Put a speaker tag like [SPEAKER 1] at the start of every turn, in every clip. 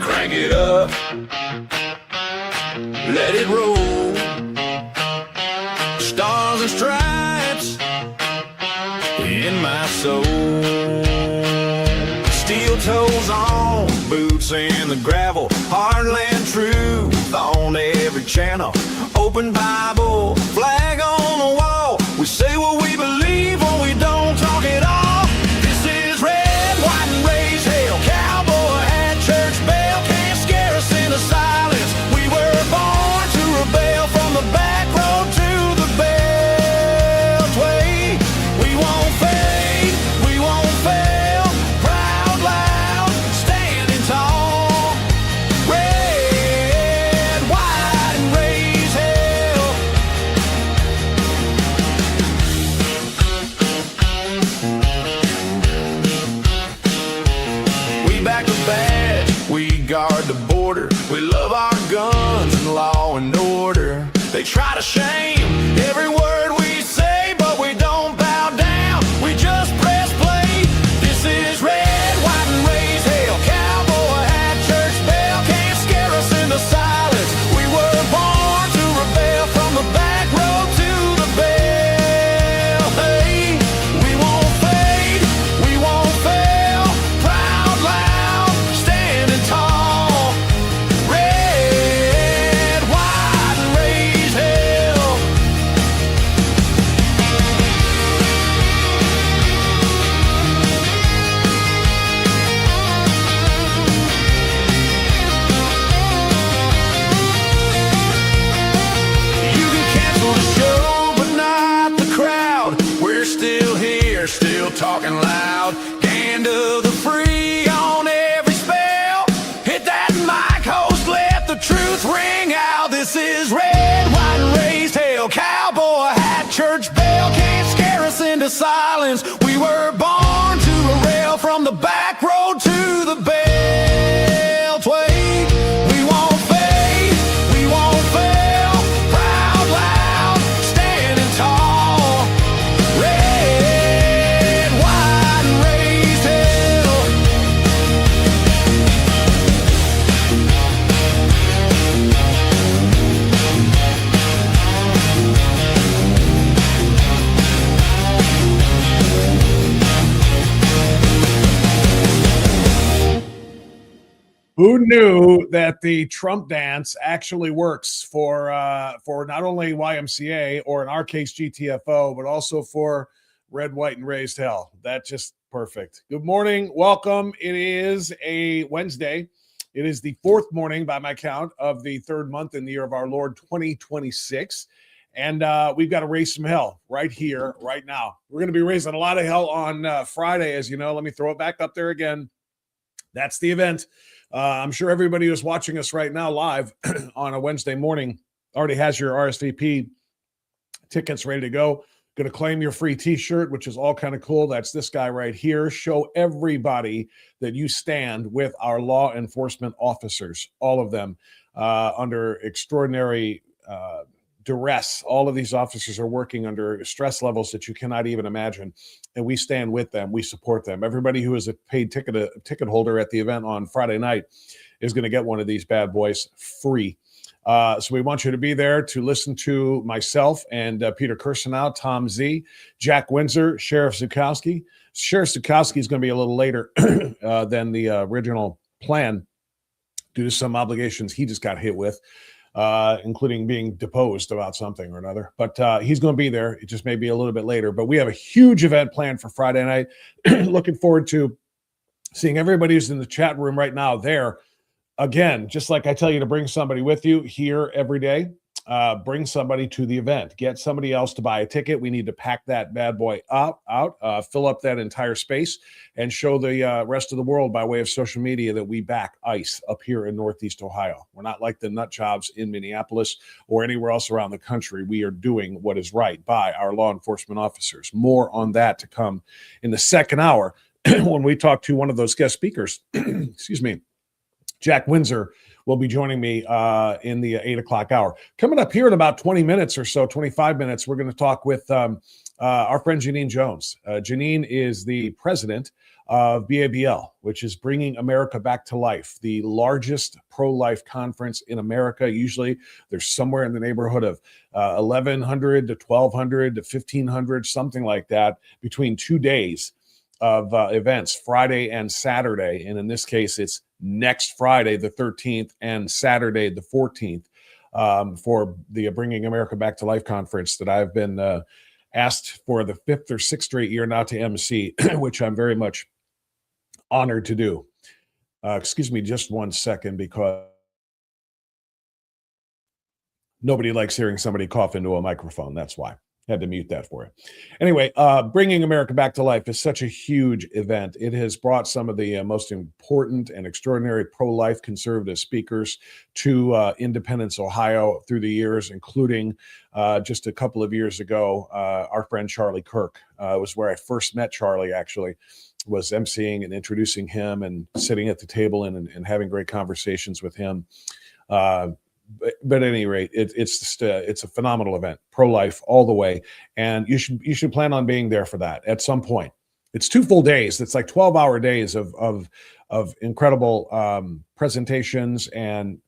[SPEAKER 1] Crank it up, let it roll. Stars and stripes in my soul. Steel toes on, boots in the gravel. Heartland truth on every channel. Open Bible, flag on the wall. We say what we believe when we don't talk it all. This is red, white, and raise hell. Cowboy hat, church bell can't scare us into silence. We were born to rebel, from the back road to the beltway. We won't fade, we won't fail. Proud, loud, standing tall. Red, white, and raise hell. they're still talking loud. Gander the free on every spell. Hit that mic, host, let the truth ring out. This is red, white, and raised hell. Cowboy hat, church bell. Can't scare us into silence. We were born to a rail, from the back road to the beltway. We won't fade, we won't fail. Proud, loud, standing tall. Red, white, and raised hell.
[SPEAKER 2] Who knew that the Trump dance actually works for not only YMCA, or in our case GTFO, but also for Red, White, and Raised Hell? That's just perfect. Good morning. Welcome. It is a Wednesday. It is the fourth morning by my count of the third month in the year of our Lord 2026. And we've got to raise some hell right here, right now. We're going to be raising a lot of hell on Friday, as you know. Let me throw it back up there again. That's the event. I'm sure everybody who's watching us right now live on a Wednesday morning already has your RSVP tickets ready to go. Going to claim your free t-shirt, which is all kind of cool. That's this guy right here. Show everybody that you stand with our law enforcement officers, all of them under extraordinary duress. All of these officers are working under stress levels that you cannot even imagine. And we stand with them. We support them. Everybody who is a paid ticket holder at the event on Friday night is going to get one of these bad boys free. So we want you to be there to listen to myself and Peter Kirsanow, Tom Z, Jack Windsor, Sheriff Zukowski. Sheriff Zukowski is going to be a little later than the original plan due to some obligations he just got hit with. Including being deposed about something or another. But he's going to be there. It just may be a little bit later. But we have a huge event planned for Friday night. Looking forward to seeing everybody who's in the chat room right now there. Again, just like I tell you to bring somebody with you here every day, bring somebody to the event. Get somebody else to buy a ticket. We need to pack that bad boy out, fill up that entire space, and show the rest of the world by way of social media that we back ICE up here in Northeast Ohio. We're not like the nut jobs in Minneapolis or anywhere else around the country. We are doing what is right by our law enforcement officers. More on that to come in the second hour when we talk to one of those guest speakers. Excuse me. Jack Windsor will be joining me in the 8 o'clock hour. Coming up here in about 20 minutes or so, 25 minutes, we're going to talk with our friend Jeannine Jones. Jeannine is the president of BABL, which is Bringing America Back to Life, the largest pro-life conference in America. Usually there's somewhere in the neighborhood of 1,100 to 1,200 to 1,500, something like that, between 2 days of events, Friday and Saturday. And in this case, it's next Friday, the 13th, and Saturday, the 14th, for the Bringing America Back to Life conference that I've been asked for the fifth or sixth straight year now to MC, which I'm very much honored to do. Excuse me just one second, because nobody likes hearing somebody cough into a microphone. That's why. Had to mute that for you. Anyway, Bringing America Back to Life is such a huge event. It has brought some of the most important and extraordinary pro-life conservative speakers to Independence, Ohio through the years, including just a couple of years ago, our friend Charlie Kirk. Was where I first met Charlie, actually, was emceeing and introducing him and sitting at the table and having great conversations with him. But at any rate, it's just it's a phenomenal event, pro-life all the way, and you should plan on being there for that at some point. It's 2 full days. It's like 12-hour days of incredible presentations and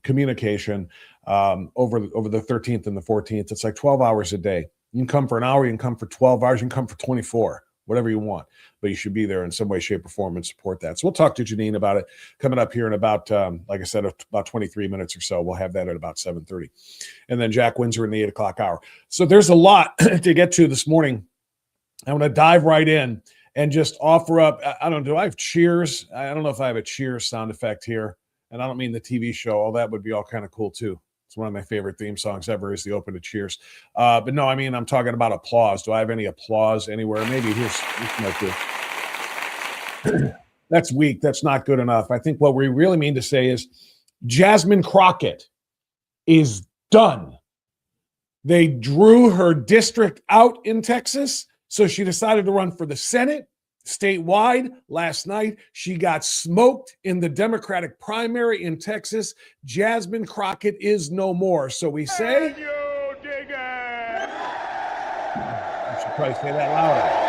[SPEAKER 2] communication over the 13th and the 14th. It's like 12 hours a day. You can come for an hour, you can come for 12 hours, you can come for 24. Whatever you want, but you should be there in some way, shape, or form and support that. So we'll talk to Jeannine about it coming up here in about, like I said, about 23 minutes or so. We'll have that at about 7:30. And then Jack Windsor in the 8 o'clock hour. So there's a lot to get to this morning. I'm going to dive right in and just offer up, I don't know, do I have cheers? I don't know if I have a cheers sound effect here. And I don't mean the TV show. All that would be all kind of cool too. It's one of my favorite theme songs ever is the open to Cheers. But no, I mean, I'm talking about applause. Do I have any applause anywhere? Maybe here's that's weak. That's not good enough. I think what we really mean to say is Jasmine Crockett is done. They drew her district out in Texas, so she decided to run for the Senate statewide. Last night, she got smoked in the Democratic primary in Texas. Jasmine Crockett is no more. So we say, you dig it. I should probably say that louder.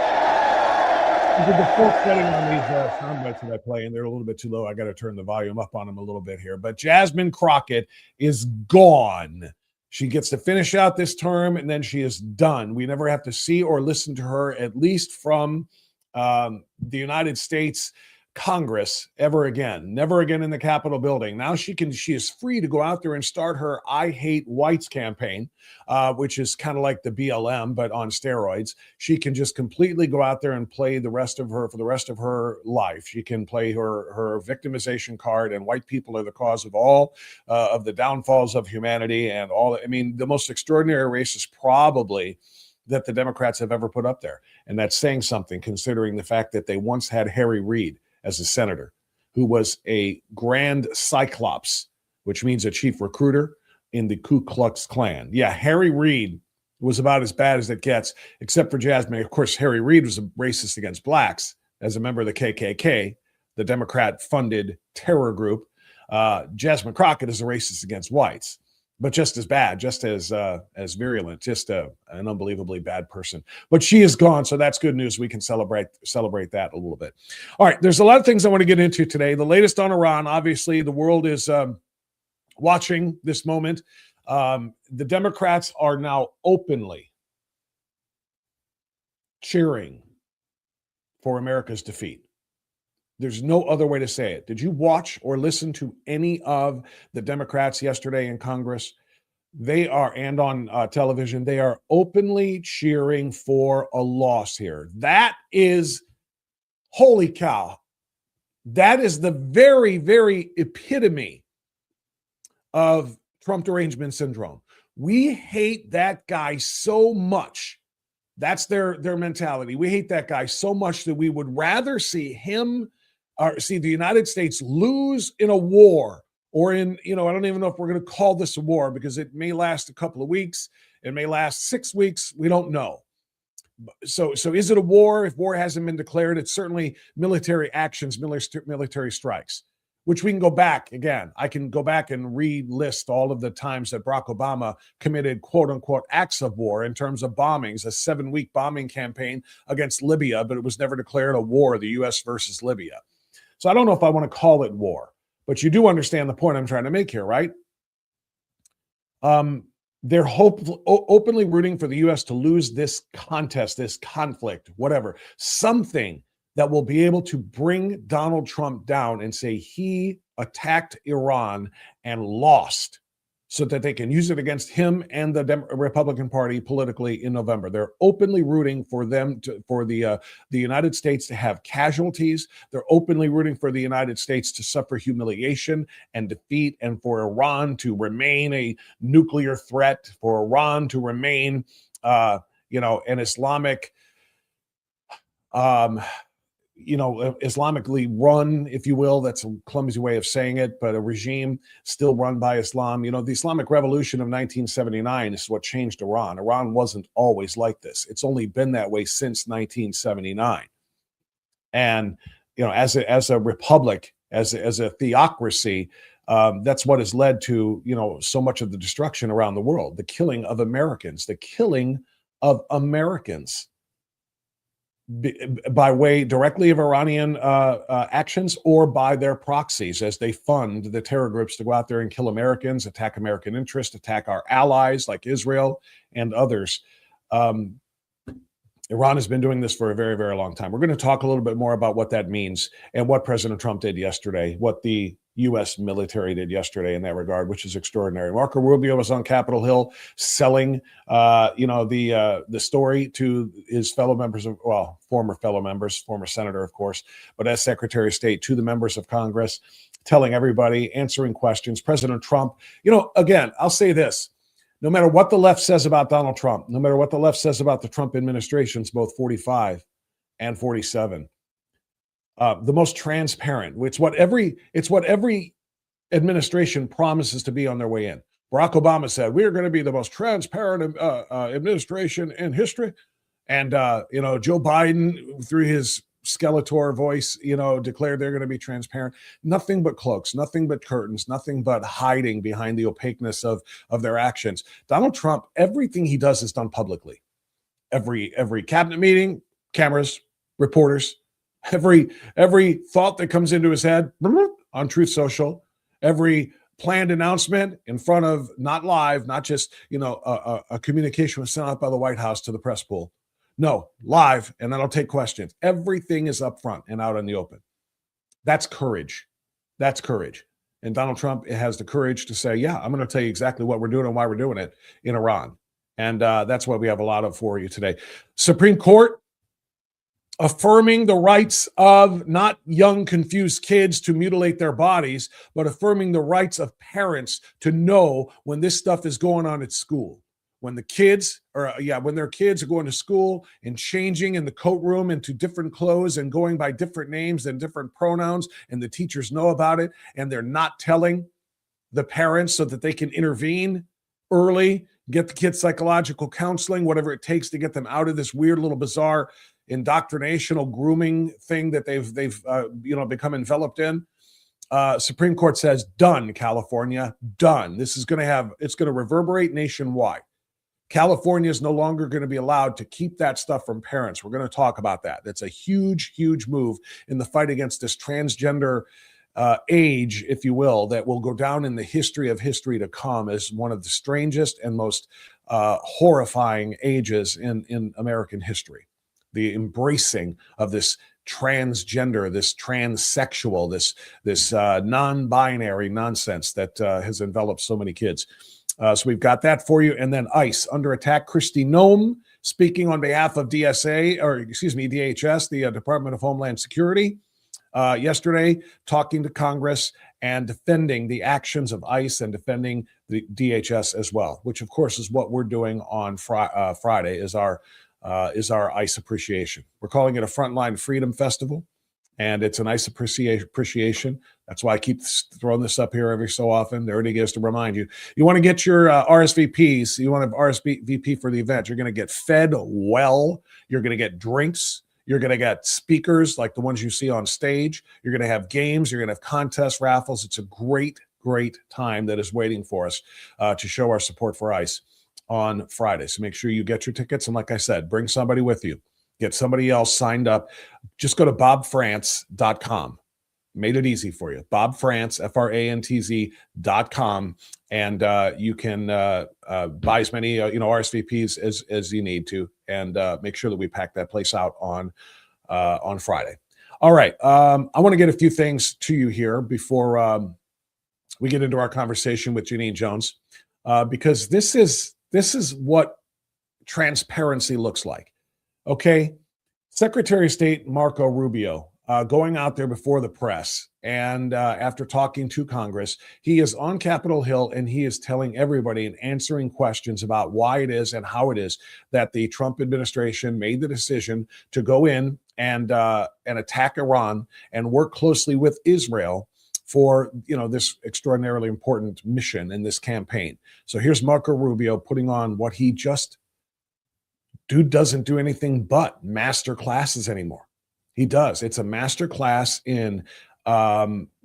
[SPEAKER 2] This is the full setting on these sound bites that I play, and they're a little bit too low. I got to turn the volume up on them a little bit here. But Jasmine Crockett is gone. She gets to finish out this term, and then she is done. We never have to see or listen to her, at least from the United States Congress, ever again. Never again in the Capitol building. Now she is free to go out there and start her I Hate Whites campaign, which is kind of like the BLM, but on steroids. She can just completely go out there and play for the rest of her life. She can play her victimization card, and white people are the cause of all of the downfalls of humanity and all. I mean, the most extraordinary race is probably that the Democrats have ever put up there. And that's saying something, considering the fact that they once had Harry Reid as a senator, who was a grand cyclops, which means a chief recruiter in the Ku Klux Klan. Yeah, Harry Reid was about as bad as it gets, except for Jasmine. Of course, Harry Reid was a racist against blacks as a member of the KKK, the Democrat-funded terror group. Jasmine Crockett is a racist against whites, but just as bad, just as virulent, just an unbelievably bad person. But she is gone, so that's good news. We can celebrate that a little bit. All right, there's a lot of things I want to get into today. The latest on Iran, obviously, the world is watching this moment. The Democrats are now openly cheering for America's defeat. There's no other way to say it. Did you watch or listen to any of the Democrats yesterday in Congress? They are, and on television, they are openly cheering for a loss here. That is, holy cow. That is the very, very epitome of Trump derangement syndrome. We hate that guy so much. That's their mentality. We hate that guy so much that we would rather see him see the United States lose in a war, or in, I don't even know if we're going to call this a war, because it may last a couple of weeks. It may last 6 weeks. We don't know. So is it a war? If war hasn't been declared, it's certainly military actions, military strikes, which we can go back again. I can go back and relist all of the times that Barack Obama committed quote unquote acts of war in terms of bombings, a 7-week bombing campaign against Libya, but it was never declared a war, the U.S. versus Libya. So I don't know if I want to call it war, but you do understand the point I'm trying to make here, right? They're openly rooting for the U.S. to lose this contest, this conflict, whatever, something that will be able to bring Donald Trump down and say he attacked Iran and lost, so that they can use it against him and the Republican Party politically in November. They're openly rooting for the United States to have casualties. They're openly rooting for the United States to suffer humiliation and defeat, and for Iran to remain a nuclear threat, for Iran to remain, an Islamic, Islamically run, if you will. That's a clumsy way of saying it, but a regime still run by Islam. The Islamic Revolution of 1979 is what changed Iran. Iran wasn't always like this. It's only been that way since 1979. And, as a republic, as a theocracy, that's what has led to, so much of the destruction around the world, the killing of Americans, by way directly of Iranian actions, or by their proxies as they fund the terror groups to go out there and kill Americans, attack American interests, attack our allies like Israel and others. Iran has been doing this for a very, very long time. We're going to talk a little bit more about what that means and what President Trump did yesterday, what the U.S. military did yesterday in that regard, which is extraordinary. Marco Rubio was on Capitol Hill selling, the story to his fellow members former senator, of course, but as Secretary of State to the members of Congress. telling everybody, answering questions. President Trump, again, I'll say this. No matter what the left says about Donald Trump, no matter what the left says about the Trump administrations, both 45 and 47, the most transparent, it's what every administration promises to be on their way in. Barack Obama said, we are going to be the most transparent administration in history. And, Joe Biden, through his Skeletor voice, declared they're going to be transparent. Nothing but cloaks, nothing but curtains, nothing but hiding behind the opaqueness of their actions. Donald Trump, everything he does is done publicly. Every cabinet meeting, cameras, reporters, every thought that comes into his head on Truth Social, every planned announcement in front of, not live, not just, a communication was sent out by the White House to the press pool. No, live, and then I'll take questions. Everything is up front and out in the open. That's courage. That's courage. And Donald Trump has the courage to say, yeah, I'm going to tell you exactly what we're doing and why we're doing it in Iran. And that's what we have a lot of for you today. Supreme Court affirming the rights of not young, confused kids to mutilate their bodies, but affirming the rights of parents to know when this stuff is going on at school. When their kids are going to school and changing in the coat room into different clothes and going by different names and different pronouns, and the teachers know about it, and they're not telling the parents so that they can intervene early, get the kids psychological counseling, whatever it takes to get them out of this weird little bizarre indoctrinational grooming thing that they've become enveloped in. Supreme Court says, done, California, done. It's going to reverberate nationwide. California is no longer going to be allowed to keep that stuff from parents. We're going to talk about that. That's a huge, huge move in the fight against this transgender age, if you will, that will go down in the history to come as one of the strangest and most horrifying ages in American history. The embracing of this transgender, this transsexual, this non-binary nonsense that has enveloped so many kids. So we've got that for you. And then ICE under attack. Kristi Noem speaking on behalf of DHS, the Department of Homeland Security, yesterday, talking to Congress and defending the actions of ICE and defending the DHS as well, which of course is what we're doing on Friday is our ICE appreciation. We're calling it a Frontline Freedom Festival, and it's an ICE appreciation. That's why I keep throwing this up here every so often. There it is to remind you. You want to get your RSVPs. You want to RSVP for the event. You're going to get fed well. You're going to get drinks. You're going to get speakers like the ones you see on stage. You're going to have games. You're going to have contests, raffles. It's a great, great time that is waiting for us to show our support for ICE on Friday. So make sure you get your tickets. And like I said, bring somebody with you. Get somebody else signed up. Just go to bobfrantz.com. Made it easy for you. bobfrantz, FRANTZ.com. And you can buy as many RSVPs as you need to, and make sure that we pack that place out on Friday. All right. I want to get a few things to you here before we get into our conversation with Jeannine Jones, because this is what transparency looks like. Okay. Secretary of State Marco Rubio going out there before the press, and after talking to Congress, he is on Capitol Hill and he is telling everybody and answering questions about why it is and how it is that the Trump administration made the decision to go in and attack Iran and work closely with Israel for this extraordinarily important mission in this campaign. So here's Marco Rubio putting on what he dude doesn't do anything but master classes anymore. He does. It's a master class in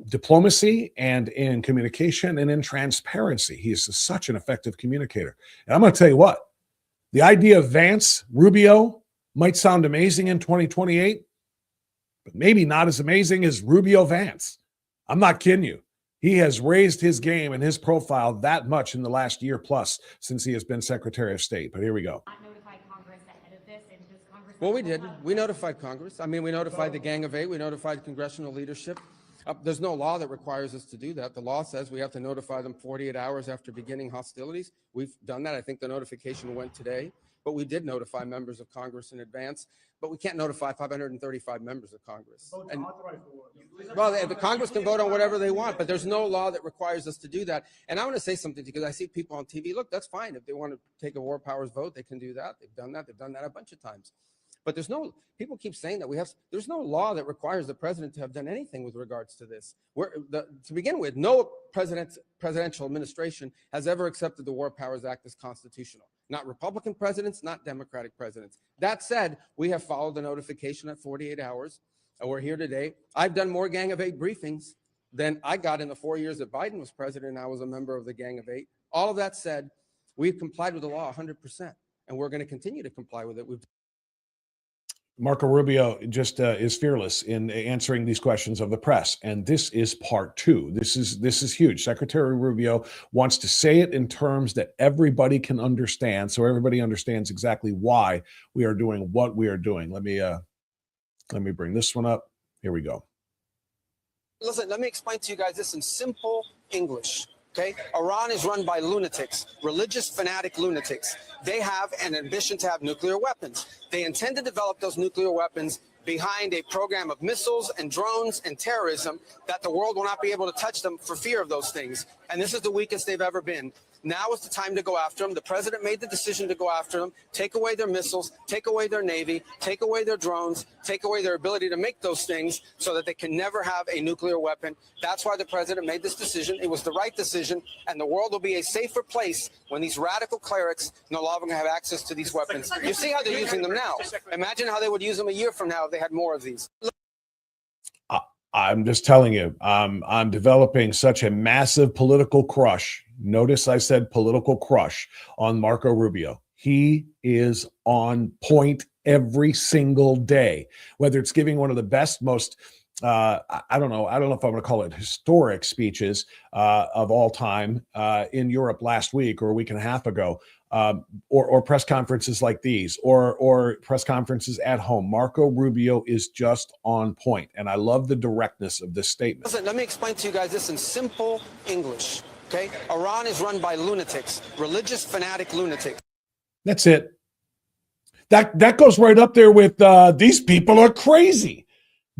[SPEAKER 2] diplomacy and in communication and in transparency. He is such an effective communicator. And I'm going to tell you what, the idea of Vance Rubio might sound amazing in 2028, but maybe not as amazing as Rubio Vance. I'm not kidding you. He has raised his game and his profile that much in the last year plus since he has been Secretary of State. But here we go.
[SPEAKER 3] Well, we did. We notified Congress. I mean, we notified the Gang of Eight. We notified congressional leadership. There's no law that requires us to do that. The law says we have to notify them 48 hours after beginning hostilities. We've done that. I think the notification went today. but we did notify members of Congress in advance. But we can't notify 535 members of Congress. And, well, the Congress can vote on whatever they want, but there's no law that requires us to do that. And I want to say something because I see people on TV. Look, that's fine. If they want to take a war powers vote, they can do that. They've done that. They've done that a bunch of times. But there's no, people keep saying that there's no law that requires the president to have done anything with regards to this. To begin with, no presidential administration has ever accepted the War Powers Act as constitutional. Not Republican presidents, not Democratic presidents. That said, we have followed the notification at 48 hours, and we're here today. I've done more Gang of Eight briefings than I got in the 4 years that Biden was president and I was a member of the Gang of Eight. All of that said, we've complied with the law 100%, and we're going to continue to comply with it.
[SPEAKER 2] Marco Rubio just is fearless in answering these questions of the press, and this is part two. This is huge. Secretary Rubio wants to say it in terms that everybody can understand, so everybody understands exactly why we are doing what we are doing. Let me bring this one up. Here we go.
[SPEAKER 3] Listen, let me explain to you guys this in simple English. Okay? Iran is run by lunatics, religious fanatic lunatics. They have an ambition to have nuclear weapons. They intend to develop those nuclear weapons behind a program of missiles and drones and terrorism that the world will not be able to touch them for fear of those things. And this is the weakest they've ever been. Now is the time to go after them. The president made the decision to go after them, take away their missiles, take away their Navy, take away their drones, take away their ability to make those things so that they can never have a nuclear weapon. That's why the president made this decision. It was the right decision, and the world will be a safer place when these radical clerics no longer have access to these weapons. You see how they're using them now. Imagine how they would use them a year from now if they had more of these.
[SPEAKER 2] I'm just telling you, I'm developing such a massive political crush. Notice I said political crush on Marco Rubio. He is on point every single day, whether it's giving one of the best, most, I don't know if I'm going to call it historic speeches of all time in Europe last week or a week and a half ago, or press conferences like these, or press conferences at home. Marco Rubio is just on point, and I love the directness of this statement.
[SPEAKER 3] Listen, let me explain to you guys this in simple English. Okay? Iran is run by lunatics, religious fanatic lunatics.
[SPEAKER 2] That's it. That goes right up there with these people are crazy.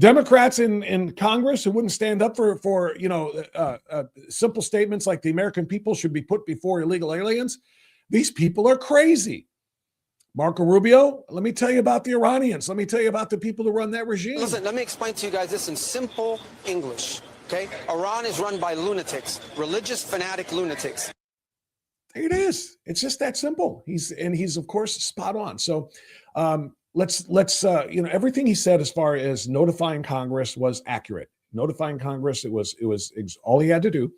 [SPEAKER 2] Democrats in Congress who wouldn't stand up for simple statements like the American people should be put before illegal aliens. These people are crazy. Marco Rubio, let me tell you about the Iranians. Let me tell you about the people who run that regime.
[SPEAKER 3] Listen, let me explain to you guys this in simple English. Okay? Iran is run by lunatics, religious fanatic lunatics.
[SPEAKER 2] There it is. It's just that simple. He's of course spot on. So let's everything he said as far as notifying Congress was accurate. Notifying Congress, it was all he had to do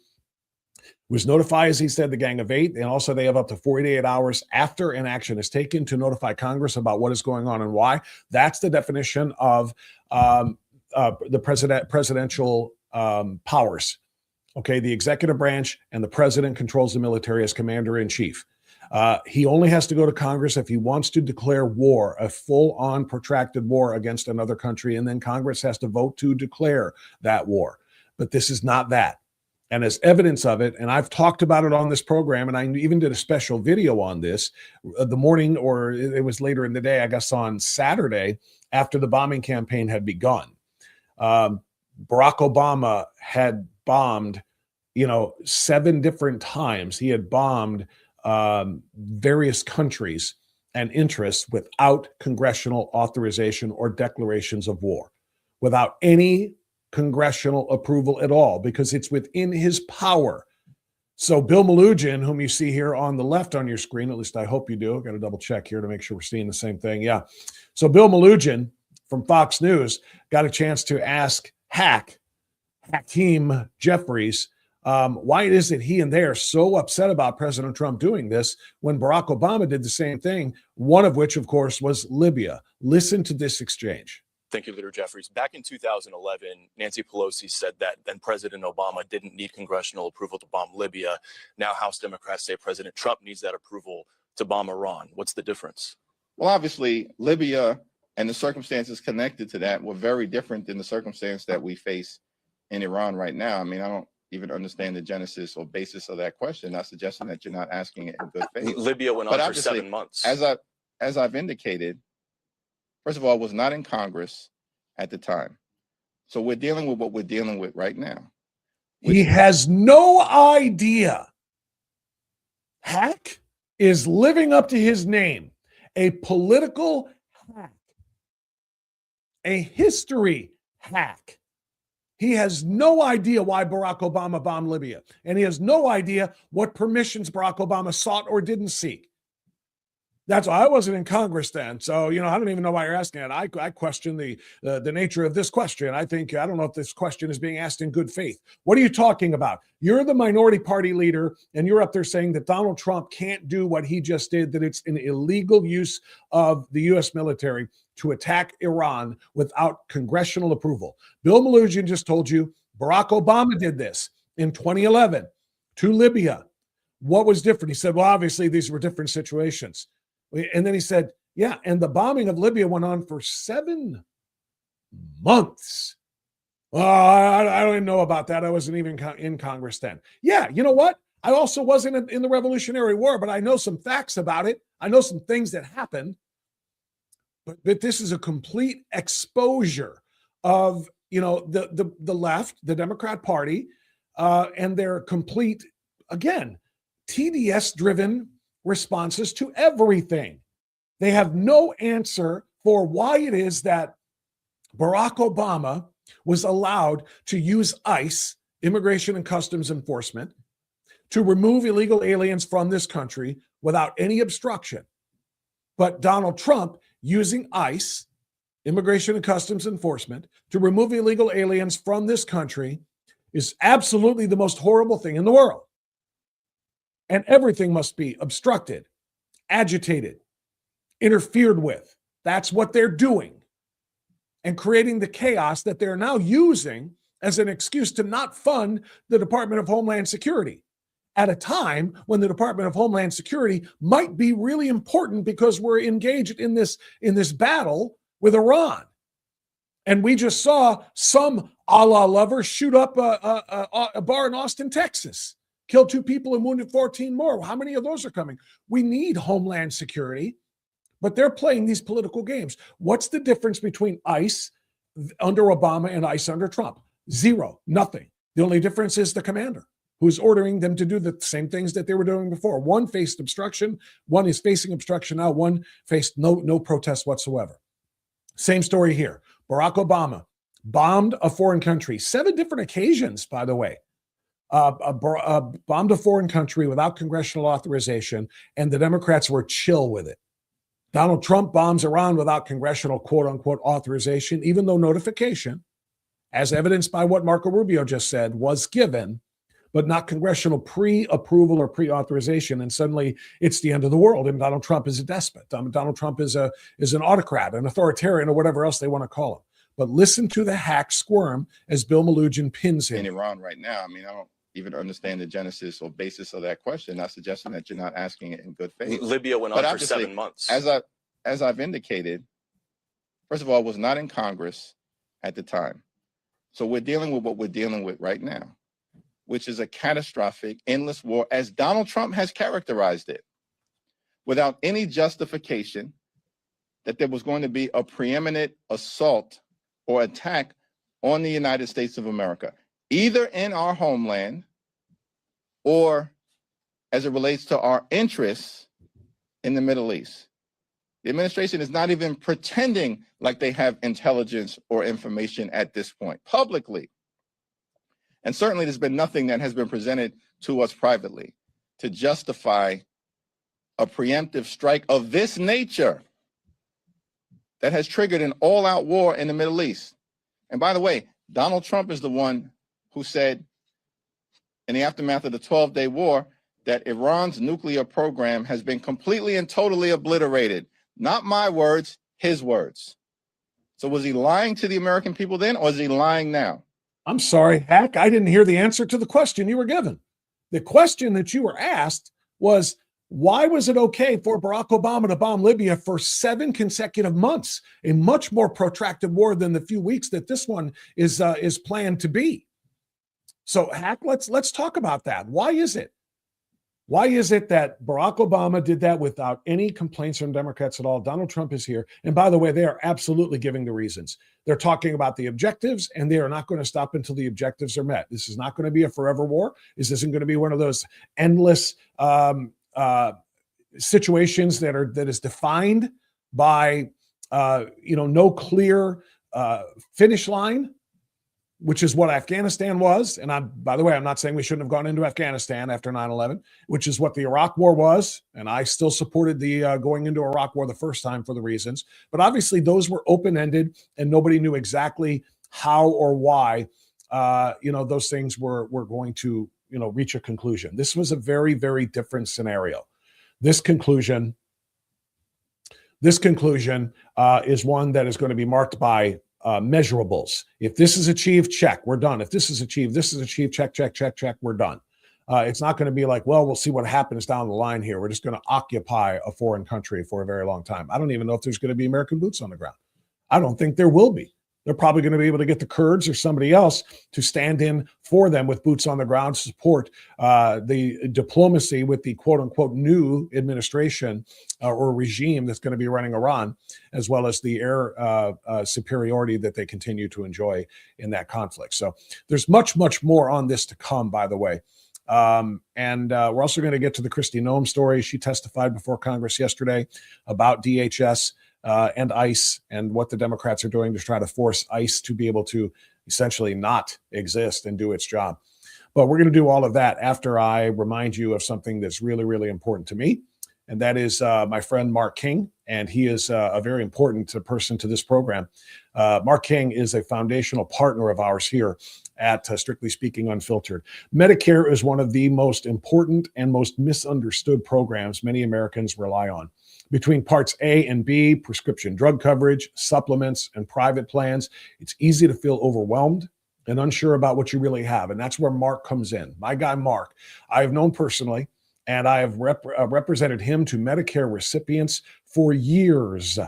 [SPEAKER 2] was notify, as he said, the Gang of Eight, and also they have up to 48 hours after an action is taken to notify Congress about what is going on and why. That's the definition of the presidential powers. Okay, the executive branch and the president controls the military as commander-in-chief. He only has to go to Congress if he wants to declare war, a full-on protracted war against another country, and then Congress has to vote to declare that war. But this is not that. And as evidence of it, and I've talked about it on this program, and I even did a special video on this the morning, or it was later in the day, I guess on Saturday, after the bombing campaign had begun. Barack Obama had bombed, 7 different times. He had bombed various countries and interests without congressional authorization or declarations of war, without any congressional approval at all, because it's within his power. So Bill Melugin, whom you see here on the left on your screen, at least I hope you do. I've got to double check here to make sure we're seeing the same thing. Yeah. So Bill Melugin from Fox News got a chance to ask Hakeem Jeffries, why is it he and they are so upset about President Trump doing this when Barack Obama did the same thing, one of which, of course, was Libya. Listen to this exchange.
[SPEAKER 4] Thank you, Leader Jeffries. Back in 2011, Nancy Pelosi said that then President Obama didn't need congressional approval to bomb Libya. Now House Democrats say President Trump needs that approval to bomb Iran. What's the difference?
[SPEAKER 5] Well, obviously, Libya and the circumstances connected to that were very different than the circumstance that we face in Iran right now. I mean, I don't even understand the genesis or basis of that question. Not suggesting that you're not asking it in good faith.
[SPEAKER 4] Libya went on for 7 months.
[SPEAKER 5] as I've indicated, first of all, was not in Congress at the time. So we're dealing with what we're dealing with right now.
[SPEAKER 2] He has no idea. Hack is living up to his name, a political hack, a history hack. He has no idea why Barack Obama bombed Libya, and he has no idea what permissions Barack Obama sought or didn't seek. That's why I wasn't in Congress then. So, I don't even know why you're asking it. I question the nature of this question. I don't know if this question is being asked in good faith. What are you talking about? You're the minority party leader, and you're up there saying that Donald Trump can't do what he just did, that it's an illegal use of the U.S. military to attack Iran without congressional approval. Bill Melugin just told you Barack Obama did this in 2011 to Libya. What was different? He said, well, obviously these were different situations. And then he said, yeah, and the bombing of Libya went on for 7 months. Well, I don't even know about that. I wasn't even in Congress then. Yeah, you know what? I also wasn't in the Revolutionary War, but I know some facts about it. I know some things that happened. But this is a complete exposure of, the left, the Democrat Party, and their complete, again, TDS-driven responses to everything. They have no answer for why it is that Barack Obama was allowed to use ICE, Immigration and Customs Enforcement, to remove illegal aliens from this country without any obstruction. But Donald Trump using ICE, Immigration and Customs Enforcement, to remove illegal aliens from this country is absolutely the most horrible thing in the world. And everything must be obstructed, agitated, interfered with. That's what they're doing. And creating the chaos that they're now using as an excuse to not fund the Department of Homeland Security at a time when the Department of Homeland Security might be really important because we're engaged in this battle with Iran. And we just saw some Allah lover shoot up a bar in Austin, Texas. Killed 2 people and wounded 14 more. How many of those are coming? We need Homeland Security, but they're playing these political games. What's the difference between ICE under Obama and ICE under Trump? Zero, nothing. The only difference is the commander who's ordering them to do the same things that they were doing before. One faced obstruction. One is facing obstruction now. One faced no protest whatsoever. Same story here. Barack Obama bombed a foreign country. 7 different occasions, by the way. Bombed a foreign country without congressional authorization, and the Democrats were chill with it. Donald Trump bombs Iran without congressional quote-unquote authorization, even though notification, as evidenced by what Marco Rubio just said, was given, but not congressional pre-approval or pre-authorization, and suddenly it's the end of the world, and Donald Trump is a despot. Donald Trump is an autocrat, an authoritarian, or whatever else they want to call him. But listen to the hack squirm as Bill Melugin pins him.
[SPEAKER 5] In Iran right now, I don't even understand the genesis or basis of that question. Not suggesting that you're not asking it in good faith.
[SPEAKER 4] Libya went on for 7 months.
[SPEAKER 5] As I've indicated, first of all, was not in Congress at the time. So we're dealing with what we're dealing with right now, which is a catastrophic, endless war, as Donald Trump has characterized it, without any justification that there was going to be a preeminent assault or attack on the United States of America, either in our homeland or as it relates to our interests in the Middle East. The administration is not even pretending like they have intelligence or information at this point, publicly. And certainly there's been nothing that has been presented to us privately to justify a preemptive strike of this nature that has triggered an all-out war in the Middle East. And by the way, Donald Trump is the one who said in the aftermath of the 12-day war that Iran's nuclear program has been completely and totally obliterated. Not my words, his words. So was he lying to the American people then, or is he lying now?
[SPEAKER 2] I'm sorry, Hack, I didn't hear the answer to the question you were given. The question that you were asked was, why was it okay for Barack Obama to bomb Libya for 7 consecutive months, a much more protracted war than the few weeks that this one is planned to be? So, Hack, let's talk about that. Why is it Why is it that Barack Obama did that without any complaints from Democrats at all? Donald Trump is here. And by the way, they are absolutely giving the reasons. They're talking about the objectives, and they are not going to stop until the objectives are met. This is not going to be a forever war. This isn't going to be one of those endless situations that is defined by no clear finish line, which is what Afghanistan was. And by the way, I'm not saying we shouldn't have gone into Afghanistan after 9/11, which is what the Iraq War was. And I still supported the going into Iraq War the first time for the reasons. But obviously those were open-ended and nobody knew exactly how or why, those things were going to, reach a conclusion. This was a very, very different scenario. This conclusion is one that is going to be marked by measurables. If this is achieved, check, we're done. If this is achieved, check, we're done. It's not going to be like, well, we'll see what happens down the line here. We're just going to occupy a foreign country for a very long time. I don't even know if there's going to be American boots on the ground. I don't think there will be. They're probably going to be able to get the Kurds or somebody else to stand in for them with boots on the ground to support the diplomacy with the quote unquote new administration or regime that's going to be running Iran, as well as the air superiority that they continue to enjoy in that conflict. So there's much, much more on this to come, by the way. And we're also going to get to the Kristi Noem story. She testified before Congress yesterday about DHS and ICE and what the Democrats are doing to try to force ICE to be able to essentially not exist and do its job. But we're going to do all of that after I remind you of something that's really, really important to me. And that is my friend Mark King. And he is a very important person to this program. Mark King is a foundational partner of ours here at Strictly Speaking Unfiltered. Medicare is one of the most important and most misunderstood programs many Americans rely on. Between parts A and B, prescription drug coverage, supplements, and private plans, it's easy to feel overwhelmed and unsure about what you really have. And that's where Mark comes in. My guy, Mark, I have known personally, and I have represented him to Medicare recipients for years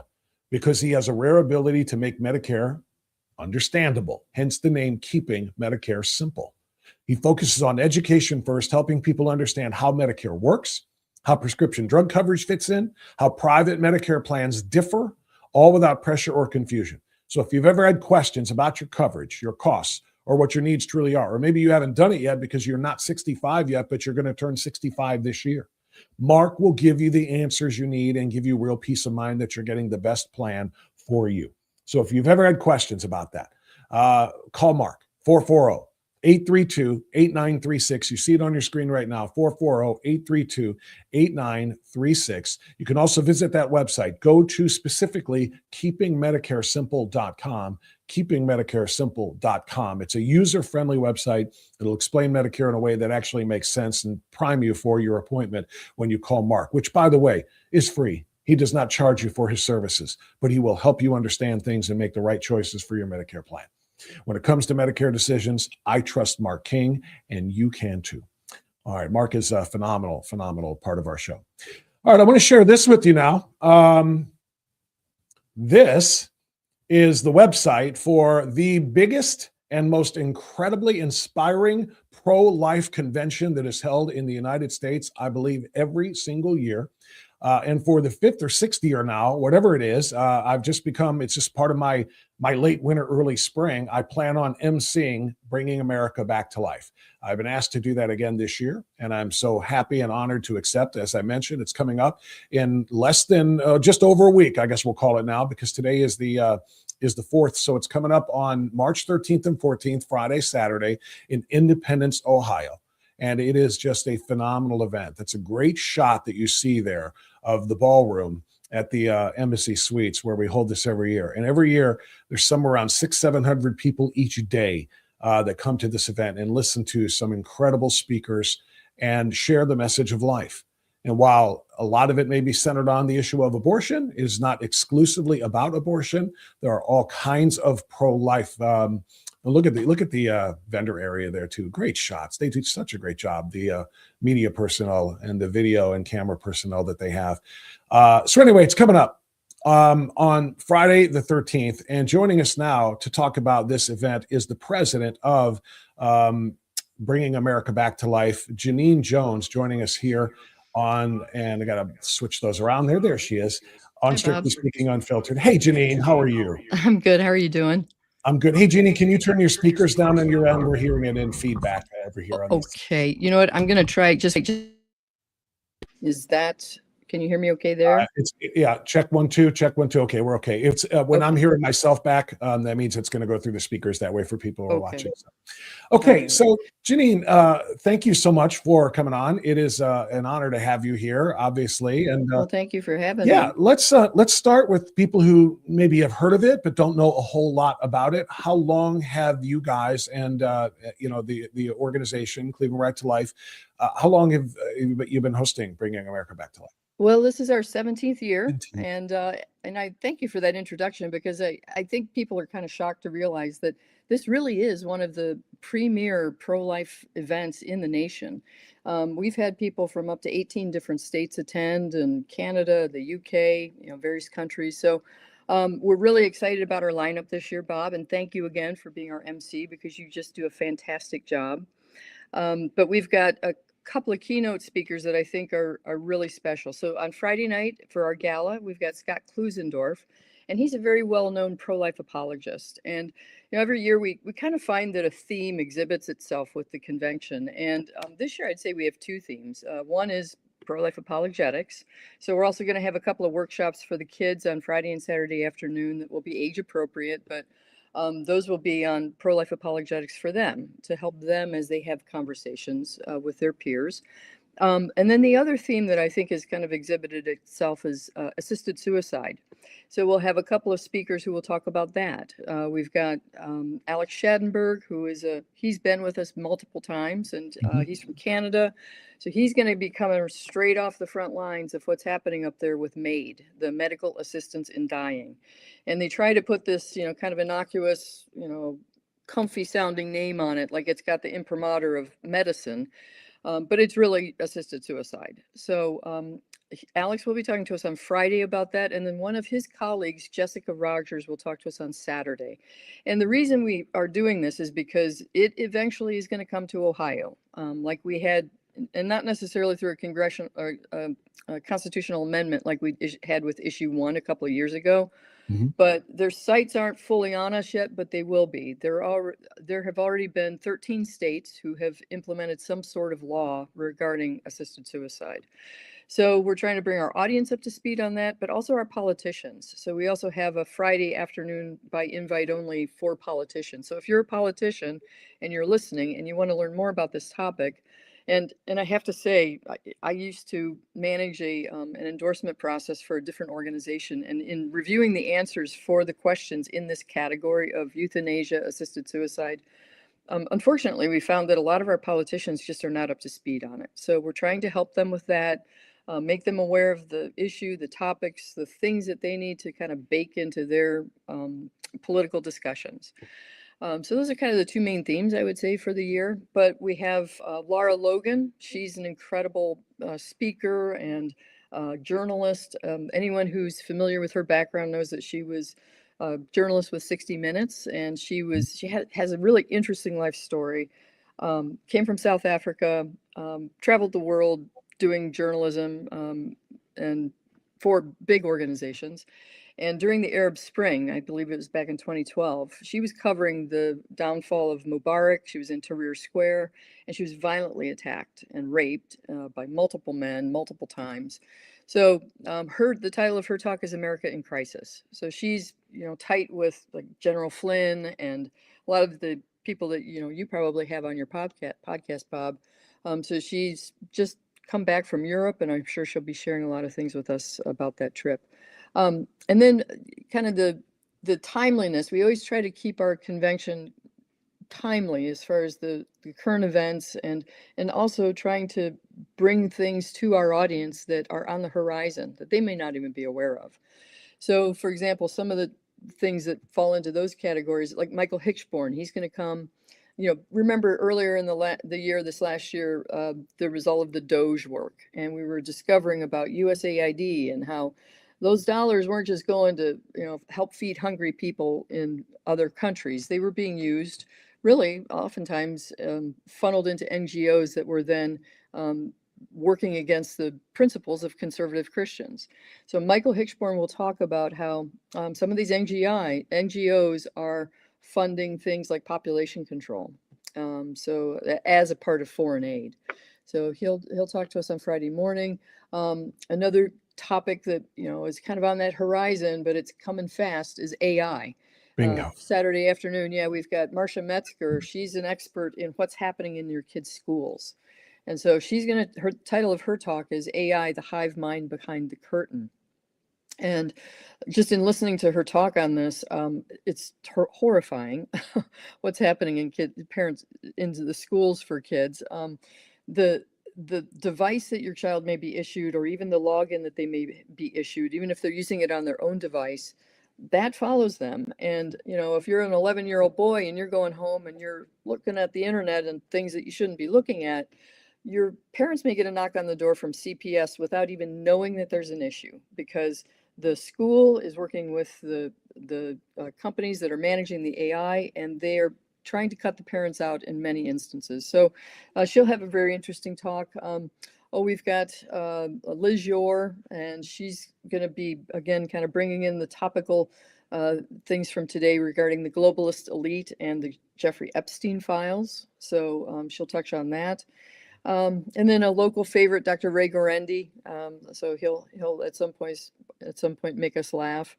[SPEAKER 2] because he has a rare ability to make Medicare understandable, hence the name Keeping Medicare Simple. He focuses on education first, helping people understand how Medicare works, how prescription drug coverage fits in, how private Medicare plans differ, all without pressure or confusion. So if you've ever had questions about your coverage, your costs, or what your needs truly are, or maybe you haven't done it yet because you're not 65 yet, but you're going to turn 65 this year, Mark will give you the answers you need and give you real peace of mind that you're getting the best plan for you. So if you've ever had questions about that, call Mark, 440-832-8936. You see it on your screen right now, 440-832-8936. You can also visit that website. Go to specifically keepingmedicaresimple.com, keepingmedicaresimple.com. It's a user-friendly website. It'll explain Medicare in a way that actually makes sense and prime you for your appointment when you call Mark, which, by the way, is free. He does not charge you for his services, but he will help you understand things and make the right choices for your Medicare plan. When it comes to Medicare decisions, I trust Mark King, and you can too. All right, Mark is a phenomenal part of our show. All right, I want to share this with you now. This is the website for the biggest and most incredibly inspiring pro-life convention that is held in the United States, I believe, every single year. And for the 5th or 6th year now, whatever it is, I've just become, it's just part of my late winter, early spring. I plan on emceeing Bringing America Back to Life. I've been asked to do that again this year, and I'm so happy and honored to accept. As I mentioned, it's coming up in less than just over a week, I guess we'll call it now, because today is the 4th. So it's coming up on March 13th and 14th, Friday, Saturday in Independence, Ohio. And it is just a phenomenal event. That's a great shot that you see there of the ballroom at the Embassy Suites where we hold this every year. And every year there's somewhere around 600-700 people each day that come to this event and listen to some incredible speakers and share the message of life. And while a lot of it may be centered on the issue of abortion, it is not exclusively about abortion. There are all kinds of pro-life. Look at the vendor area there too. Great shots. They do such a great job. The media personnel and the video and camera personnel that they have. So anyway, it's coming up on Friday the 13th. And joining us now to talk about this event is the president of Bringing America Back to Life. Jeannine Jones joining us here on, and I got to switch those around there. There she is on
[SPEAKER 6] Hi,
[SPEAKER 2] Strictly
[SPEAKER 6] Bob.
[SPEAKER 2] Speaking Unfiltered. Hey, Jeannine, how are you?
[SPEAKER 6] I'm good. How are you doing?
[SPEAKER 2] I'm good. Hey, Jeannine, can you turn your speakers down on your end? We're hearing it in feedback over here on this.
[SPEAKER 6] Okay. You know what? I'm going to try just is that, can you hear me okay there?
[SPEAKER 2] Yeah, check 1 2, check 1 2. Okay, we're okay. It's when I'm hearing myself back, that means it's going to go through the speakers that way for people who are watching. So. Okay, so Jeannine, thank you so much for coming on. It is an honor to have you here, obviously. And
[SPEAKER 6] well, thank you for having me.
[SPEAKER 2] yeah, let's start with people who maybe have heard of it but don't know a whole lot about it. How long have you guys and the organization Cleveland Right to Life? How long have you been hosting Bringing America Back to Life?
[SPEAKER 6] Well, this is our 17th year, and I thank you for that introduction, because I think people are kind of shocked to realize that this really is one of the premier pro-life events in the nation. We've had people from up to 18 different states attend, and Canada, the UK, various countries. So we're really excited about our lineup this year, Bob, and thank you again for being our MC, because you just do a fantastic job. But we've got a couple of keynote speakers that I think are really special. So on Friday night for our gala, we've got Scott Klusendorf, and he's a very well-known pro-life apologist. And every year we kind of find that a theme exhibits itself with the convention. And this year I'd say we have two themes. One is pro-life apologetics. So we're also going to have a couple of workshops for the kids on Friday and Saturday afternoon that will be age appropriate, but those will be on pro-life apologetics for them, to help them as they have conversations with their peers. And then the other theme that I think has kind of exhibited itself is assisted suicide. So we'll have a couple of speakers who will talk about that. We've got Alex Schadenberg, he's been with us multiple times, and he's from Canada. So he's going to be coming straight off the front lines of what's happening up there with MAID, the Medical Assistance in Dying. And they try to put this, kind of innocuous, comfy sounding name on it, like it's got the imprimatur of medicine. But it's really assisted suicide. So Alex will be talking to us on Friday about that. And then one of his colleagues, Jessica Rogers, will talk to us on Saturday. And the reason we are doing this is because it eventually is going to come to Ohio, like we had, and not necessarily through a congressional or a constitutional amendment like we had with issue 1 a couple of years ago. But their sights aren't fully on us yet, but they will be. There have already been 13 states who have implemented some sort of law regarding assisted suicide. So we're trying to bring our audience up to speed on that, but also our politicians. So we also have a Friday afternoon by invite only for politicians. So if you're a politician and you're listening and you want to learn more about this topic, and I have to say, I used to manage an endorsement process for a different organization. And in reviewing the answers for the questions in this category of euthanasia, assisted suicide, unfortunately, we found that a lot of our politicians just are not up to speed on it. So we're trying to help them with that, make them aware of the issue, the topics, the things that they need to kind of bake into their political discussions. So those are kind of the two main themes, I would say, for the year. But we have Laura Logan. She's an incredible speaker and journalist. Anyone who's familiar with her background knows that she was a journalist with 60 Minutes, and she has a really interesting life story. Came from South Africa, traveled the world doing journalism and for big organizations. And during the Arab Spring, I believe it was back in 2012, she was covering the downfall of Mubarak. She was in Tahrir Square, and she was violently attacked and raped by multiple men, multiple times. So the title of her talk is America in Crisis. So she's, tight with like General Flynn and a lot of the people that, you probably have on your podcast, Bob. So she's just come back from Europe, and I'm sure she'll be sharing a lot of things with us about that trip. And then kind of the timeliness, we always try to keep our convention timely as far as the current events, and also trying to bring things to our audience that are on the horizon that they may not even be aware of. So for example, some of the things that fall into those categories, like Michael Hickshborn, he's going to come. Remember earlier in this last year, there was all of the Doge work, and we were discovering about USAID and how those dollars weren't just going to, help feed hungry people in other countries. They were being used really oftentimes funneled into NGOs that were then working against the principles of conservative Christians. So Michael Hicksborn will talk about how some of these NGOs are funding things like population control. So as a part of foreign aid. So he'll talk to us on Friday morning. Another topic that is kind of on that horizon, but it's coming fast, is AI.
[SPEAKER 2] Bingo.
[SPEAKER 6] Saturday afternoon, we've got Marcia Metzger. She's an expert in what's happening in your kids' schools. And so her title of her talk is AI, the Hive Mind Behind the Curtain. And just in listening to her talk on this, it's horrifying what's happening in parents into the schools for kids. The device that your child may be issued, or even the login that they may be issued, even if they're using it on their own device, that follows them. And if you're an 11-year-old boy and you're going home and you're looking at the internet and things that you shouldn't be looking at, your parents may get a knock on the door from CPS without even knowing that there's an issue, because the school is working with the companies that are managing the AI, and they are trying to cut the parents out in many instances. So she'll have a very interesting talk. We've got Liz Yore, and she's going to be, again, kind of bringing in the topical things from today regarding the globalist elite and the Jeffrey Epstein files. So she'll touch on that. And then a local favorite, Dr. Ray Gorendi. So he'll at some point make us laugh.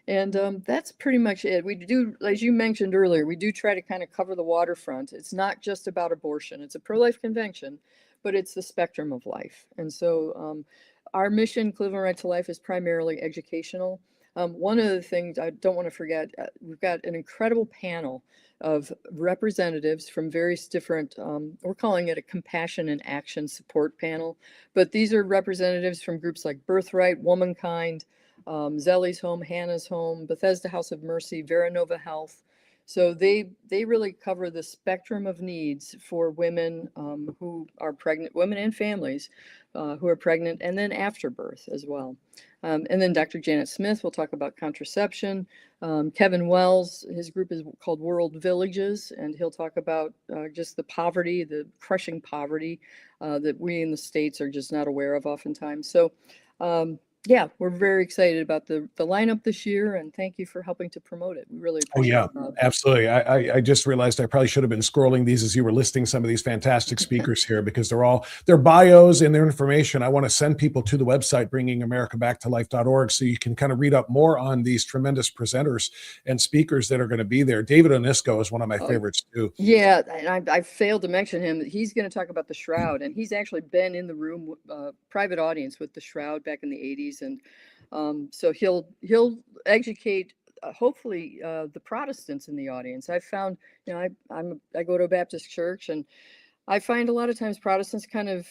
[SPEAKER 6] And that's pretty much it. We do, as you mentioned earlier, we do try to kind of cover the waterfront. It's not just about abortion. It's a pro-life convention, but it's the spectrum of life. And so our mission, Cleveland Right to Life, is primarily educational. One of the things I don't want to forget, we've got an incredible panel of representatives from various different, we're calling it a compassion and action support panel, but these are representatives from groups like Birthright, Womankind, Zelly's Home, Hannah's Home, Bethesda House of Mercy, Vera Nova Health. So they really cover the spectrum of needs for women who are pregnant, women and families who are pregnant, and then after birth as well. And then Dr. Janet Smith will talk about contraception. Kevin Wells, his group is called World Villages, and he'll talk about just the poverty, the crushing poverty that we in the States are just not aware of oftentimes. So we're very excited about the lineup this year, and thank you for helping to promote it. We really appreciate it.
[SPEAKER 2] Absolutely. I just realized I probably should have been scrolling these as you were listing some of these fantastic speakers here, because their bios and their information. I want to send people to the website, bringingamericabacktolife.org, so you can kind of read up more on these tremendous presenters and speakers that are going to be there. David Onisco is one of my favorites too.
[SPEAKER 6] Yeah, and I failed to mention him. He's going to talk about the Shroud, and he's actually been in the room, private audience with the Shroud back in the 80s. And so he'll educate hopefully the Protestants in the audience. I've found, I go to a Baptist church, and I find a lot of times Protestants kind of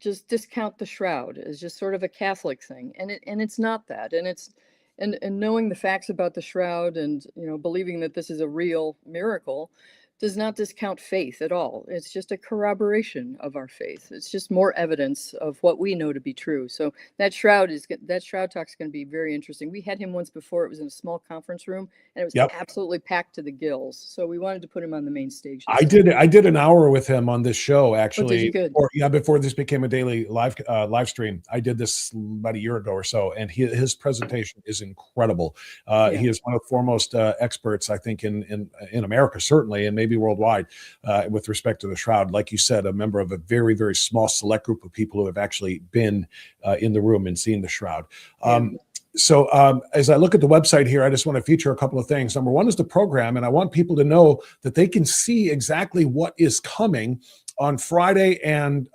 [SPEAKER 6] just discount the Shroud as just sort of a Catholic thing, and it's not that. And knowing the facts about the Shroud, and believing that this is a real miracle, does not discount faith at all. It's just a corroboration of our faith. It's just more evidence of what we know to be true. So that Shroud talk is going to be very interesting. We had him once before. It was in a small conference room, and it was absolutely packed to the gills. So we wanted to put him on the main stage.
[SPEAKER 2] I did an hour with him on this show, actually. Before this became a daily live stream. I did this about a year ago or so, and his presentation is incredible. He is one of the foremost experts, I think, in America, certainly, and maybe worldwide, with respect to the Shroud. Like you said, a member of a very, very small select group of people who have actually been in the room and seen the Shroud. So as I look at the website here, I just want to feature a couple of things. Number one is the program, and I want people to know that they can see exactly what is coming on Friday and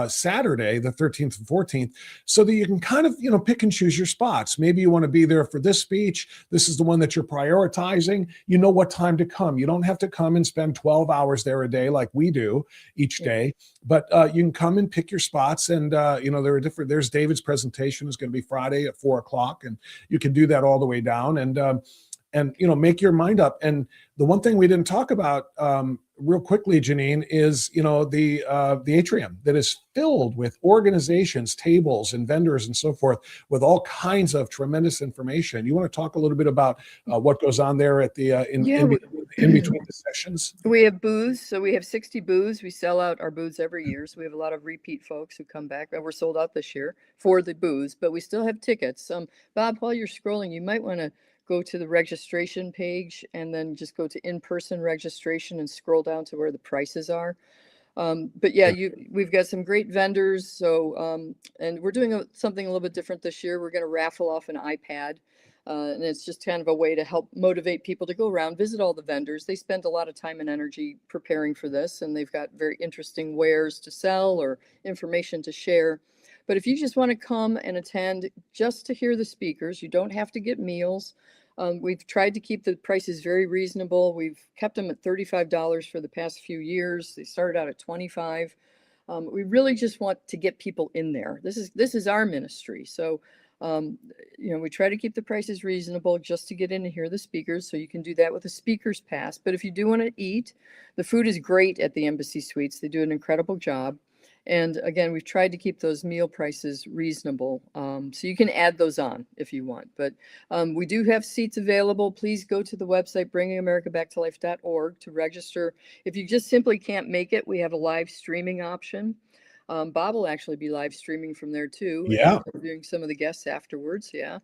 [SPEAKER 2] Saturday, the 13th and 14th, so that you can kind of, pick and choose your spots. Maybe you want to be there for this speech. This is the one that you're prioritizing. You know what time to come. You don't have to come and spend 12 hours there a day like we do each day, but you can come and pick your spots. And, there are different, there's David's presentation is going to be Friday at 4:00, and you can do that all the way down. and make your mind up. And the one thing we didn't talk about real quickly, Jeannine, is the atrium that is filled with organizations, tables, and vendors and so forth, with all kinds of tremendous information. You want to talk a little bit about what goes on there at the in between the sessions?
[SPEAKER 6] We have booths, so we have 60 booths. We sell out our booths every year, so we have a lot of repeat folks who come back. We're sold out this year for the booths, but we still have tickets. Bob, while you're scrolling, you might want to go to the registration page and then just go to in-person registration and scroll down to where the prices are. But yeah, we've got some great vendors. So, and we're doing something a little bit different this year. We're going to raffle off an iPad. And it's just kind of a way to help motivate people to go around, visit all the vendors. They spend a lot of time and energy preparing for this, and they've got very interesting wares to sell or information to share. But if you just want to come and attend just to hear the speakers, you don't have to get meals. We've tried to keep the prices very reasonable. We've kept them at $35 for the past few years. They started out at $25. We really just want to get people in there. This is our ministry. So, we try to keep the prices reasonable just to get in and hear the speakers. So you can do that with a speaker's pass. But if you do want to eat, the food is great at the Embassy Suites. They do an incredible job. And again, we've tried to keep those meal prices reasonable. So you can add those on if you want. But we do have seats available. Please go to the website, bringingamericabacktolife.org, to register. If you just simply can't make it, we have a live streaming option. Bob will actually be live streaming from there too.
[SPEAKER 2] Yeah.
[SPEAKER 6] Interviewing some of the guests afterwards. Yeah.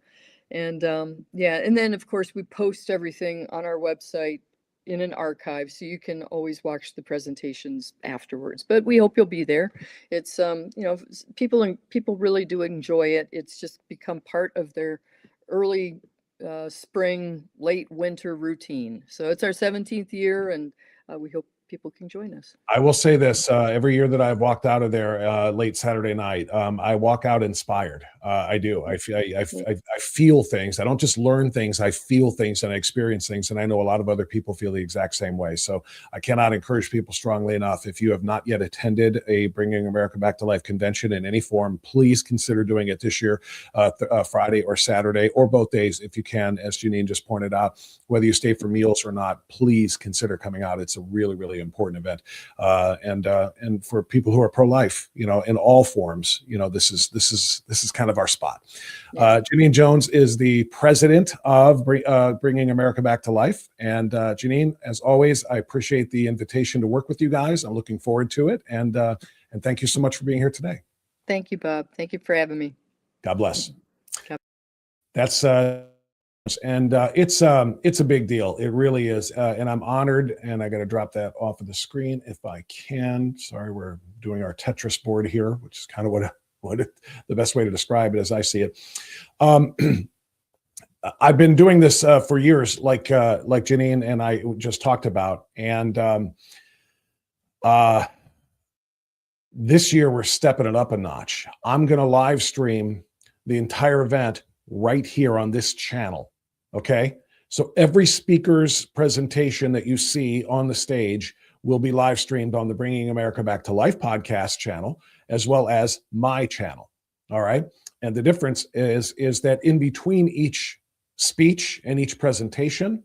[SPEAKER 6] And and then of course we post everything on our website in an archive, so you can always watch the presentations afterwards. But we hope you'll be there. It's people really do enjoy it. It's just become part of their early spring, late winter routine. So it's our 17th year, and we hope people can join us.
[SPEAKER 2] I will say this, every year that I've walked out of there late Saturday night, I walk out inspired. I do. I feel things. I don't just learn things. I feel things and I experience things. And I know a lot of other people feel the exact same way. So I cannot encourage people strongly enough. If you have not yet attended a Bringing America Back to Life convention in any form, please consider doing it this year, Friday or Saturday, or both days if you can. As Jeannine just pointed out, whether you stay for meals or not, please consider coming out. It's a really, really important event. And for people who are pro-life, in all forms, this is kind of our spot. Jeannine Jones is the president of Bringing America Back to Life. And Jeannine, as always, I appreciate the invitation to work with you guys. I'm looking forward to it. And thank you so much for being here today.
[SPEAKER 6] Thank you, Bob. Thank you for having me.
[SPEAKER 2] God bless.
[SPEAKER 6] God.
[SPEAKER 2] That's and it's a big deal. It really is. And I'm honored, and I got to drop that off of the screen if I can. Sorry, we're doing our Tetris board here, which is kind of what the best way to describe it as I see it. I've been doing this for years, like Jeannine and I just talked about. And this year we're stepping it up a notch. I'm going to live stream the entire event right here on this channel. Okay. So every speaker's presentation that you see on the stage will be live streamed on the Bringing America Back to Life podcast channel, as well as my channel. All right. And the difference is that in between each speech and each presentation,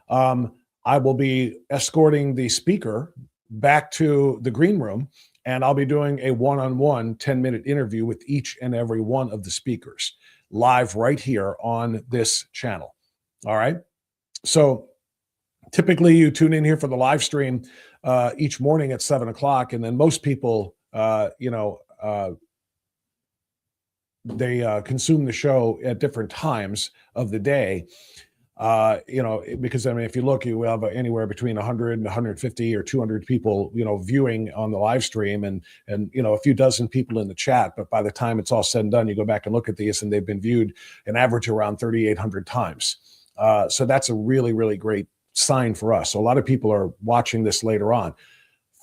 [SPEAKER 2] I will be escorting the speaker back to the green room, and I'll be doing a one-on-one 10-minute interview with each and every one of the speakers live right here on this channel. All right. So typically you tune in here for the live stream each morning at 7:00. And then most people, they consume the show at different times of the day. Because if you look, you have anywhere between 100 and 150 or 200 people, viewing on the live stream, and a few dozen people in the chat. But by the time it's all said and done, you go back and look at these, and they've been viewed an average around 3,800 times. So that's a really, really great sign for us. So a lot of people are watching this later on.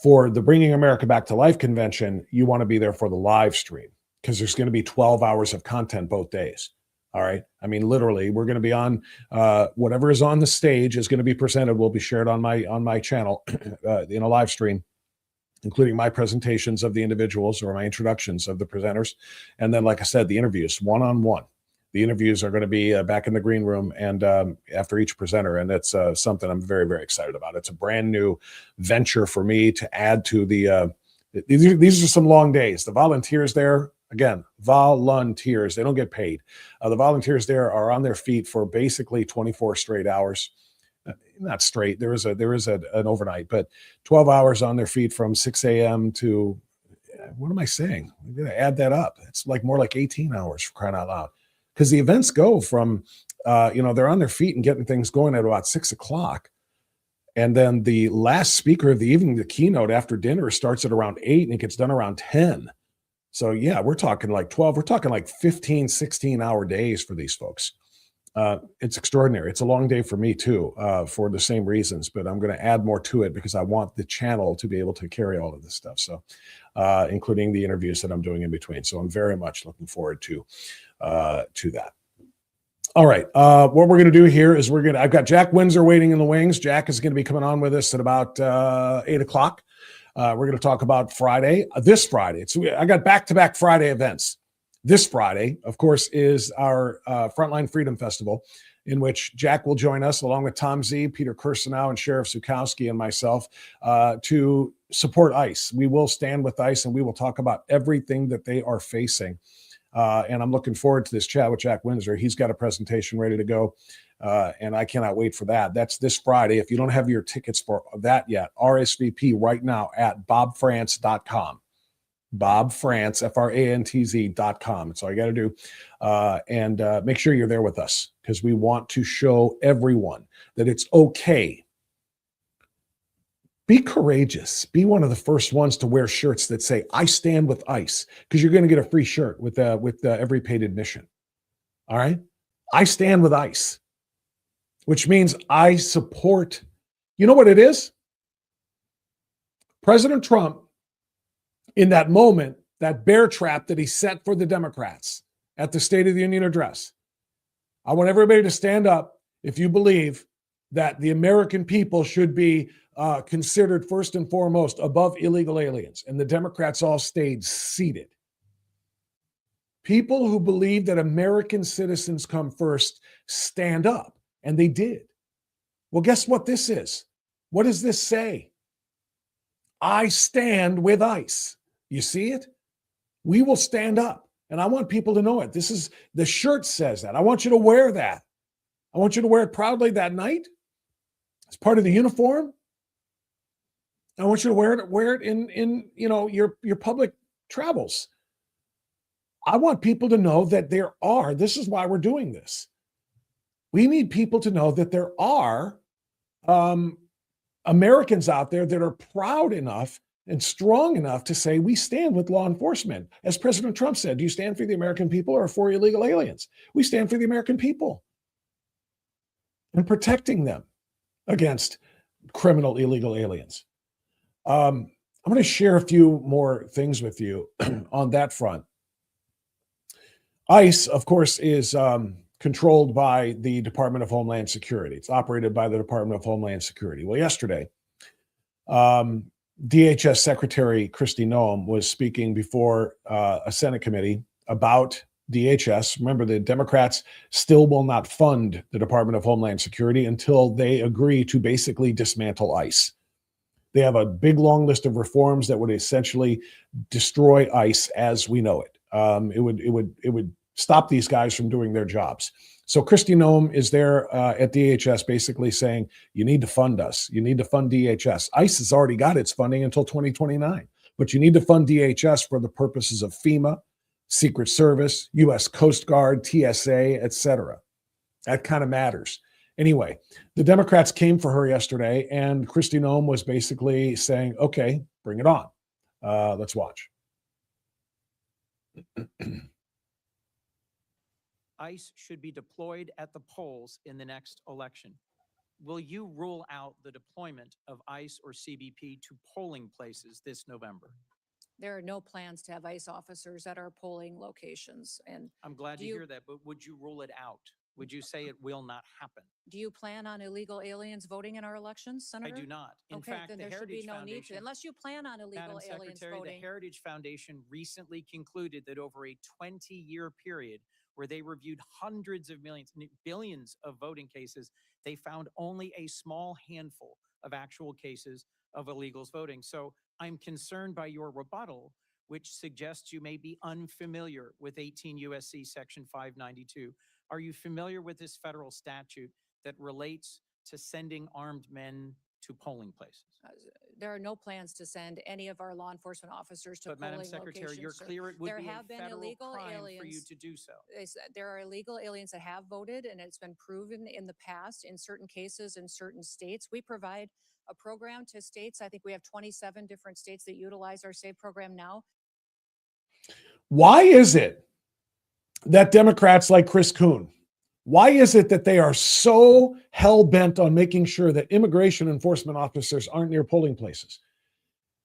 [SPEAKER 2] For the Bringing America Back to Life convention, you want to be there for the live stream, because there's going to be 12 hours of content both days. All right. I mean, literally, we're going to be on whatever is on the stage is going to be presented. Will be shared on my channel in a live stream, including my presentations of the individuals or my introductions of the presenters. And then, like I said, the interviews one-on-one. the interviews are going to be back in the green room and after each presenter. And it's something I'm very, very excited about. It's a brand new venture for me to add to the, these are some long days. The volunteers there, again, volunteers, they don't get paid. The volunteers there are on their feet for basically 24 straight hours. Not straight. There is an overnight, but 12 hours on their feet from 6 a.m. to, what am I saying? I'm going to add that up. It's like more like 18 hours, for crying out loud. Because the events go from, they're on their feet and getting things going at about 6 o'clock. And then the last speaker of the evening, the keynote after dinner, starts at around 8 and it gets done around 10. So yeah, we're talking like 12, we're talking like 15, 16-hour days for these folks. It's extraordinary. It's a long day for me too, for the same reasons, but I'm going to add more to it because I want the channel to be able to carry all of this stuff. So, including the interviews that I'm doing in between. So I'm very much looking forward to that. All right. What we're going to do here is I've got Jack Windsor waiting in the wings. Jack is going to be coming on with us at about 8 o'clock. We're going to talk about this Friday. I got back-to-back Friday events. This Friday, of course, is our Frontline Freedom Festival, in which Jack will join us along with Tom Z, Peter Kirsanow, and Sheriff Zukowski and myself to support ICE. We will stand with ICE and we will talk about everything that they are facing. And I'm looking forward to this chat with Jack Windsor. He's got a presentation ready to go. And I cannot wait for that. That's this Friday. If you don't have your tickets for that yet, RSVP right now at bobfrance.com. BobFrance, FRANTZ.com. That's all you got to do. And make sure you're there with us because we want to show everyone that it's okay. Be courageous. Be one of the first ones to wear shirts that say, I stand with ICE, because you're going to get a free shirt with every paid admission. All right? I stand with ICE, which means I support. You know what it is? President Trump, in that moment, that bear trap that he set for the Democrats at the State of the Union address. I want everybody to stand up if you believe that the American people should be considered first and foremost above illegal aliens. And the Democrats all stayed seated. People who believe that American citizens come first stand up, and they did. Well, guess what this is? What does this say? I stand with ICE. You see it? We will stand up. And I want people to know it. The shirt says that. I want you to wear that. I want you to wear it proudly that night as part of the uniform. I want you to wear it in your public travels. I want people to know that this is why we're doing this. We need people to know that there are Americans out there that are proud enough and strong enough to say, we stand with law enforcement. As President Trump said, do you stand for the American people or for illegal aliens? We stand for the American people and protecting them against criminal illegal aliens. I'm going to share a few more things with you on that front. ICE, of course, is controlled by the Department of Homeland Security. It's operated by the Department of Homeland Security. Well, yesterday, DHS Secretary Kristi Noem was speaking before a Senate committee about DHS. Remember, the Democrats still will not fund the Department of Homeland Security until they agree to basically dismantle ICE. They have a big, long list of reforms that would essentially destroy ICE as we know it. It would stop these guys from doing their jobs. So Kristi Noem is there at DHS basically saying, you need to fund us. You need to fund DHS. ICE has already got its funding until 2029, but you need to fund DHS for the purposes of FEMA, Secret Service, U.S. Coast Guard, TSA, etc. That kind of matters. Anyway, the Democrats came for her yesterday, and Kristi Noem was basically saying, okay, bring it on. Let's watch.
[SPEAKER 7] ICE should be deployed at the polls in the next election. Will you rule out the deployment of ICE or CBP to polling places this November?
[SPEAKER 8] There are no plans to have ICE officers at our polling locations. And
[SPEAKER 7] I'm glad to hear that, but would you rule it out? Would you say it will not happen?
[SPEAKER 8] do you plan on illegal aliens voting in our elections,
[SPEAKER 7] I
[SPEAKER 8] Senator?
[SPEAKER 7] do not. In
[SPEAKER 8] Okay,
[SPEAKER 7] fact,
[SPEAKER 8] then
[SPEAKER 7] the
[SPEAKER 8] there should be
[SPEAKER 7] Heritage
[SPEAKER 8] no need to,
[SPEAKER 7] Foundation,
[SPEAKER 8] unless you plan on illegal
[SPEAKER 7] Madam
[SPEAKER 8] aliens
[SPEAKER 7] Secretary, the
[SPEAKER 8] voting.
[SPEAKER 7] Heritage Foundation recently concluded that over a 20-year period, where they reviewed hundreds of millions, billions of voting cases, they found only a small handful of actual cases of illegals voting. So I'm concerned by your rebuttal, which suggests you may be unfamiliar with 18 USC section 592. Are you familiar with this federal statute that relates to sending armed men to polling places?
[SPEAKER 8] There are no plans to send any of our law enforcement officers to
[SPEAKER 7] But
[SPEAKER 8] polling
[SPEAKER 7] Madam Secretary,
[SPEAKER 8] locations,
[SPEAKER 7] you're
[SPEAKER 8] sir.
[SPEAKER 7] clear it would
[SPEAKER 8] There
[SPEAKER 7] be a
[SPEAKER 8] have been
[SPEAKER 7] federal
[SPEAKER 8] illegal
[SPEAKER 7] crime for you
[SPEAKER 8] aliens.
[SPEAKER 7] to do so.
[SPEAKER 8] There are illegal aliens that have voted, and it's been proven in the past in certain cases in certain states. We provide a program to states. I think we have 27 different states that utilize our SAVE program now.
[SPEAKER 2] Why is it that Democrats like Chris Coon, why is it that they are so hell-bent on making sure that immigration enforcement officers aren't near polling places?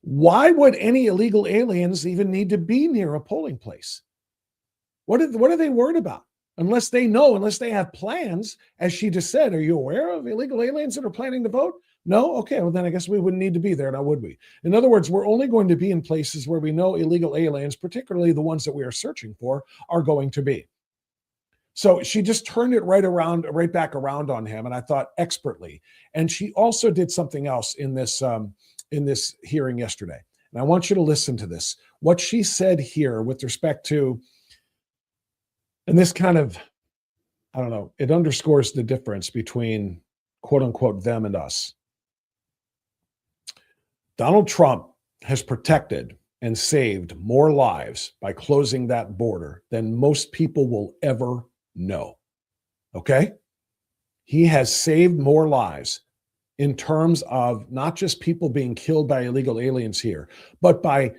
[SPEAKER 2] Why would any illegal aliens even need to be near a polling place? What are they worried about? Unless they have plans, as she just said. Are you aware of illegal aliens that are planning to vote? No? Okay, well then I guess we wouldn't need to be there now, would we? In other words, we're only going to be in places where we know illegal aliens, particularly the ones that we are searching for, are going to be. So she just turned it right back around on him, and I thought expertly. And she also did something else in this hearing yesterday. And I want you to listen to this. What she said here with respect to, and this kind of, I don't know, it underscores the difference between quote unquote them and us. Donald Trump has protected and saved more lives by closing that border than most people will ever know. Okay? He has saved more lives in terms of not just people being killed by illegal aliens here, but by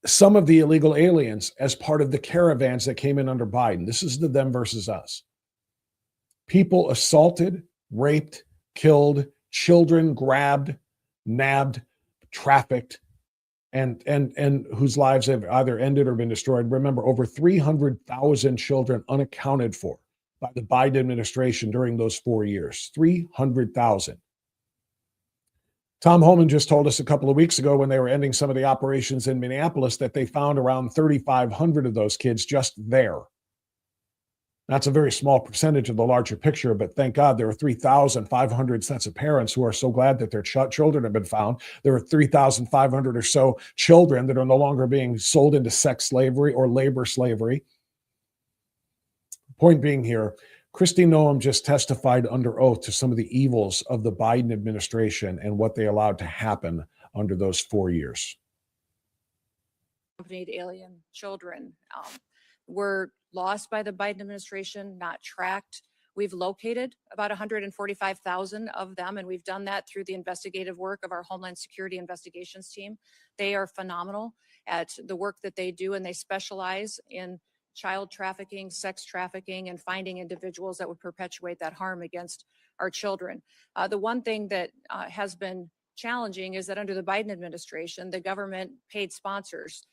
[SPEAKER 2] some of the illegal aliens as part of the caravans that came in under Biden. This is the them versus us. People assaulted, raped, killed, children grabbed, nabbed, trafficked, and whose lives have either ended or been destroyed. Remember, over 300,000 children unaccounted for by the Biden administration during those 4 years. 300,000. Tom Homan just told us a couple of weeks ago when they were ending some of the operations in Minneapolis that they found around 3,500 of those kids just there. That's a very small percentage of the larger picture, but thank God there are 3,500 sets of parents who are so glad that their children have been found. There are 3,500 or so children that are no longer being sold into sex slavery or labor slavery. Point being here, Kristi Noem just testified under oath to some of the evils of the Biden administration and what they allowed to happen under those 4 years.
[SPEAKER 8] Accompanied alien children were lost by the Biden administration, not tracked. We've located about 145,000 of them, and we've done that through the investigative work of our Homeland Security Investigations team. They are phenomenal at the work that they do, and they specialize in child trafficking, sex trafficking, and finding individuals that would perpetuate that harm against our children. The one thing that has been challenging is that under the Biden administration, the government paid sponsors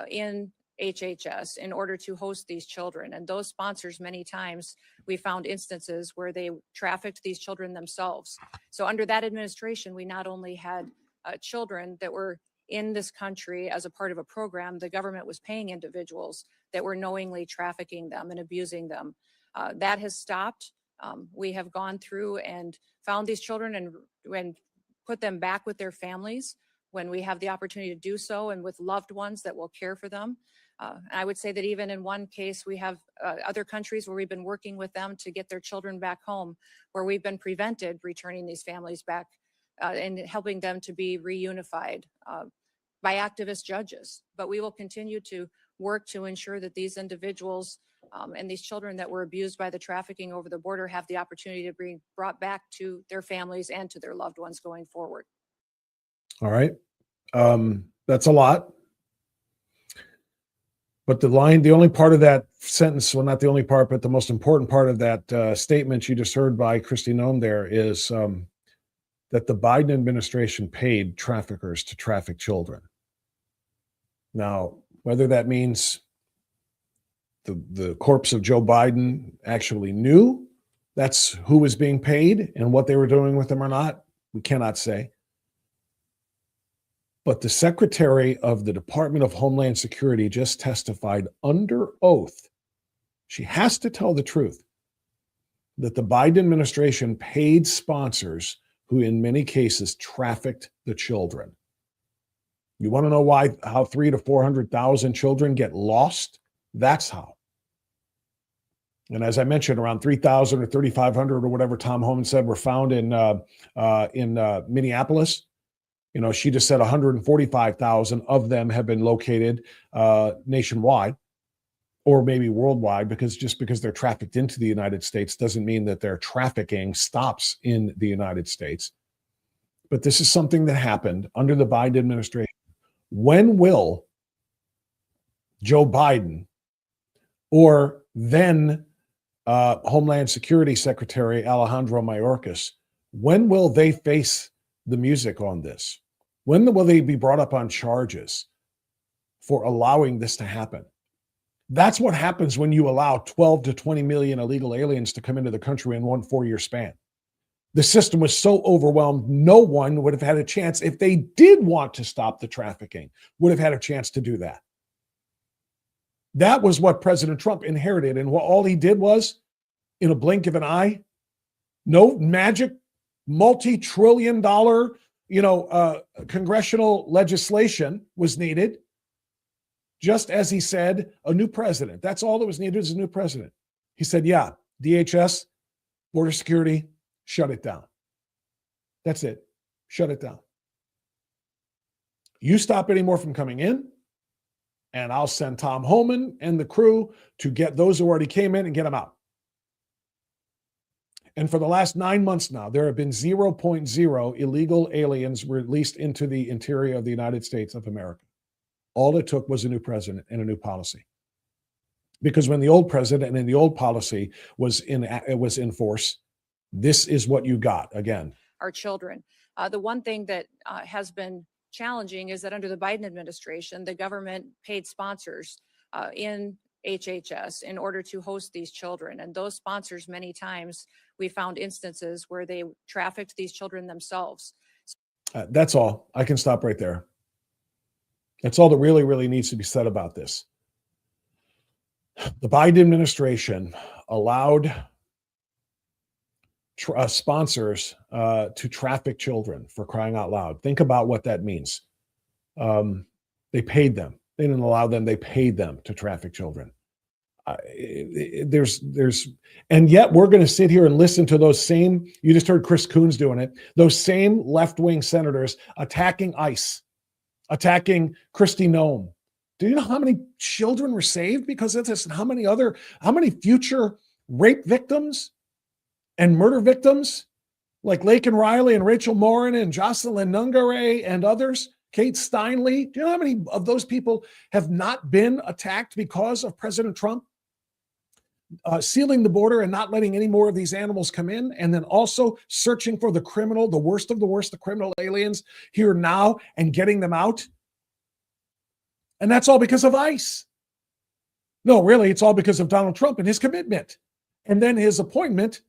[SPEAKER 8] in HHS in order to host these children. And those sponsors, many times, we found instances where they trafficked these children themselves. So under that administration, we not only had children that were in this country as a part of a program, the government was paying individuals that were knowingly trafficking them and abusing them. That has stopped. We have gone through and found these children and put them back with their families when we have the opportunity to do so, and with loved ones that will care for them. I would say that even in one case, we have other countries where we've been working with them to get their children back home, where we've been prevented returning these families back and helping them to be reunified by activist judges. But we will continue to work to ensure that these individuals and these children that were abused by the trafficking over the border have the opportunity to be brought back to their families and to their loved ones going forward.
[SPEAKER 2] All right. That's a lot. But the only part of that sentence, well, not the only part, but the most important part of that statement you just heard by Kristi Noem there is that the Biden administration paid traffickers to traffic children. Now, whether that means the corpse of Joe Biden actually knew that's who was being paid and what they were doing with them or not, we cannot say. But the Secretary of the Department of Homeland Security just testified under oath. She has to tell the truth that the Biden administration paid sponsors who in many cases trafficked the children. You want to know how 300,000 to 400,000 children get lost? That's how. And as I mentioned, around 3,000 or 3,500 or whatever Tom Homan said were found in Minneapolis. You know, she just said 145,000 of them have been located nationwide or maybe worldwide, because just because they're trafficked into the United States doesn't mean that their trafficking stops in the United States. But this is something that happened under the Biden administration. When will Joe Biden or then Homeland Security Secretary Alejandro Mayorkas, when will they face the music on this? When will they be brought up on charges for allowing this to happen? That's what happens when you allow 12 to 20 million illegal aliens to come into the country in one 4-year span. The system was so overwhelmed, no one would have had a chance, if they did want to stop the trafficking, would have had a chance to do that. That was what President Trump inherited. And what all he did was, in a blink of an eye, no magic multi-trillion-dollar, congressional legislation was needed. Just as he said, a new president. That's all that was needed, is a new president. He said, yeah, DHS, border security, shut it down. That's it. Shut it down. You stop any more from coming in, and I'll send Tom Homan and the crew to get those who already came in and get them out. And for the last 9 months now, there have been 0.0 illegal aliens released into the interior of the United States of America. All it took was a new president and a new policy. Because when the old president and the old policy was in force, this is what you got again.
[SPEAKER 8] Our children. The one thing that has been challenging is that under the Biden administration, the government paid sponsors in HHS in order to host these children. And those sponsors, many times, we found instances where they trafficked these children themselves.
[SPEAKER 2] That's all. I can stop right there. That's all that really, really needs to be said about this. The Biden administration allowed sponsors to traffic children, for crying out loud. Think about what that means. They paid them. They didn't allow them. They paid them to traffic children. And yet we're going to sit here and listen to those same, you just heard Chris Coons doing it, those same left-wing senators attacking ICE, attacking Kristi Noem. Do you know how many children were saved because of this? And how many future rape victims and murder victims like Laken Riley and Rachel Morin and Jocelyn Nungare and others, Kate Steinle? Do you know how many of those people have not been attacked because of President Trump sealing the border and not letting any more of these animals come in, and then also searching for the criminal, the worst of the worst, the criminal aliens here now and getting them out? And that's all because of ICE. No, really, it's all because of Donald Trump and his commitment. And then his appointment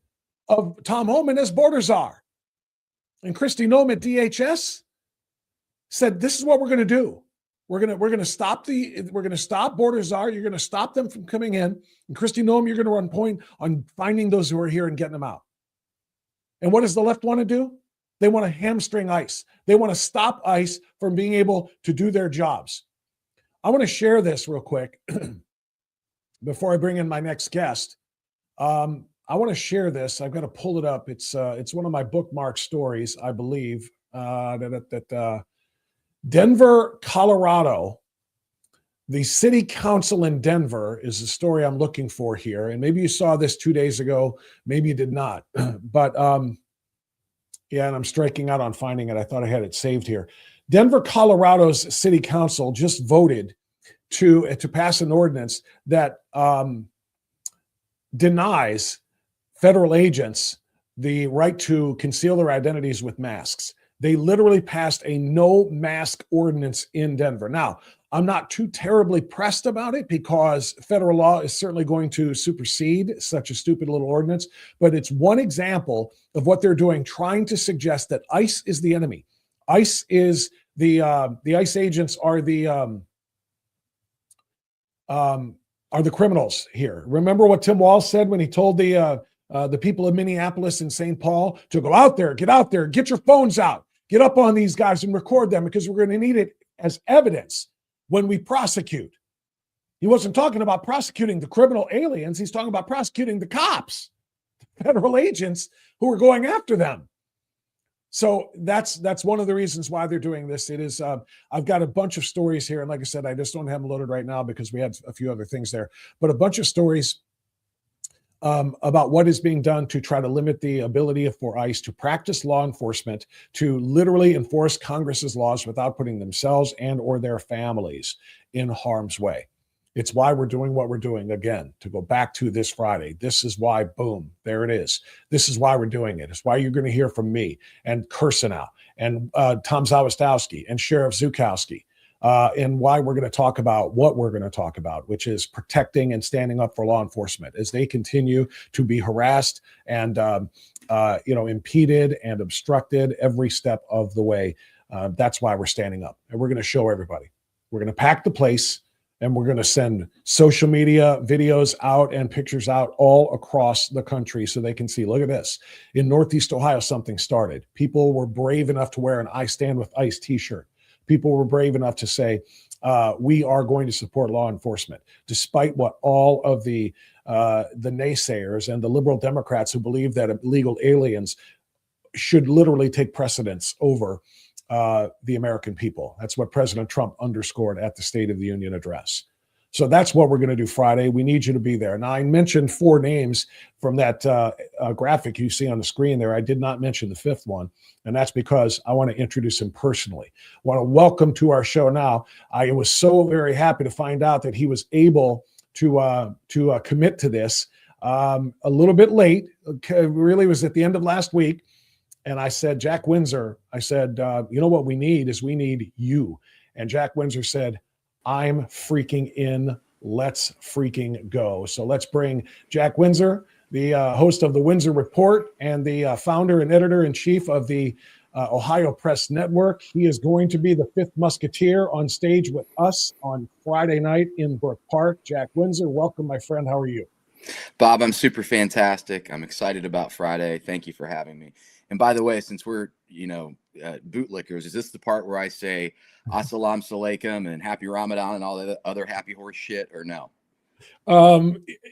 [SPEAKER 2] of Tom Homan as border czar. And Kristi Noem at DHS said, this is what we're going to do. We're going to stop border czar. You're going to stop them from coming in. And Kristi Noem, you're going to run point on finding those who are here and getting them out. And what does the left want to do? They want to hamstring ICE. They want to stop ICE from being able to do their jobs. I want to share this real quick before I bring in my next guest. I want to share this. I've got to pull it up. It's one of my bookmark stories, I believe. Denver, Colorado. The city council in Denver is the story I'm looking for here. And maybe you saw this 2 days ago. Maybe you did not. But yeah, and I'm striking out on finding it. I thought I had it saved here. Denver, Colorado's city council just voted to pass an ordinance that denies federal agents the right to conceal their identities with masks. They literally passed a no mask ordinance in Denver. Now, I'm not too terribly pressed about it because federal law is certainly going to supersede such a stupid little ordinance, but it's one example of what they're doing, trying to suggest that ICE is the enemy. ICE is the ICE agents are the are the criminals here. Remember what Tim Walz said when he told the people of Minneapolis and St. Paul to go out there, get your phones out, get up on these guys and record them because we're going to need it as evidence when we prosecute. He wasn't talking about prosecuting the criminal aliens. He's talking about prosecuting the cops, federal agents who are going after them. So that's one of the reasons why they're doing this. It is, I've got a bunch of stories here. And like I said, I just don't have them loaded right now because we had a few other things there, but a bunch of stories about what is being done to try to limit the ability for ICE to practice law enforcement, to literally enforce Congress's laws without putting themselves and or their families in harm's way. It's why we're doing what we're doing. Again, to go back to this Friday, this is why, boom, there it is. This is why we're doing it. It's why you're going to hear from me and Kursanow and Tom Zawistowski and Sheriff Zukowski, and why we're going to talk about what we're going to talk about, which is protecting and standing up for law enforcement as they continue to be harassed and impeded and obstructed every step of the way. That's why we're standing up, and we're going to show everybody. We're going to pack the place. And we're going to send social media videos out and pictures out all across the country so they can see, look at this. In Northeast Ohio, something started. People were brave enough to wear an I Stand With ICE t-shirt. People were brave enough to say, we are going to support law enforcement, despite what all of the naysayers and the liberal Democrats who believe that illegal aliens should literally take precedence over the American people. That's what President Trump underscored at the State of the Union address. So that's what we're going to do Friday. We need you to be there. Now, I mentioned 4 names from that graphic you see on the screen there. I did not mention the 5th one, and that's because I want to introduce him personally. I want to welcome to our show now. I was so very happy to find out that he was able to commit to this a little bit late. Really was at the end of last week. And I said, Jack Windsor, I said, you know what we need is we need you. And Jack Windsor said, I'm freaking in. Let's freaking go. So let's bring Jack Windsor, the host of the Windsor Report and the founder and editor-in-chief of the Ohio Press Network. He is going to be the 5th Musketeer on stage with us on Friday night in Brook Park. Jack Windsor, welcome, my friend. How are you?
[SPEAKER 9] Bob, I'm super fantastic. I'm excited about Friday. Thank you for having me. And by the way, since we're, bootlickers, is this the part where I say Assalamu alaikum and happy Ramadan and all the other happy horse shit, or no?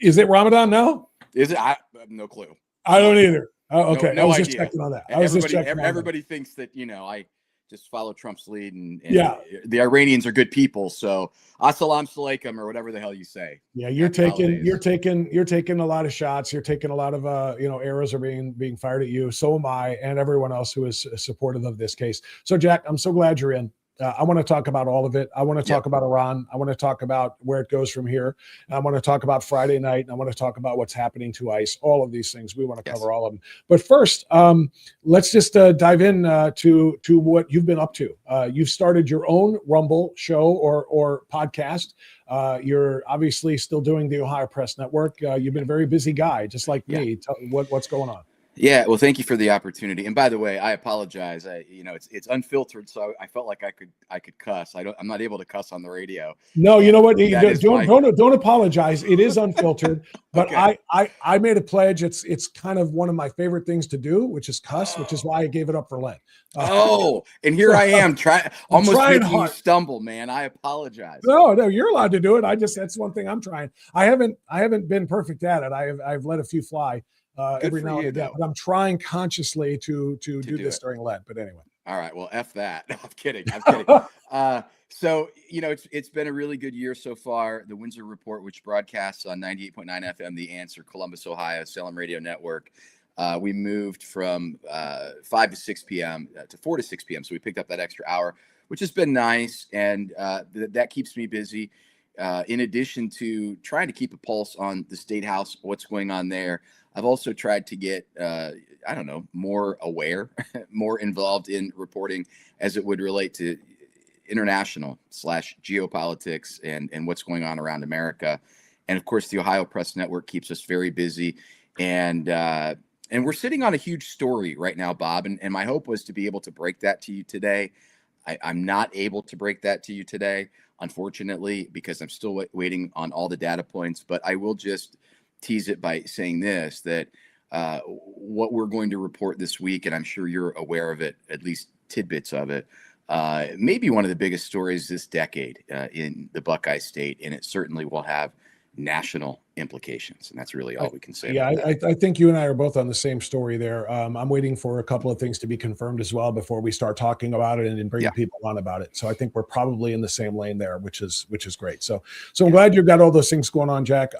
[SPEAKER 2] Is it Ramadan now?
[SPEAKER 9] Is it? I have no clue.
[SPEAKER 2] I don't either. Oh, okay.
[SPEAKER 9] No
[SPEAKER 2] I was
[SPEAKER 9] idea.
[SPEAKER 2] just checking on that.
[SPEAKER 9] Everybody thinks that, I just follow Trump's lead and
[SPEAKER 2] yeah,
[SPEAKER 9] the Iranians are good people. So Assalamu alaikum or whatever the hell you say.
[SPEAKER 2] Yeah, you're taking a lot of shots. You're taking a lot of arrows are being fired at you. So am I, and everyone else who is supportive of this case. So Jack, I'm so glad you're in. I want to talk about all of it. I want to talk about Iran. I want to talk about where it goes from here. I want to talk about Friday night. And I want to talk about what's happening to ICE. All of these things. We want to cover all of them. But first, let's just dive in to what you've been up to. You've started your own Rumble show or podcast. You're obviously still doing the Ohio Press Network. You've been a very busy guy, just like me. What's going on?
[SPEAKER 9] Yeah, well, thank you for the opportunity. And by the way, I apologize. It's unfiltered, so I felt like I could cuss. I'm not able to cuss on the radio.
[SPEAKER 2] No, you know what? Don't apologize. It is unfiltered. But okay. I made a pledge. It's kind of one of my favorite things to do, which is cuss, which is why I gave it up for Lent.
[SPEAKER 9] And here I am almost making you stumble, man. I apologize.
[SPEAKER 2] No, you're allowed to do it. That's one thing I'm trying. I haven't been perfect at it. I've let a few fly. Every now and again, but I'm trying consciously to do this during Lent. But anyway.
[SPEAKER 9] All right. Well, F that. I'm kidding. So, it's been a really good year so far. The Windsor Report, which broadcasts on 98.9 FM, The Answer, Columbus, Ohio, Salem Radio Network. We moved from 5 to 6 p.m. To 4 to 6 p.m. So we picked up that extra hour, which has been nice. And that keeps me busy. In addition to trying to keep a pulse on the State House, what's going on there. I've also tried to get, more aware, more involved in reporting as it would relate to international / geopolitics and what's going on around America. And of course, the Ohio Press Network keeps us very busy. And we're sitting on a huge story right now, Bob. And my hope was to be able to break that to you today. I'm not able to break that to you today, unfortunately, because I'm still waiting on all the data points. But I will just tease it by saying this, that what we're going to report this week, and I'm sure you're aware of it, at least tidbits of it, maybe one of the biggest stories this decade in the Buckeye State, and it certainly will have national implications. And that's really all we can say
[SPEAKER 2] Yeah,
[SPEAKER 9] about that.
[SPEAKER 2] I think you and I are both on the same story there. I'm waiting for a couple of things to be confirmed as well before we start talking about it and bringing people on about it. So I think we're probably in the same lane there, which is great. So I'm glad you've got all those things going on, Jack.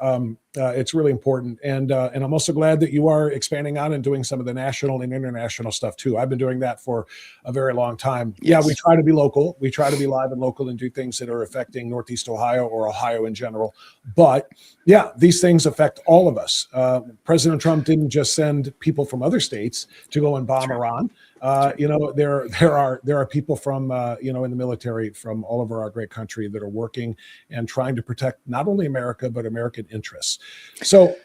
[SPEAKER 2] It's really important, and I'm also glad that you are expanding out and doing some of the national and international stuff too. I've been doing that for a very long time.
[SPEAKER 9] Yes.
[SPEAKER 2] Yeah, we try to be local. We try to be live and local and do things that are affecting Northeast Ohio or Ohio in general. But yeah, these things affect all of us. President Trump didn't just send people from other states to go and bomb Iran. You know, there are people from you know, in the military from all over our great country that are working and trying to protect not only America but American interests. So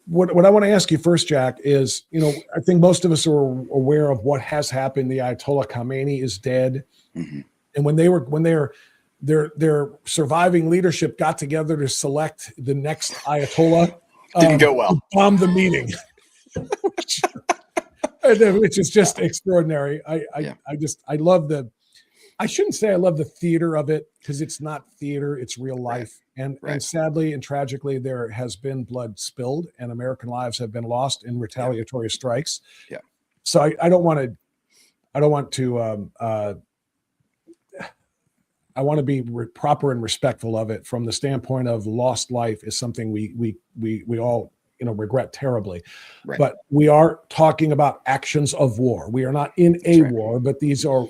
[SPEAKER 2] what I want to ask you first, Jack, is, you know, I think most of us are aware of what has happened. The Ayatollah Khamenei is dead.
[SPEAKER 9] Mm-hmm.
[SPEAKER 2] And when their surviving leadership got together to select the next Ayatollah,
[SPEAKER 9] Didn't go well.
[SPEAKER 2] Bombed the meeting, which is just extraordinary. I love I shouldn't say I love the theater of it, because it's not theater, it's real life. And sadly and tragically, there has been blood spilled and American lives have been lost in retaliatory strikes.
[SPEAKER 9] Yeah.
[SPEAKER 2] So I want to be proper and respectful of it from the standpoint of lost life is something we all, you know, regret terribly.
[SPEAKER 9] Right.
[SPEAKER 2] But we are talking about actions of war. We are not in a war, but these are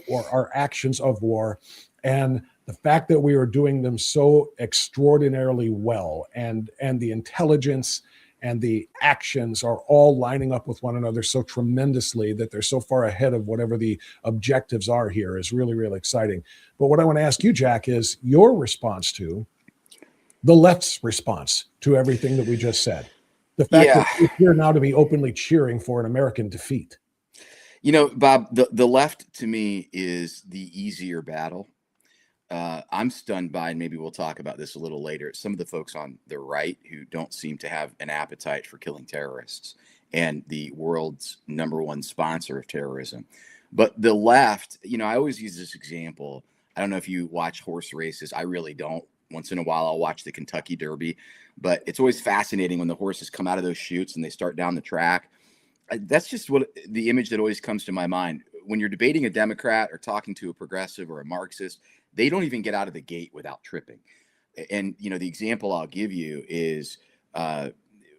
[SPEAKER 2] actions of war. And the fact that we are doing them so extraordinarily well, and the intelligence and the actions are all lining up with one another so tremendously that they're so far ahead of whatever the objectives are here is really, really exciting. But what I want to ask you, Jack, is your response to the left's response to everything that we just said. The fact that we're here now to be openly cheering for an American defeat.
[SPEAKER 9] You know, Bob, the left to me is the easier battle. I'm stunned by, and maybe we'll talk about this a little later, some of the folks on the right who don't seem to have an appetite for killing terrorists and the world's #1 sponsor of terrorism. But the left, you know, I always use this example. I don't know if you watch horse races. I really don't. Once in a while, I'll watch the Kentucky Derby, but it's always fascinating when the horses come out of those chutes and they start down the track. That's just what the image that always comes to my mind. When you're debating a Democrat or talking to a progressive or a Marxist, they don't even get out of the gate without tripping. And, you know, the example I'll give you is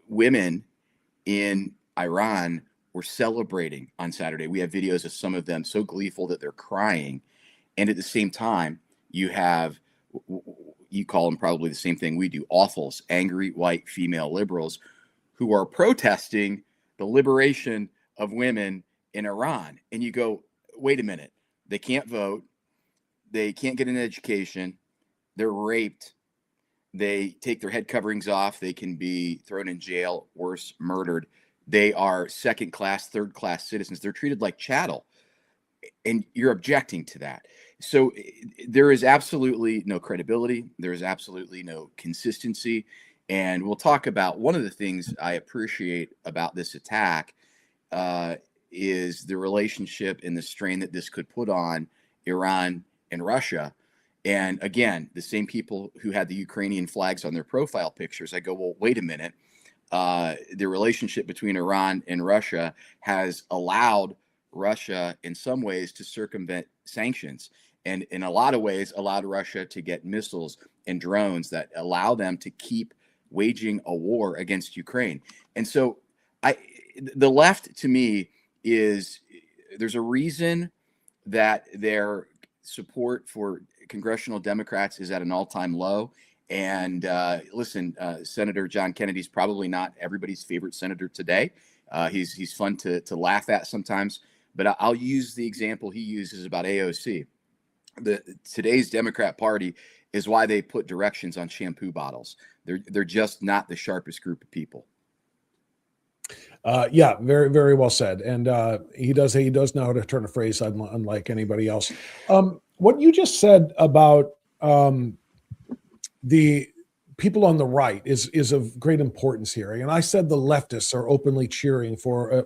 [SPEAKER 9] women in Iran were celebrating on Saturday. We have videos of some of them so gleeful that they're crying. And at the same time, you have, you call them probably the same thing we do, awfuls, angry white female liberals who are protesting the liberation of women in Iran. And you go, wait a minute, they can't vote. They can't get an education. They're raped. They take their head coverings off. They can be thrown in jail, worse, murdered. They are second-class, third-class citizens. They're treated like chattel. And you're objecting to that. So there is absolutely no credibility. There is absolutely no consistency. And we'll talk about one of the things I appreciate about this attack is the relationship and the strain that this could put on Iran and Russia. And again, the same people who had the Ukrainian flags on their profile pictures, I go, well, wait a minute. The relationship between Iran and Russia has allowed Russia in some ways to circumvent sanctions, and in a lot of ways allowed Russia to get missiles and drones that allow them to keep waging a war against Ukraine. And so the left to me is, there's a reason that their support for congressional Democrats is at an all-time low. And listen, Senator John Kennedy's probably not everybody's favorite senator today. He's fun to laugh at sometimes, but I'll use the example he uses about AOC. Today's Democrat Party is why they put directions on shampoo bottles. They're just not the sharpest group of people.
[SPEAKER 2] Yeah, very, very well said. And he does know how to turn a phrase unlike anybody else. What you just said about the people on the right is of great importance here. And I said the leftists are openly cheering for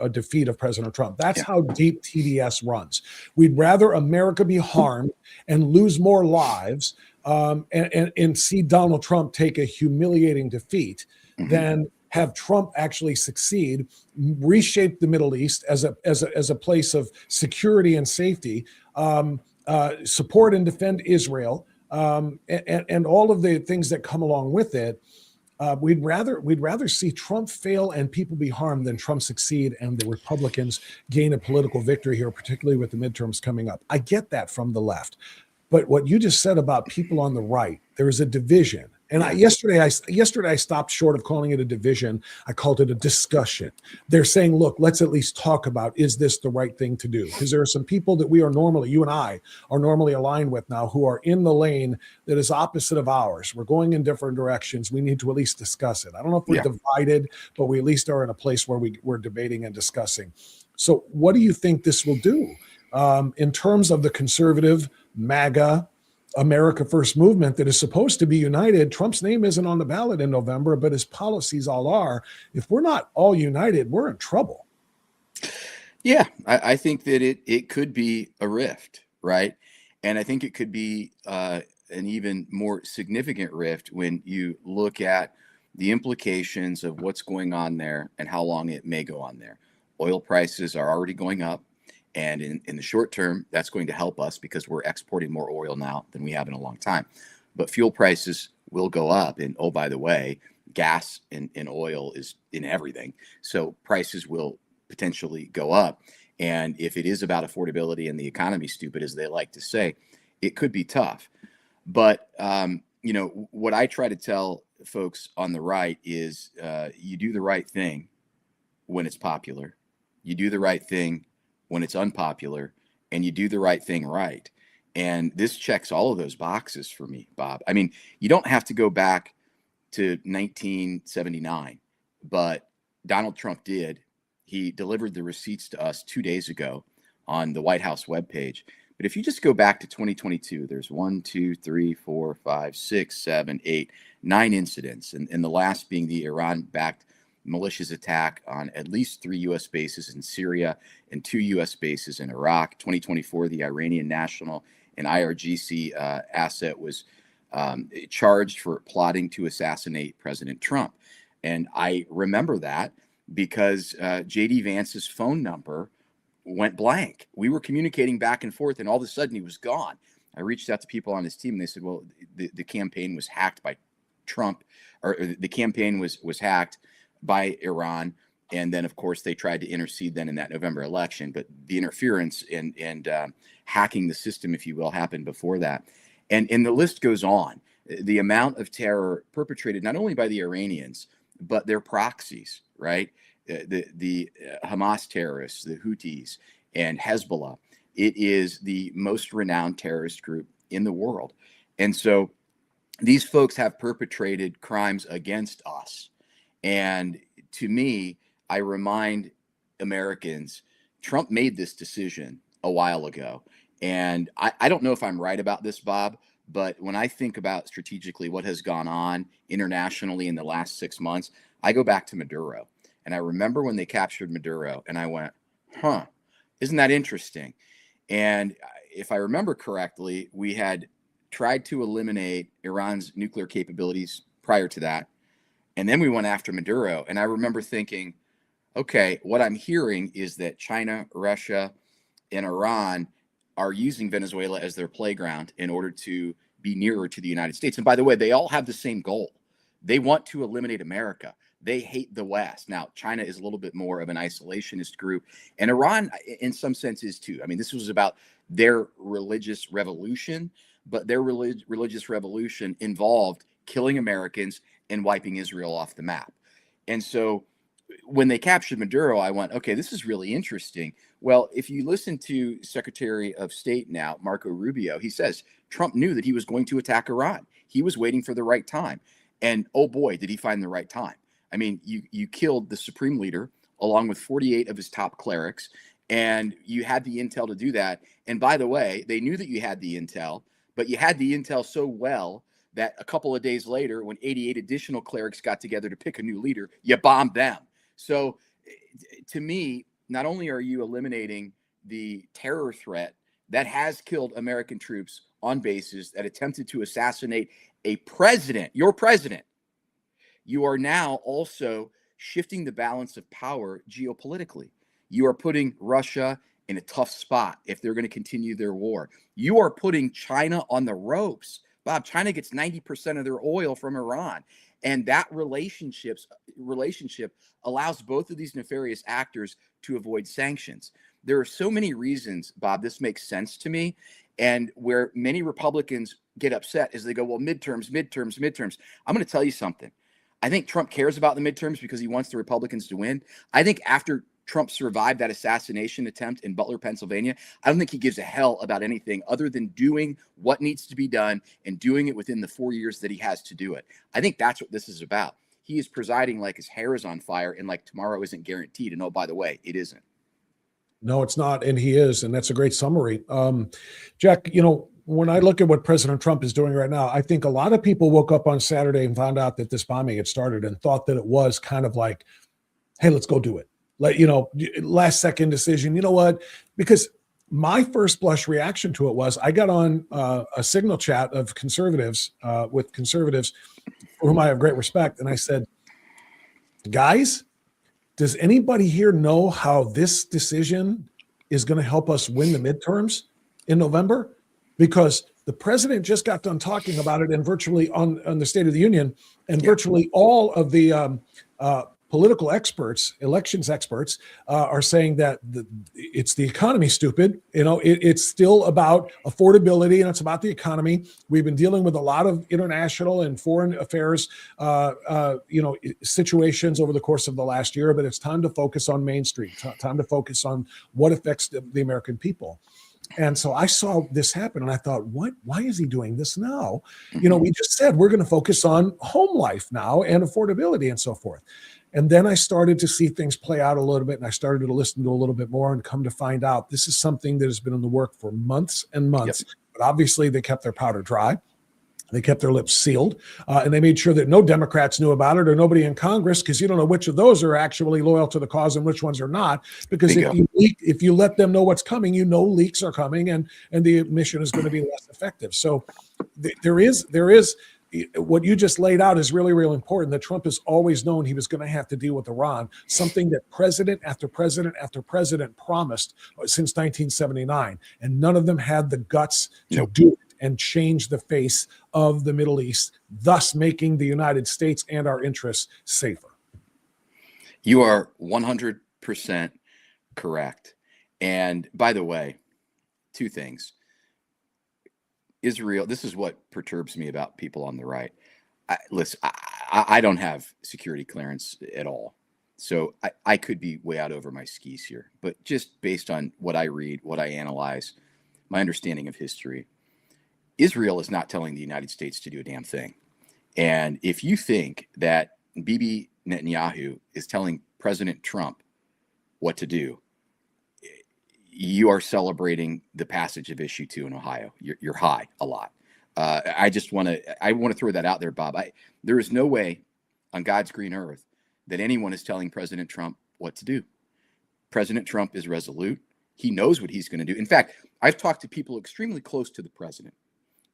[SPEAKER 2] a defeat of President Trump. That's how deep TDS runs. We'd rather America be harmed and lose more lives and see Donald Trump take a humiliating defeat than have Trump actually succeed, reshape the Middle East as a place of security and safety, support and defend Israel, and all of the things that come along with it. We'd rather see Trump fail and people be harmed than Trump succeed and the Republicans gain a political victory here, particularly with the midterms coming up. I get that from the left. But what you just said about people on the right, there is a division. And yesterday I stopped short of calling it a division. I called it a discussion. They're saying, look, let's at least talk about, is this the right thing to do? Because there are some people that we are normally, you and I are normally aligned with now, who are in the lane that is opposite of ours. We're going in different directions. We need to at least discuss it. I don't know if we're divided, but we at least are in a place where we're debating and discussing. So what do you think this will do in terms of the conservative MAGA America First movement that is supposed to be united? Trump's name isn't on the ballot in November, but his policies all are. If we're not all united, we're in trouble.
[SPEAKER 9] Yeah, I think that it could be a rift, right? And I think it could be an even more significant rift when you look at the implications of what's going on there and how long it may go on there. Oil prices are already going up. And in the short term, that's going to help us because we're exporting more oil now than we have in a long time. But fuel prices will go up. And oh, by the way, gas and oil is in everything. So prices will potentially go up. And if it is about affordability and the economy stupid, as they like to say, it could be tough. But, what I try to tell folks on the right is you do the right thing when it's popular. You do the right thing when it's unpopular, and you do the right thing right. And this checks all of those boxes for me, Bob. I mean, you don't have to go back to 1979, but Donald Trump did. He delivered the receipts to us 2 days ago on the White House webpage. But if you just go back to 2022, there's 1, 2, 3, 4, 5, 6, 7, 8, 9 incidents, and the last being the Iran-backed malicious attack on at least 3 U.S. bases in Syria and 2 U.S. bases in Iraq. 2024, the Iranian national and IRGC asset was charged for plotting to assassinate President Trump. And I remember that because J.D. Vance's phone number went blank. We were communicating back and forth, and all of a sudden he was gone. I reached out to people on his team, and they said, well, the campaign was hacked by Trump, or the campaign was hacked by Iran. And then, of course, they tried to intercede then in that November election. But the interference and hacking the system, if you will, happened before that. And the list goes on. The amount of terror perpetrated not only by the Iranians, but their proxies, right? The Hamas terrorists, the Houthis, and Hezbollah. It is the most renowned terrorist group in the world. And so these folks have perpetrated crimes against us. And to me, I remind Americans, Trump made this decision a while ago. And I don't know if I'm right about this, Bob, but when I think about strategically what has gone on internationally in the last 6 months, I go back to Maduro. And I remember when they captured Maduro, and I went, isn't that interesting? And if I remember correctly, we had tried to eliminate Iran's nuclear capabilities prior to that. And then we went after Maduro. And I remember thinking, okay, what I'm hearing is that China, Russia, and Iran are using Venezuela as their playground in order to be nearer to the United States. And by the way, they all have the same goal. They want to eliminate America. They hate the West. Now, China is a little bit more of an isolationist group, and Iran, in some sense, is too. I mean, this was about their religious revolution, but their religious revolution involved killing Americans and wiping Israel off the map. And so when they captured Maduro, I went, okay, this is really interesting. Well, if you listen to Secretary of State now, Marco Rubio, he says Trump knew that he was going to attack Iran. He was waiting for the right time. And oh boy, did he find the right time. I mean, you killed the supreme leader along with 48 of his top clerics, and you had the intel to do that. And by the way, they knew that you had the intel, but you had the intel so well that a couple of days later, when 88 additional clerics got together to pick a new leader, you bombed them. So to me, not only are you eliminating the terror threat that has killed American troops on bases that attempted to assassinate a president, your president, you are now also shifting the balance of power geopolitically. You are putting Russia in a tough spot if they're going to continue their war. You are putting China on the ropes. Bob, China gets 90% of their oil from Iran. And that relationship allows both of these nefarious actors to avoid sanctions. There are so many reasons, Bob, this makes sense to me. And where many Republicans get upset is they go, well, midterms. I'm going to tell you something. I think Trump cares about the midterms because he wants the Republicans to win. I think after Trump survived that assassination attempt in Butler, Pennsylvania, I don't think he gives a hell about anything other than doing what needs to be done and doing it within the 4 years that he has to do it. I think that's what this is about. He is presiding like his hair is on fire and like tomorrow isn't guaranteed. And oh, by the way, it isn't.
[SPEAKER 2] No, it's not. And he is. And that's a great summary. Jack, when I look at what President Trump is doing right now, I think a lot of people woke up on Saturday and found out that this bombing had started and thought that it was kind of like, hey, let's go do it. Last second decision. You know what? Because my first blush reaction to it was I got on a signal chat of conservatives with conservatives for whom I have great respect. And I said, guys, does anybody here know how this decision is going to help us win the midterms in November? Because the president just got done talking about it and virtually on the State of the Union, and virtually all of the political experts, elections experts, are saying that it's the economy, stupid. It's still about affordability and it's about the economy. We've been dealing with a lot of international and foreign affairs, situations over the course of the last year, but it's time to focus on Main Street, time to focus on what affects the American people. And so I saw this happen and I thought, why is he doing this now? We just said we're going to focus on home life now and affordability and so forth. And then I started to see things play out a little bit and I started to listen to a little bit more and come to find out this is something that has been in the work for months and months. Yep. But obviously they kept their powder dry. They kept their lips sealed, and they made sure that no Democrats knew about it or nobody in Congress, because you don't know which of those are actually loyal to the cause and which ones are not. Because if you let them know what's coming, leaks are coming, and the mission is going to be less effective. So there is what you just laid out is really, really important. That Trump has always known he was going to have to deal with Iran, something that president after president after president promised since 1979, and none of them had the guts to do it and change the face of the Middle East, thus making the United States and our interests safer.
[SPEAKER 9] You are 100% correct. And by the way, two things. Israel, this is what perturbs me about people on the right. I don't have security clearance at all. So I could be way out over my skis here. But just based on what I read, what I analyze, my understanding of history, Israel is not telling the United States to do a damn thing. And if you think that Bibi Netanyahu is telling President Trump what to do, you are celebrating the passage of issue 2 in Ohio. You're high a lot. I want to throw that out there, Bob. There is no way on God's green earth that anyone is telling President Trump what to do. President Trump is resolute. He knows what he's going to do. In fact, I've talked to people extremely close to the president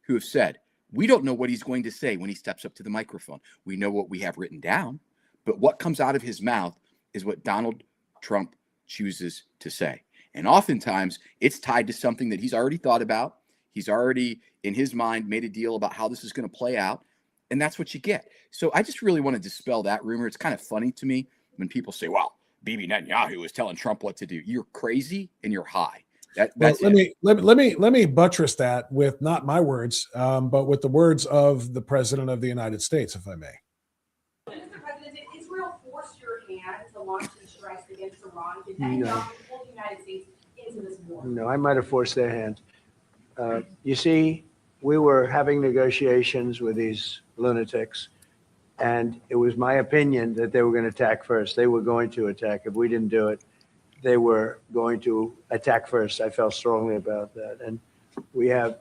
[SPEAKER 9] who have said, we don't know what he's going to say when he steps up to the microphone. We know what we have written down, but what comes out of his mouth is what Donald Trump chooses to say. And oftentimes it's tied to something that he's already thought about. He's already, in his mind, made a deal about how this is going to play out. And that's what you get. So I just really want to dispel that rumor. It's kind of funny to me when people say, well, Bibi Netanyahu is telling Trump what to do. You're crazy and you're high. Let
[SPEAKER 2] me buttress that with not my words, but with the words of the President of the United States, if I may.
[SPEAKER 10] Mr. President, did Israel force your hand to launch these strikes against Iran? Did Netanyahu pull the United States into this war?
[SPEAKER 11] No, I might have forced their hand. You see, we were having negotiations with these lunatics, And it was my opinion that they were going to attack first. They were going to attack. If we didn't do it, they were going to attack first. I felt strongly about that. And we have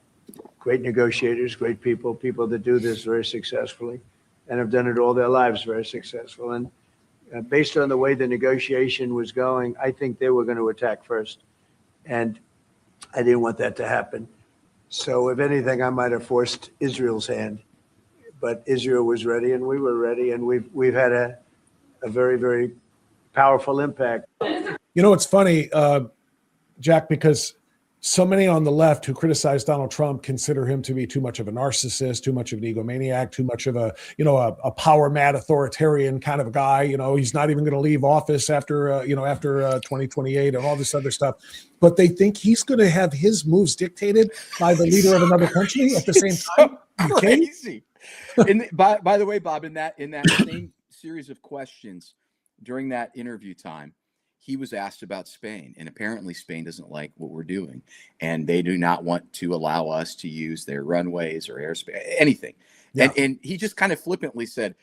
[SPEAKER 11] great negotiators, great people that do this very successfully and have done it all their lives very successful. And based on the way the negotiation was going, I think they were going to attack first. And I didn't want that to happen. So if anything, I might have forced Israel's hand. But Israel was ready and we were ready. And we've had a very, very powerful impact.
[SPEAKER 2] You know, it's funny, Jack, because so many on the left who criticize Donald Trump consider him to be too much of a narcissist, too much of an egomaniac, too much of a power mad authoritarian kind of a guy. You know, he's not even going to leave office after 2028 and all this other stuff. But they think he's going to have his moves dictated by the leader of another country at the same time.
[SPEAKER 9] So crazy. And by the way, Bob, in that same series of questions during that interview time, he was asked about Spain, and apparently Spain doesn't like what we're doing, and they do not want to allow us to use their runways or airspace, anything. Yeah. And he just kind of flippantly said,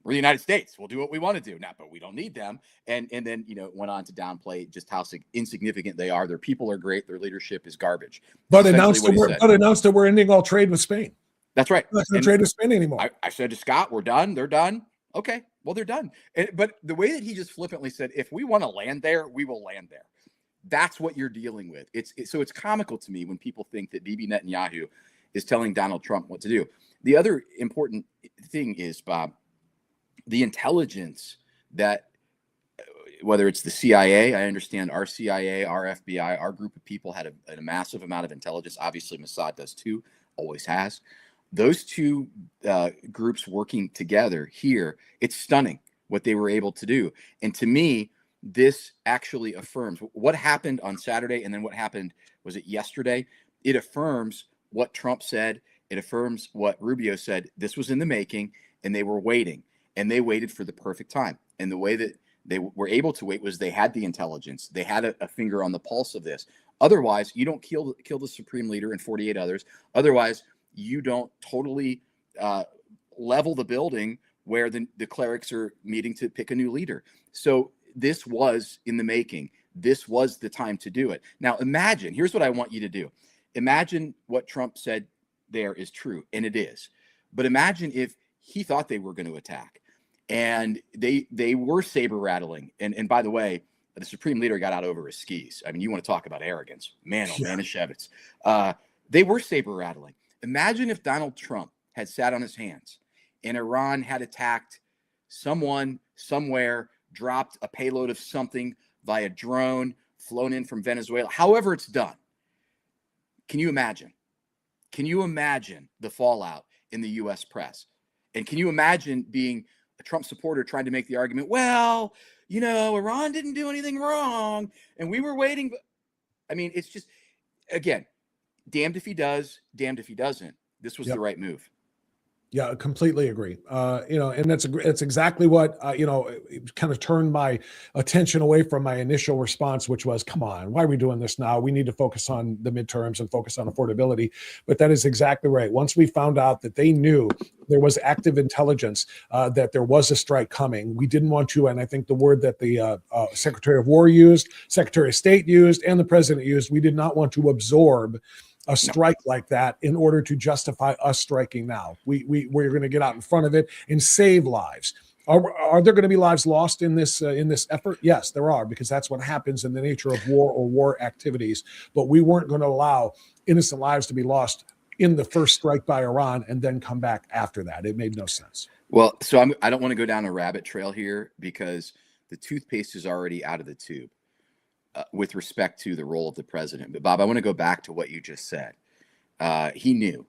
[SPEAKER 9] "We're the United States. We'll do what we want to do now, but we don't need them." And then went on to downplay just how insignificant they are. Their people are great. Their leadership is garbage.
[SPEAKER 2] But announced that we're ending all trade with Spain.
[SPEAKER 9] That's right.
[SPEAKER 2] We're not going to trade with Spain anymore.
[SPEAKER 9] I said to Scott, "We're done. They're done." Okay, well, they're done. But the way that he just flippantly said, if we want to land there, we will land there. That's what you're dealing with. So it's comical to me when people think that Bibi Netanyahu is telling Donald Trump what to do. The other important thing is, Bob, the intelligence that, whether it's the CIA, I understand our CIA, our FBI, our group of people had a massive amount of intelligence. Obviously, Mossad does too, always has. Those two groups working together here, it's stunning what they were able to do. And to me, this actually affirms what happened on Saturday and then what happened, was it yesterday? It affirms what Trump said. It affirms what Rubio said. This was in the making, and they were waiting, and they waited for the perfect time. And the way that they were able to wait was they had the intelligence. They had a finger on the pulse of this. Otherwise, you don't kill the supreme leader and 48 others. Otherwise, you don't totally level the building where the clerics are meeting to pick a new leader. So this was in the making. This was the time to do it. Now imagine, here's what I want you to do. Imagine what Trump said there is true, and it is. But imagine if he thought they were going to attack and they were saber rattling. And by the way, the supreme leader got out over his skis. I mean, you want to talk about arrogance, man, oh man, Shevitz. They were saber rattling. Imagine if Donald Trump had sat on his hands and Iran had attacked someone somewhere, dropped a payload of something via drone, flown in from Venezuela, however it's done. Can you imagine? Can you imagine the fallout in the U.S. press? And can you imagine being a Trump supporter trying to make the argument, well, Iran didn't do anything wrong and we were waiting. But I mean, it's just, again, damned if he does, damned if he doesn't. This was the right move.
[SPEAKER 2] Yeah, I completely agree. And it's exactly what, it kind of turned my attention away from my initial response, which was, come on, why are we doing this now? We need to focus on the midterms and focus on affordability. But that is exactly right. Once we found out that they knew there was active intelligence, that there was a strike coming, we didn't want to, and I think the word that the Secretary of War used, Secretary of State used, and the President used, we did not want to absorb a strike like that in order to justify us striking now. We're going to get out in front of it and save lives. Are there going to be lives lost in this effort? Yes, there are, because that's what happens in the nature of war or war activities. But we weren't going to allow innocent lives to be lost in the first strike by Iran and then come back after that. It made no sense.
[SPEAKER 9] Well, so I don't want to go down a rabbit trail here because the toothpaste is already out of the tube. With respect to the role of the president. But Bob, I want to go back to what you just said. He knew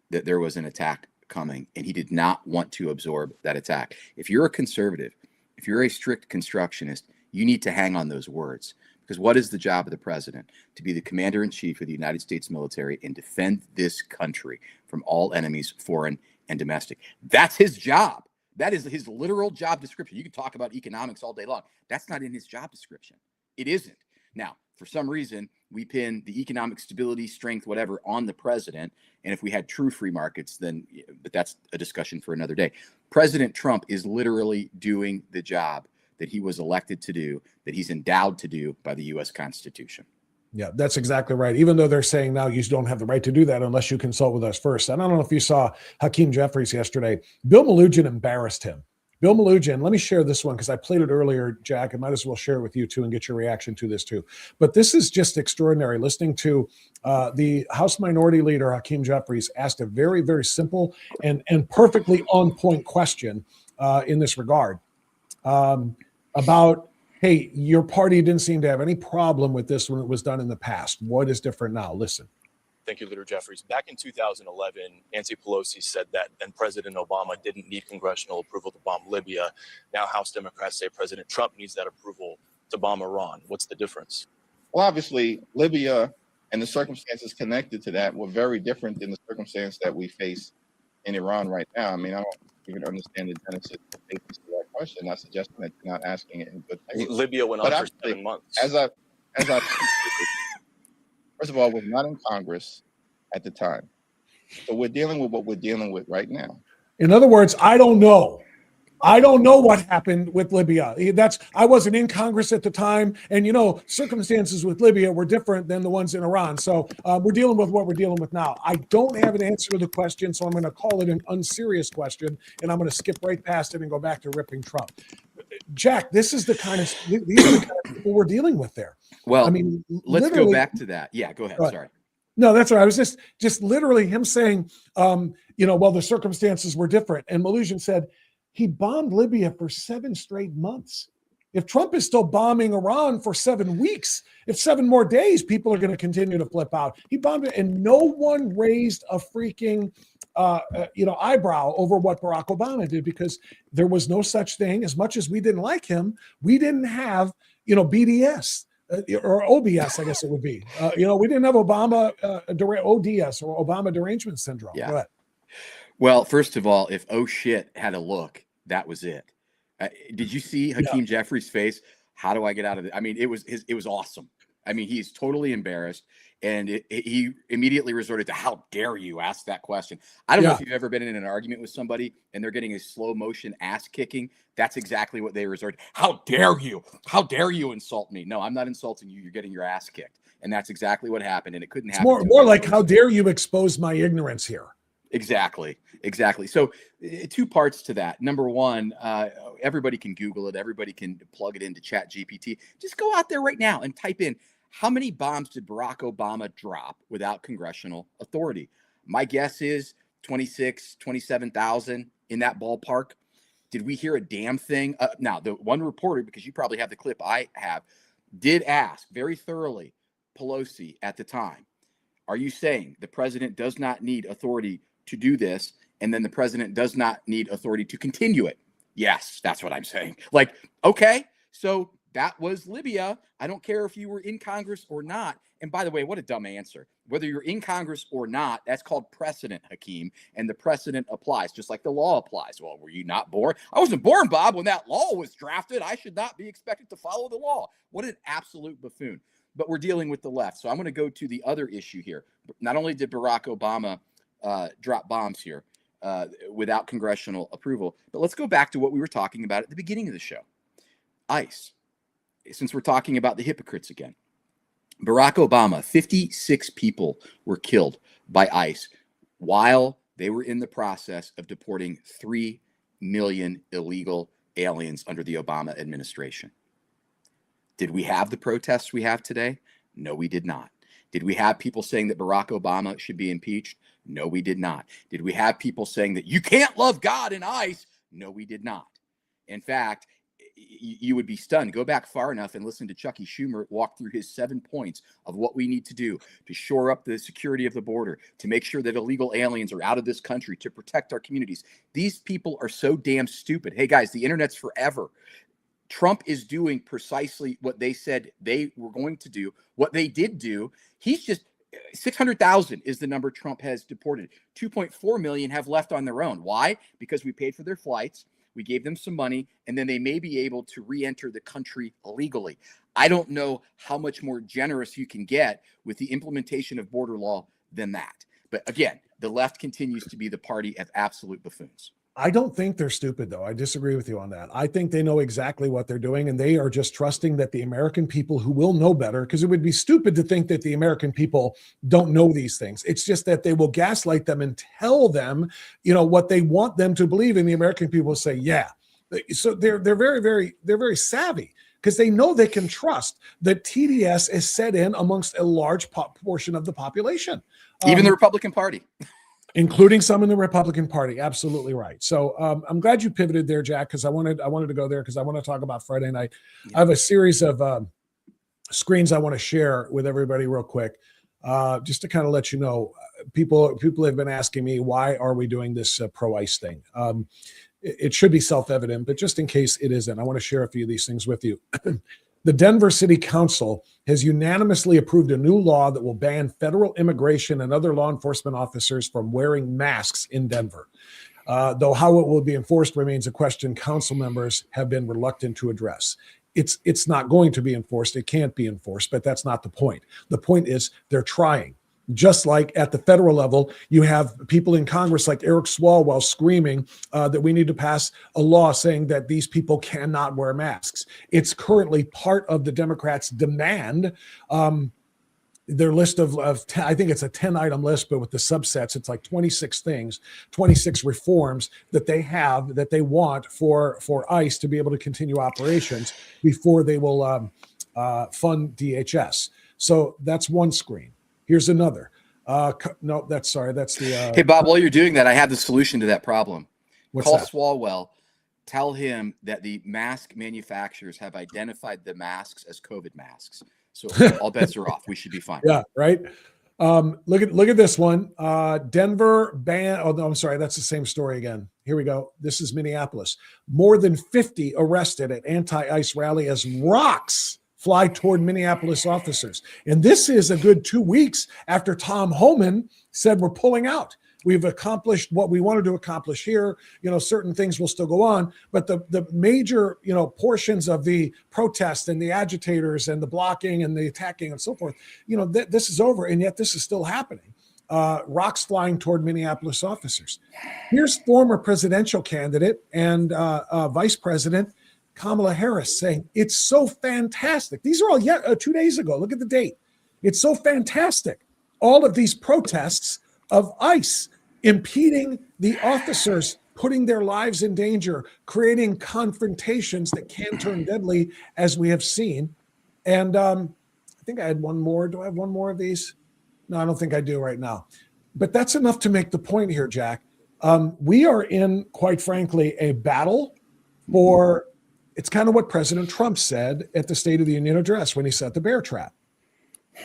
[SPEAKER 9] that there was an attack coming and he did not want to absorb that attack. If you're a conservative, if you're a strict constructionist, you need to hang on those words, because what is the job of the president? To be the commander in chief of the United States military and defend this country from all enemies, foreign and domestic. That's his job. That is his literal job description. You can talk about economics all day long. That's not in his job description. It isn't. Now, for some reason, we pin the economic stability, strength, whatever, on the president. And if we had true free markets, then, but that's a discussion for another day. President Trump is literally doing the job that he was elected to do, that he's endowed to do by the U.S. Constitution.
[SPEAKER 2] Yeah, that's exactly right. Even though they're saying now you don't have the right to do that unless you consult with us first. And I don't know if you saw Hakeem Jeffries yesterday. Bill Melugin embarrassed him. Bill Melugin, let me share this one because I played it earlier, Jack. I might as well share it with you too and get your reaction to this too. But this is just extraordinary. Listening to the House Minority Leader, Hakeem Jeffries, asked a very, very simple and perfectly on point question in this regard about, hey, your party didn't seem to have any problem with this when it was done in the past. What is different now? Listen.
[SPEAKER 4] Thank you, Leader Jeffries. Back in 2011, Nancy Pelosi said that then President Obama didn't need congressional approval to bomb Libya. Now House Democrats say President Trump needs that approval to bomb Iran. What's the difference?
[SPEAKER 5] Well, obviously, Libya and the circumstances connected to that were very different than the circumstance that we face in Iran right now. I mean, I don't even understand the genesis of that question. Not suggesting that you're not asking it in good faith.
[SPEAKER 4] Libya went on for 7 months.
[SPEAKER 5] As I first of all, was not in Congress at the time. So we're dealing with what we're dealing with right now.
[SPEAKER 2] In other words, I don't know. I don't know what happened with Libya. I wasn't in Congress at the time. And, you know, circumstances with Libya were different than the ones in Iran. So we're dealing with what we're dealing with now. I don't have an answer to the question, so I'm going to call it an unserious question. And I'm going to skip right past it and go back to ripping Trump. Jack, these are the kind of people we're dealing with there.
[SPEAKER 9] Well,
[SPEAKER 2] I mean,
[SPEAKER 9] let's go back to that. Yeah, go ahead. Sorry.
[SPEAKER 2] No, that's right. I was just literally him saying, well, the circumstances were different. And Melugin said he bombed Libya for 7 straight months. If Trump is still bombing Iran for 7 weeks, if 7 more days, people are going to continue to flip out. He bombed it, and no one raised a freaking eyebrow over what Barack Obama did, because there was no such thing. As much as we didn't like him, we didn't have, BDS. Or OBS, I guess it would be. We didn't have Obama ODS or Obama derangement syndrome.
[SPEAKER 9] Yeah. Well, first of all, if oh shit had a look, that was it. Did you see Hakeem Jeffries' face? How do I get out of it? I mean, it was awesome. I mean, he's totally embarrassed, and he immediately resorted to, how dare you ask that question? I don't know if you've ever been in an argument with somebody and they're getting a slow motion ass kicking. That's exactly what they resort to. How dare you? How dare you insult me? No, I'm not insulting you. You're getting your ass kicked. And that's exactly what happened. And it couldn't happen.
[SPEAKER 2] More like, how dare you expose my ignorance here?
[SPEAKER 9] Exactly. So 2 parts to that. Number one, everybody can Google it. Everybody can plug it into ChatGPT. Just go out there right now and type in, how many bombs did Barack Obama drop without congressional authority? My guess is 27,000 in that ballpark. Did we hear a damn thing? Now, the one reporter, because you probably have the clip I have, did ask very thoroughly Pelosi at the time, are you saying the president does not need authority to do this, and then the president does not need authority to continue it? Yes, that's what I'm saying. Like, okay, so that was Libya. I don't care if you were in Congress or not. And by the way, what a dumb answer. Whether you're in Congress or not, that's called precedent, Hakeem. And the precedent applies, just like the law applies. Well, were you not born? I wasn't born, Bob, when that law was drafted. I should not be expected to follow the law. What an absolute buffoon. But we're dealing with the left. So I'm going to go to the other issue here. Not only did Barack Obama drop bombs here without congressional approval, but let's go back to what we were talking about at the beginning of the show. ICE. Since we're talking about the hypocrites again, Barack Obama, 56 people were killed by ICE while they were in the process of deporting 3 million illegal aliens under the Obama administration. Did we have the protests we have today? No, we did not. Did we have people saying that Barack Obama should be impeached? No, we did not. Did we have people saying that you can't love God in ICE? No, we did not. In fact, you would be stunned. Go back far enough and listen to Chucky Schumer walk through his 7 points of what we need to do to shore up the security of the border, to make sure that illegal aliens are out of this country, to protect our communities. These people are so damn stupid. Hey, guys, the internet's forever. Trump is doing precisely what they said they were going to do, what they did do. He's just 600,000 is the number Trump has deported. 2.4 million have left on their own. Why? Because we paid for their flights. We gave them some money, and then they may be able to re-enter the country illegally. I don't know how much more generous you can get with the implementation of border law than that. But again, the left continues to be the party of absolute buffoons.
[SPEAKER 2] I don't think they're stupid, though. I disagree with you on that. I think they know exactly what they're doing, and they are just trusting that the American people who will know better, because it would be stupid to think that the American people don't know these things. It's just that they will gaslight them and tell them, what they want them to believe, and the American people will say, yeah. So they're very savvy, because they know they can trust that TDS is set in amongst a large portion of the population.
[SPEAKER 9] Even the Republican Party.
[SPEAKER 2] Including some in the Republican Party. Absolutely right. So I'm glad you pivoted there, Jack, because I wanted to go there because I want to talk about Friday night. I have a series of screens I want to share with everybody real quick, just to kind of let you know. People have been asking me, why are we doing this pro-ICE thing? It should be self-evident, but just in case it isn't, I want to share a few of these things with you. The Denver City Council has unanimously approved a new law that will ban federal immigration and other law enforcement officers from wearing masks in Denver. Though how it will be enforced remains a question council members have been reluctant to address. It's not going to be enforced. It can't be enforced, but that's not the point. The point is they're trying. Just like at the federal level, you have people in Congress like Eric Swalwell screaming that we need to pass a law saying that these people cannot wear masks. It's currently part of the Democrats' demand. Their list of 10, I think it's a 10-item list, but with the subsets, it's like 26 things, 26 reforms that they have that they want for ICE to be able to continue operations before they will fund DHS. So that's one screen. Here's another. No, that's the.
[SPEAKER 9] Hey, Bob, while you're doing that, I have the solution to that problem. Call
[SPEAKER 2] that?
[SPEAKER 9] Swalwell. Tell him that the mask manufacturers have identified the masks as COVID masks. So all bets are off. We should be fine.
[SPEAKER 2] Yeah, right. Look at this one. Denver ban. Oh, no, I'm sorry. That's the same story again. Here we go. This is Minneapolis. More than 50 arrested at anti-ICE rally as rocks fly toward Minneapolis officers. And this is a good 2 weeks after Tom Homan said we're pulling out. We've accomplished what we wanted to accomplish here. Certain things will still go on, but the major, portions of the protest and the agitators and the blocking and the attacking and so forth, this is over, and yet this is still happening. Rocks flying toward Minneapolis officers. Here's former presidential candidate and vice president Kamala Harris saying, it's so fantastic. These are all 2 days ago. Look at the date. It's so fantastic. All of these protests of ICE impeding the officers, putting their lives in danger, creating confrontations that can turn deadly, as we have seen. And I think I had one more. Do I have one more of these? No, I don't think I do right now. But that's enough to make the point here, Jack. We are in, quite frankly, a battle for, it's kind of what President Trump said at the State of the Union address when he set the bear trap.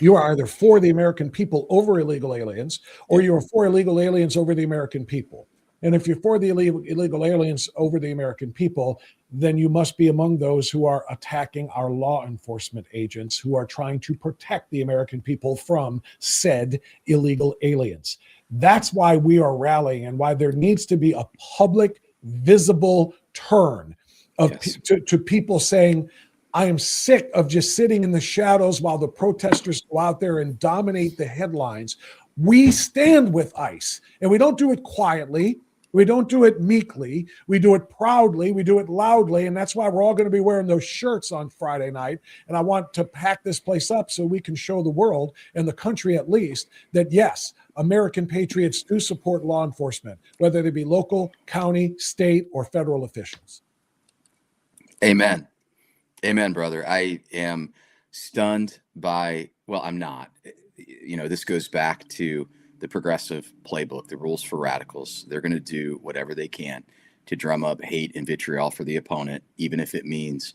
[SPEAKER 2] You are either for the American people over illegal aliens, or you are for illegal aliens over the American people. And if you're for the illegal aliens over the American people, then you must be among those who are attacking our law enforcement agents who are trying to protect the American people from said illegal aliens. That's why we are rallying, and why there needs to be a public, visible turn of to people saying, I am sick of just sitting in the shadows while the protesters go out there and dominate the headlines. We stand with ICE, and we don't do it quietly. We don't do it meekly. We do it proudly. We do it loudly. And that's why we're all going to be wearing those shirts on Friday night. And I want to pack this place up so we can show the world, and the country at least, that yes, American patriots do support law enforcement, whether they be local, county, state, or federal officials.
[SPEAKER 9] Amen. Amen, brother. I am stunned by, well, I'm not. This goes back to the progressive playbook, the rules for radicals. They're going to do whatever they can to drum up hate and vitriol for the opponent, even if it means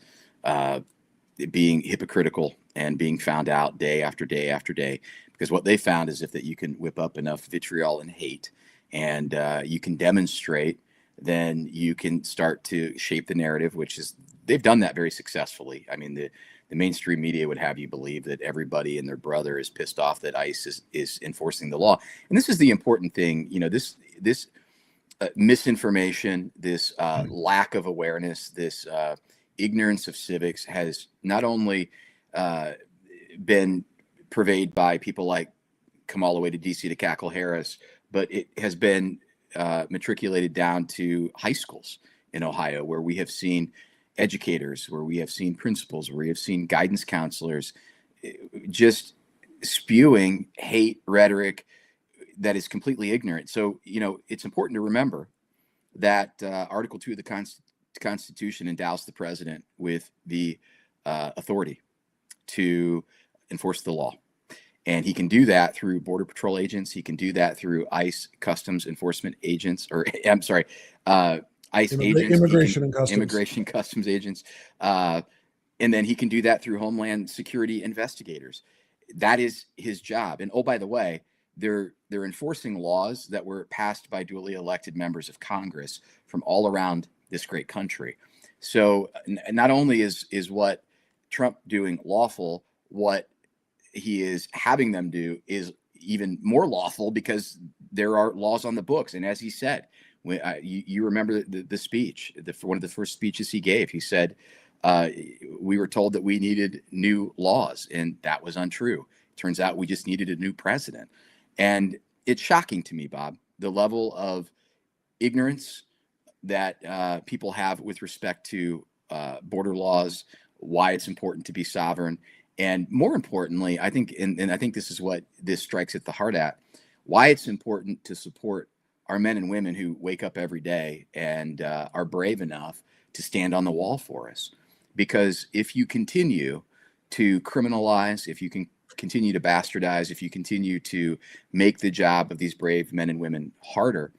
[SPEAKER 9] being hypocritical and being found out day after day after day. Because what they found is that you can whip up enough vitriol and hate, and you can demonstrate, then you can start to shape the narrative, which is, they've done that very successfully. I mean, the mainstream media would have you believe that everybody and their brother is pissed off that ICE is enforcing the law. And this is the important thing, this misinformation, this lack of awareness, this ignorance of civics has not only been purveyed by people like come all the way to DC to Cackle Harris, but it has been matriculated down to high schools in Ohio, where we have seen educators, where we have seen principals, where we have seen guidance counselors just spewing hate rhetoric that is completely ignorant. So, it's important to remember that Article 2 of the Constitution endows the president with the authority to enforce the law. And he can do that through Border Patrol agents. He can do that through ICE Customs Enforcement agents, or I'm sorry, ICE agents. Immigration Customs agents. And then he can do that through Homeland Security investigators. That is his job. And oh, by the way, they're enforcing laws that were passed by duly elected members of Congress from all around this great country. So not only is what Trump doing lawful, what he is having them do is even more lawful, because there are laws on the books. And as he said, when you remember the speech, one of the first speeches he gave, he said, we were told that we needed new laws, and that was untrue. Turns out we just needed a new president. And it's shocking to me, Bob, the level of ignorance that people have with respect to border laws, why it's important to be sovereign. And more importantly, I think, and I think this is what this strikes at the heart at, why it's important to support our men and women who wake up every day and are brave enough to stand on the wall for us. Because if you continue to criminalize, if you can continue to bastardize, if you continue to make the job of these brave men and women harder,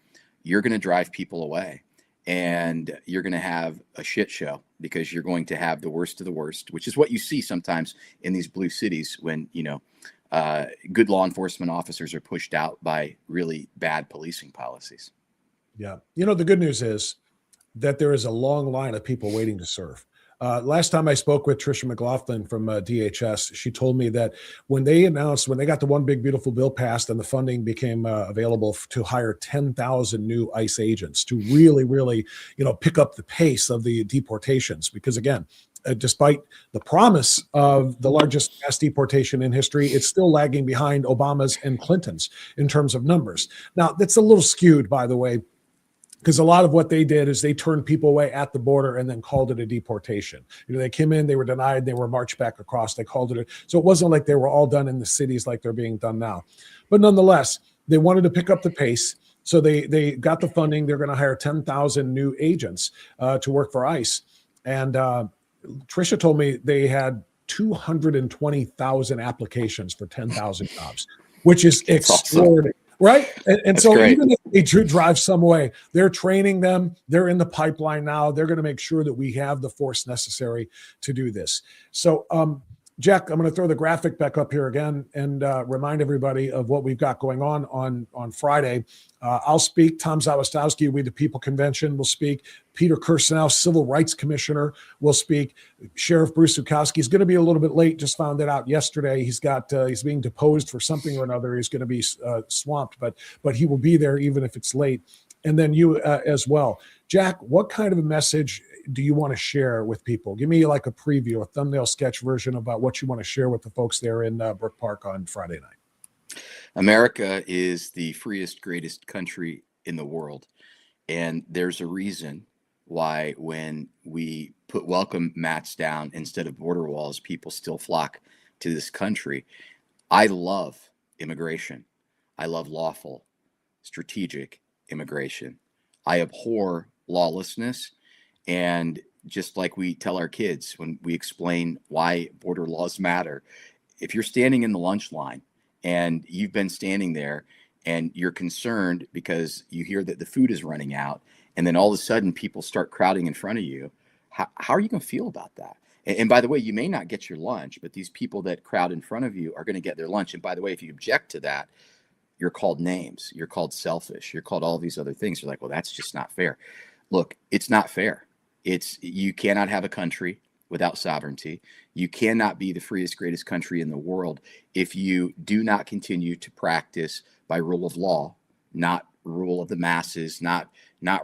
[SPEAKER 9] you're going to drive people away. And you're going to have a shit show, because you're going to have the worst of the worst, which is what you see sometimes in these blue cities when, good law enforcement officers are pushed out by really bad policing policies.
[SPEAKER 2] Yeah. The good news is that there is a long line of people waiting to serve. Last time I spoke with Tricia McLaughlin from DHS, she told me that when they got the One Big Beautiful Bill passed and the funding became available to hire 10,000 new ICE agents to really, really, pick up the pace of the deportations. Because again, despite the promise of the largest mass deportation in history, it's still lagging behind Obama's and Clinton's in terms of numbers. Now, that's a little skewed, by the way, because a lot of what they did is they turned people away at the border and then called it a deportation. They came in, they were denied, they were marched back across, they called it. So it wasn't like they were all done in the cities like they're being done now. But nonetheless, they wanted to pick up the pace. So they got the funding. They're going to hire 10,000 new agents to work for ICE. And Tricia told me they had 220,000 applications for 10,000 jobs, which is extraordinary. Awesome. Right. And so great. Even if they drive some way, they're training them. They're in the pipeline now. They're going to make sure that we have the force necessary to do this. So, Jack, I'm going to throw the graphic back up here again and remind everybody of what we've got going on Friday. I'll speak. Tom Zawistowski, We the People Convention, will speak. Peter Kirsanow, Civil Rights Commissioner, will speak. Sheriff Bruce Zukowski is going to be a little bit late. Just found that out yesterday. He's being deposed for something or another. He's going to be swamped, but he will be there even if it's late. And then you as well. Jack, what kind of a message do you want to share with people? Give me like a preview, a thumbnail sketch version about what you want to share with the folks there in Brook Park on Friday night.
[SPEAKER 9] America is the freest, greatest country in the world. And there's a reason why when we put welcome mats down instead of border walls, people still flock to this country. I love immigration. I love lawful, strategic immigration. I abhor lawlessness. And just like we tell our kids when we explain why border laws matter, if you're standing in the lunch line and you've been standing there and you're concerned because you hear that the food is running out, and then all of a sudden people start crowding in front of you, how are you going to feel about that? And by the way, you may not get your lunch, but these people that crowd in front of you are going to get their lunch. And by the way, if you object to that, you're called names, you're called selfish, you're called all these other things. You're like, well, that's just not fair. Look, it's not fair. You cannot have a country without sovereignty. You cannot be the freest, greatest country in the world if you do not continue to practice by rule of law, not rule of the masses, not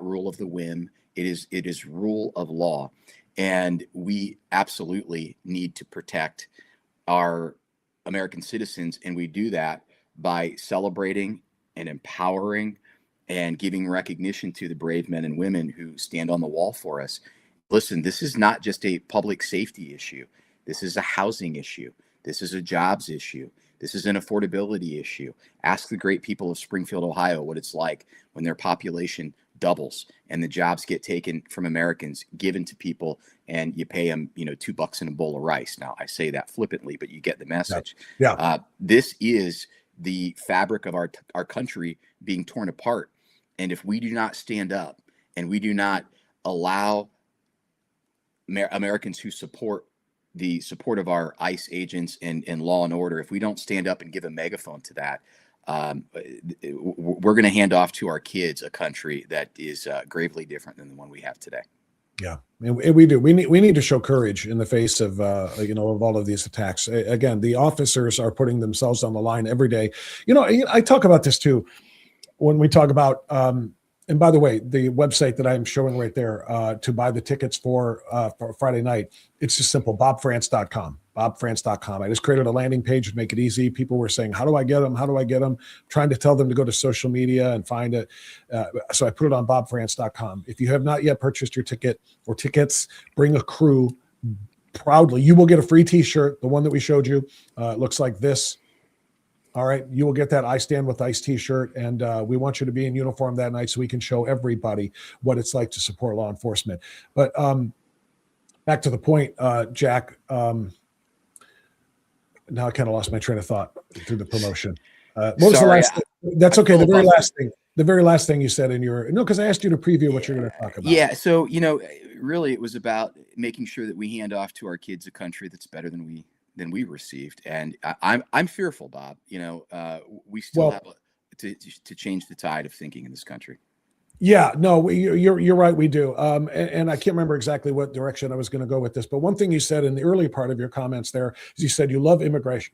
[SPEAKER 9] rule of the whim. It is rule of law. And we absolutely need to protect our American citizens, and we do that by celebrating and empowering and giving recognition to the brave men and women who stand on the wall for us. Listen, this is not just a public safety issue. This is a housing issue. This is a jobs issue. This is an affordability issue. Ask the great people of Springfield, Ohio, what it's like when their population doubles and the jobs get taken from Americans, given to people, and you pay them, $2 in a bowl of rice. Now, I say that flippantly, but you get the message.
[SPEAKER 2] Yeah.
[SPEAKER 9] This is the fabric of our country being torn apart. And if we do not stand up and we do not allow Americans who support the support of our ICE agents and law and order, if we don't stand up and give a megaphone to that, we're going to hand off to our kids a country that is gravely different than the one we have today.
[SPEAKER 2] Yeah, and we do. We need to show courage in the face of of all of these attacks. Again, the officers are putting themselves on the line every day. I talk about this too when we talk about. And by the way, the website that I'm showing right there to buy the tickets for Friday night, it's just simple, bobfrance.com, bobfrance.com. I just created a landing page to make it easy. People were saying, how do I get them? How do I get them? Trying to tell them to go to social media and find it. So I put it on bobfrance.com. If you have not yet purchased your ticket or tickets, bring a crew proudly. You will get a free t-shirt, the one that we showed you. It looks like this. All right, you will get that I Stand With ICE t-shirt, and we want you to be in uniform that night so we can show everybody what it's like to support law enforcement. But back to the point, Jack, now I kind of lost my train of thought through the promotion. What was the last thing? That's okay, the very last thing you said in your, because I asked you to preview what you're going to talk about.
[SPEAKER 9] Yeah, so, really it was about making sure that we hand off to our kids a country that's better than we received, and I'm fearful, Bob. We still have to change the tide of thinking in this country.
[SPEAKER 2] Yeah, no, you're right. We do, and I can't remember exactly what direction I was going to go with this, but one thing you said in the early part of your comments there is you said you love immigration,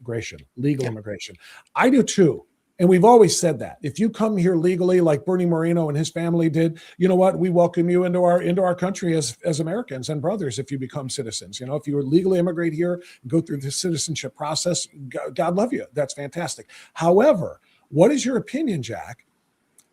[SPEAKER 2] legal immigration. I do too. And we've always said that if you come here legally, like Bernie Moreno and his family did, you know what? We welcome you into our country as Americans and brothers. If you become citizens, if you legally immigrate here, go through the citizenship process, God love you. That's fantastic. However, what is your opinion, Jack,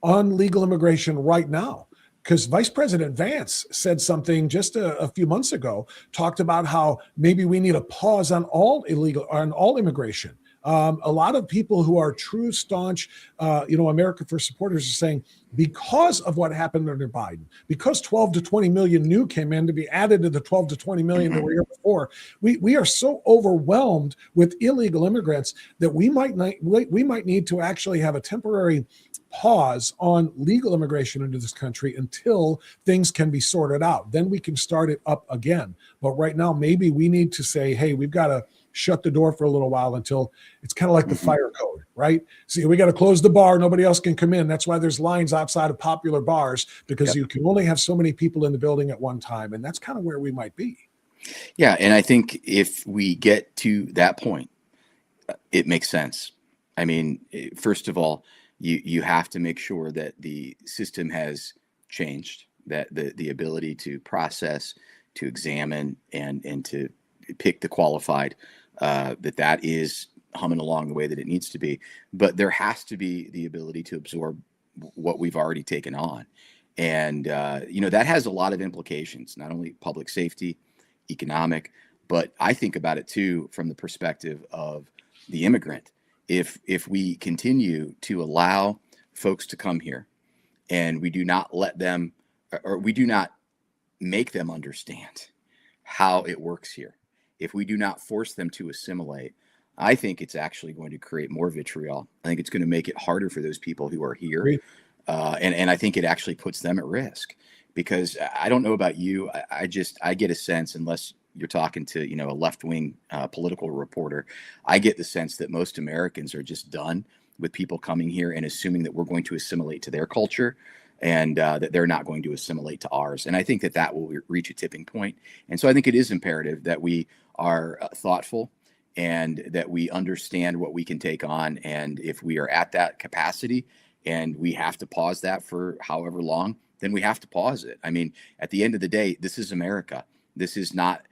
[SPEAKER 2] on legal immigration right now? Because Vice President Vance said something just a few months ago, talked about how maybe we need a pause on all immigration. A lot of people who are true, staunch, America First supporters are saying because of what happened under Biden, because 12 to 20 million new came in to be added to the 12 to 20 million that were here before, we are so overwhelmed with illegal immigrants that we might need to actually have a temporary pause on legal immigration into this country until things can be sorted out. Then we can start it up again. But right now, maybe we need to say, hey, we've got to shut the door for a little while until it's kind of like the fire code, right? See, we got to close the bar. Nobody else can come in. That's why there's lines outside of popular bars, because you can only have so many people in the building at one time. And that's kind of where we might be.
[SPEAKER 9] Yeah. And I think if we get to that point, it makes sense. I mean, first of all, you have to make sure that the system has changed, that the ability to process, to examine, and to pick the qualified, that is humming along the way that it needs to be. But there has to be the ability to absorb what we've already taken on. And, that has a lot of implications, not only public safety, economic, but I think about it too from the perspective of the immigrant. If we continue to allow folks to come here and we do not let them, or we do not make them understand how it works here, if we do not force them to assimilate, I think it's actually going to create more vitriol. I think it's going to make it harder for those people who are here. And I think it actually puts them at risk, because I don't know about you. I get a sense, unless you're talking to, a left-wing political reporter, I get the sense that most Americans are just done with people coming here and assuming that we're going to assimilate to their culture, and that they're not going to assimilate to ours. And I think that will reach a tipping point. And so I think it is imperative that we are thoughtful and that we understand what we can take on. And if we are at that capacity and we have to pause that for however long, then we have to pause it. I mean, at the end of the day, this is America. This is not,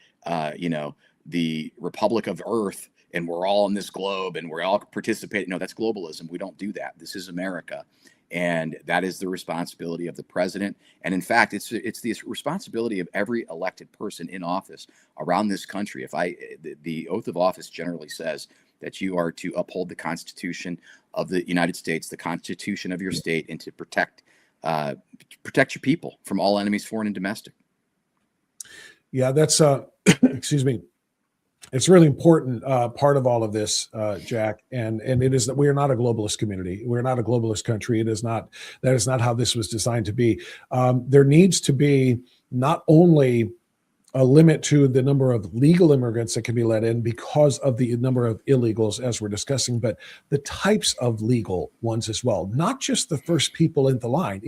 [SPEAKER 9] the Republic of Earth and we're all in this globe and we're all participating. No, that's globalism. We don't do that. This is America. And that is the responsibility of the president. And in fact, it's the responsibility of every elected person in office around this country. The oath of office generally says that you are to uphold the Constitution of the United States, the Constitution of your state, and to protect your people from all enemies, foreign and domestic.
[SPEAKER 2] Yeah, that's excuse me. It's really important part of all of this, Jack, and it is that we are not a globalist community. We're not a globalist country. It is not. That is not how this was designed to be. There needs to be not only a limit to the number of legal immigrants that can be let in because of the number of illegals, as we're discussing, but the types of legal ones as well. Not just the first people in the line.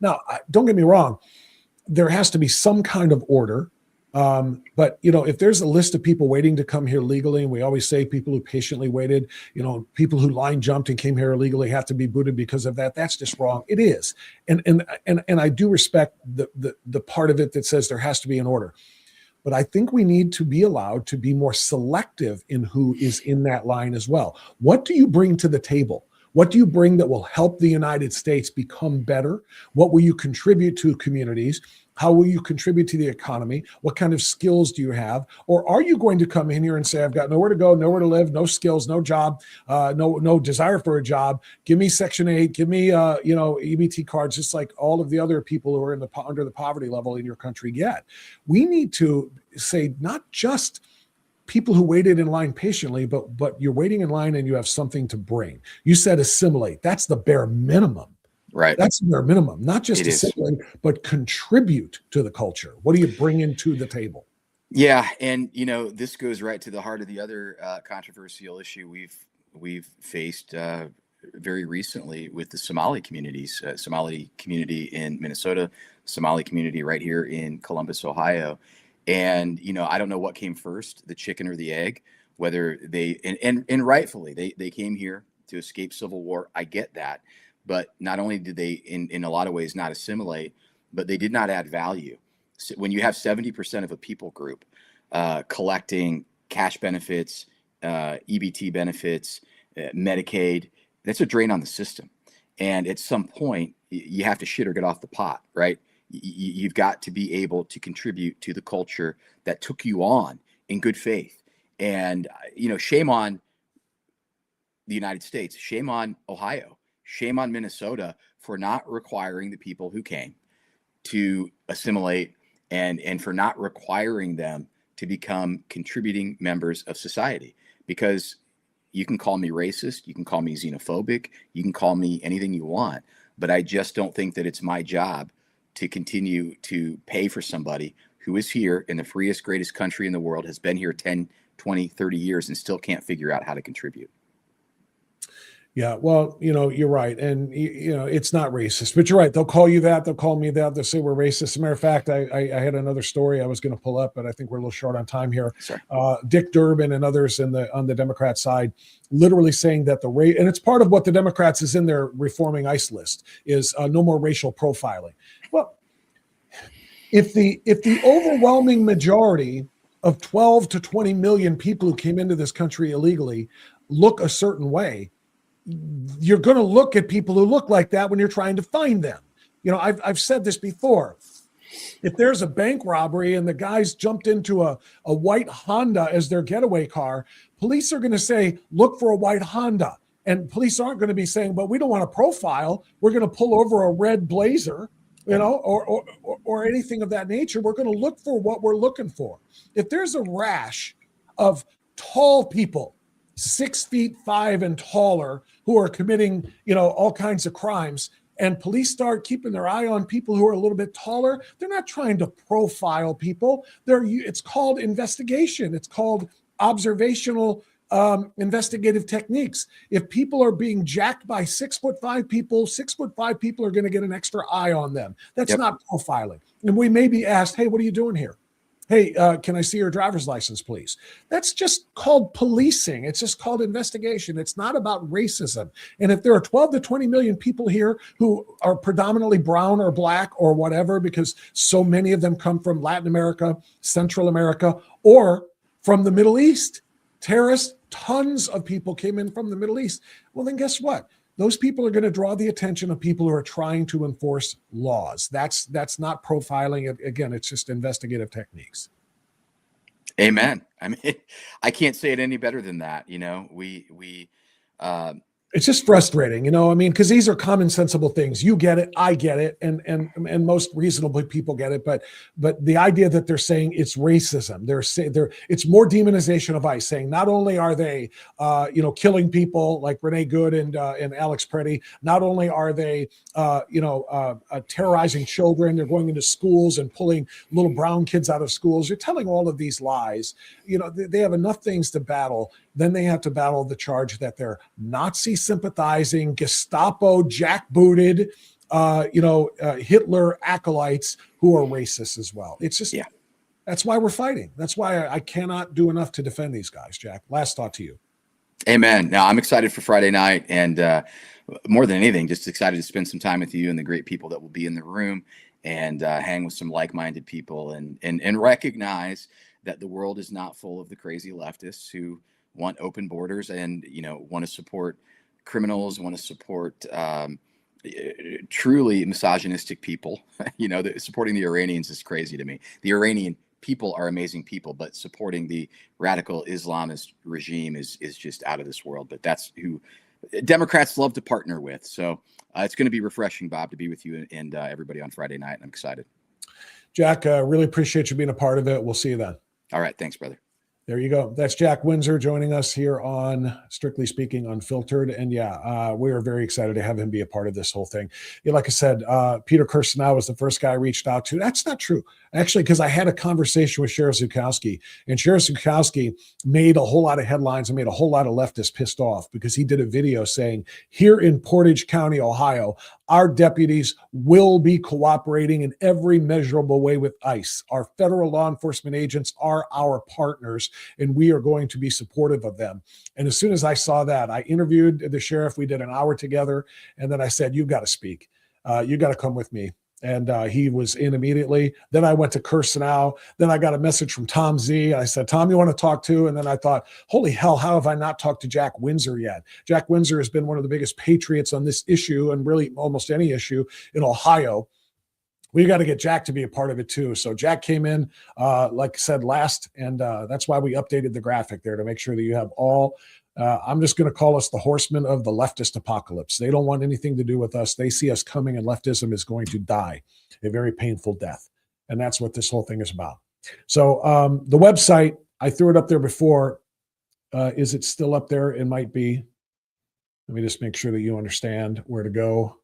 [SPEAKER 2] Now, don't get me wrong. There has to be some kind of order. But if there's a list of people waiting to come here legally, and we always say people who patiently waited, people who line jumped and came here illegally have to be booted because of that. That's just wrong. It is. And I do respect the part of it that says there has to be an order. But I think we need to be allowed to be more selective in who is in that line as well. What do you bring to the table? What do you bring that will help the United States become better? What will you contribute to communities? How will you contribute to the economy? What kind of skills do you have? Or are you going to come in here and say, I've got nowhere to go, nowhere to live, no skills, no job, no desire for a job. Give me Section 8, give me, EBT cards, just like all of the other people who are under the poverty level in your country get. We need to say not just people who waited in line patiently, but you're waiting in line and you have something to bring. You said assimilate. That's the bare minimum.
[SPEAKER 9] Right.
[SPEAKER 2] That's the bare minimum, not just assimilate, but contribute to the culture. What do you bring into the table?
[SPEAKER 9] Yeah. And, this goes right to the heart of the other controversial issue we've faced very recently with the Somali communities, Somali community in Minnesota, Somali community right here in Columbus, Ohio. And, I don't know what came first, the chicken or the egg, whether and rightfully they came here to escape civil war. I get that. But not only did they, in a lot of ways, not assimilate, but they did not add value. So when you have 70% of a people group collecting cash benefits, EBT benefits, Medicaid, that's a drain on the system. And at some point, you have to shit or get off the pot, right? You've got to be able to contribute to the culture that took you on in good faith. And, shame on the United States, shame on Ohio. Shame on Minnesota for not requiring the people who came to assimilate and for not requiring them to become contributing members of society. Because you can call me racist, you can call me xenophobic, you can call me anything you want, but I just don't think that it's my job to continue to pay for somebody who is here in the freest, greatest country in the world, has been here 10, 20, 30 years and still can't figure out how to contribute.
[SPEAKER 2] Yeah, well, you're right. And, it's not racist, but you're right. They'll call you that. They'll call me that. They'll say we're racist. As a matter of fact, I had another story I was going to pull up, but I think we're a little short on time here. Dick Durbin and others on the Democrat side literally saying that and it's part of what the Democrats is in their reforming ICE list is no more racial profiling. Well, if the overwhelming majority of 12 to 20 million people who came into this country illegally look a certain way, you're going to look at people who look like that when you're trying to find them. I've said this before. If there's a bank robbery and the guys jumped into a white Honda as their getaway car, police are going to say, look for a white Honda. And police aren't going to be saying, but we don't want to profile. We're going to pull over a red Blazer, or anything of that nature. We're going to look for what we're looking for. If there's a rash of tall people, 6'5" and taller, who are committing, all kinds of crimes, and police start keeping their eye on people who are a little bit taller, they're not trying to profile people. It's called investigation. It's called observational investigative techniques. If people are being jacked by 6'5" people, 6'5" people are going to get an extra eye on them. That's not profiling. And we may be asked, hey, what are you doing here? Hey, can I see your driver's license, please? That's just called policing. It's just called investigation. It's not about racism. And if there are 12 to 20 million people here who are predominantly brown or black or whatever, because so many of them come from Latin America, Central America, or from the Middle East, terrorists, tons of people came in from the Middle East. Well, then guess what? Those people are going to draw the attention of people who are trying to enforce laws. That's not profiling. Again, it's just investigative techniques.
[SPEAKER 9] Amen. I mean, I can't say it any better than that. You know,
[SPEAKER 2] It's just frustrating, you know. I mean, because these are common sensible things. You get it, I get it, and most reasonable people get it. But the idea that they're saying it's racism, it's more demonization of ICE, saying not only are they killing people like Renee Good and Alex Preddy, not only are they terrorizing children, they're going into schools and pulling little brown kids out of schools. You're telling all of these lies. You know, they have enough things to battle. Then they have to battle the charge that they're Nazi sympathizing, Gestapo jackbooted, Hitler acolytes who are racist as well. It's just, that's why we're fighting. That's why I cannot do enough to defend these guys, Jack. Last thought to you.
[SPEAKER 9] Amen. Now I'm excited for Friday night, and more than anything, just excited to spend some time with you and the great people that will be in the room, and hang with some like-minded people, and recognize that the world is not full of the crazy leftists who want open borders and, want to support criminals, want to support truly misogynistic people. Supporting the Iranians is crazy to me. The Iranian people are amazing people, but supporting the radical Islamist regime is just out of this world. But that's who Democrats love to partner with. So it's going to be refreshing, Bob, to be with you and everybody on Friday night. I'm excited.
[SPEAKER 2] Jack, really appreciate you being a part of it. We'll see you then.
[SPEAKER 9] All right. Thanks, brother.
[SPEAKER 2] There you go. That's Jack Windsor joining us here on Strictly Speaking Unfiltered. And we are very excited to have him be a part of this whole thing. Like I said, Peter Kirstenau was the first guy I reached out to. That's not true, actually, because I had a conversation with Sheriff Zukowski, and Sheriff Zukowski made a whole lot of headlines and made a whole lot of leftists pissed off because he did a video saying, here in Portage County, Ohio, our deputies will be cooperating in every measurable way with ICE. Our federal law enforcement agents are our partners, and we are going to be supportive of them. And as soon as I saw that, I interviewed the sheriff. We did an hour together, and then I said, you've got to speak. You got to come with me. And he was in immediately. Then I went to Kirstenau. Then I got a message from Tom Z. I said, Tom, you want to talk to? And then I thought, holy hell, how have I not talked to Jack Windsor yet? Jack Windsor has been one of the biggest patriots on this issue, and really almost any issue in Ohio. We got to get Jack to be a part of it too. So Jack came in, like I said, last, and that's why we updated the graphic there to make sure that you have all. I'm just going to call us the horsemen of the leftist apocalypse. They don't want anything to do with us. They see us coming, and leftism is going to die a very painful death. And that's what this whole thing is about. So the website, I threw it up there before. Is it still up there? It might be. Let me just make sure that you understand where to go.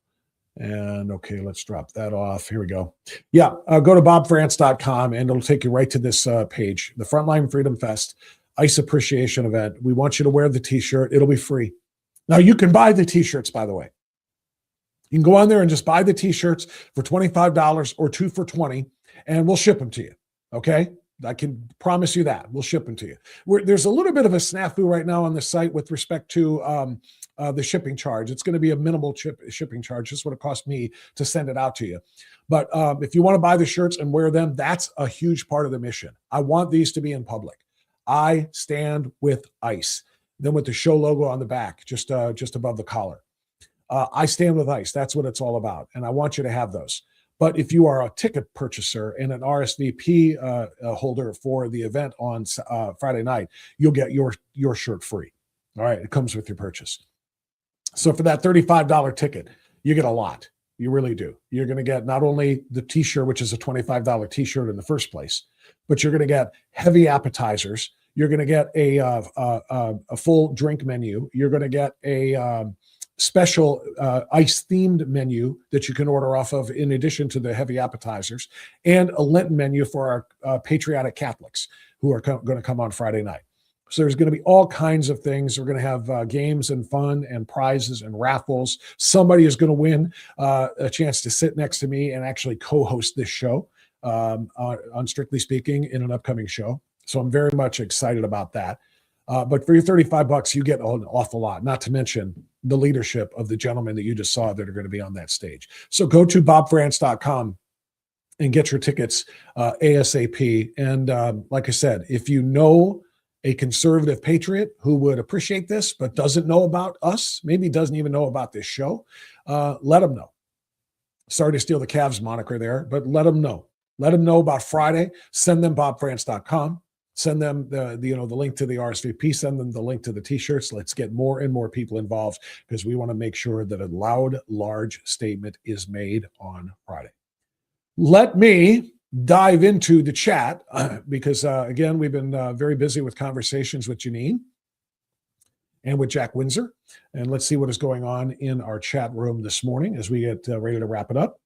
[SPEAKER 2] And okay, let's drop that off. Here we go. Yeah, go to bobfrance.com and it'll take you right to this page, the Frontline Freedom Fest ICE Appreciation Event. We want you to wear the t-shirt. It'll be free. Now, you can buy the t-shirts, by the way. You can go on there and just buy the t-shirts for $25 or 2 for $20, and we'll ship them to you. Okay? I can promise you that. We'll ship them to you. There's a little bit of a snafu right now on the site with respect to the shipping charge. It's going to be a minimal shipping charge. This is what it cost me to send it out to you. But if you want to buy the shirts and wear them, that's a huge part of the mission. I want these to be in public. I stand with ICE. Then with the show logo on the back, just above the collar. I stand with ICE. That's what it's all about. And I want you to have those. But if you are a ticket purchaser and an RSVP holder for the event on Friday night, you'll get your shirt free. All right. It comes with your purchase. So for that $35 ticket, you get a lot. You really do. You're going to get not only the t-shirt, which is a $25 t-shirt in the first place, but you're going to get heavy appetizers. You're going to get a full drink menu. You're going to get a special ICE-themed menu that you can order off of in addition to the heavy appetizers, and a Lenten menu for our patriotic Catholics who are going to come on Friday night. So there's going to be all kinds of things. We're going to have games and fun and prizes and raffles. Somebody is going to win a chance to sit next to me and actually co-host this show on Strictly Speaking in an upcoming show. So I'm very much excited about that. But for your $35, you get an awful lot, not to mention the leadership of the gentlemen that you just saw that are going to be on that stage. So go to bobfrance.com and get your tickets ASAP. And like I said, if you know a conservative patriot who would appreciate this but doesn't know about us, maybe doesn't even know about this show, let them know. Sorry to steal the Cavs moniker there, but let them know. Let them know about Friday. Send them bobfrance.com. Send them the link to the RSVP. Send them the link to the T-shirts. Let's get more and more people involved because we want to make sure that a loud, large statement is made on Friday. Let me dive into the chat because, again, we've been very busy with conversations with Jeannine and with Jack Windsor. And let's see what is going on in our chat room this morning as we get ready to wrap it up.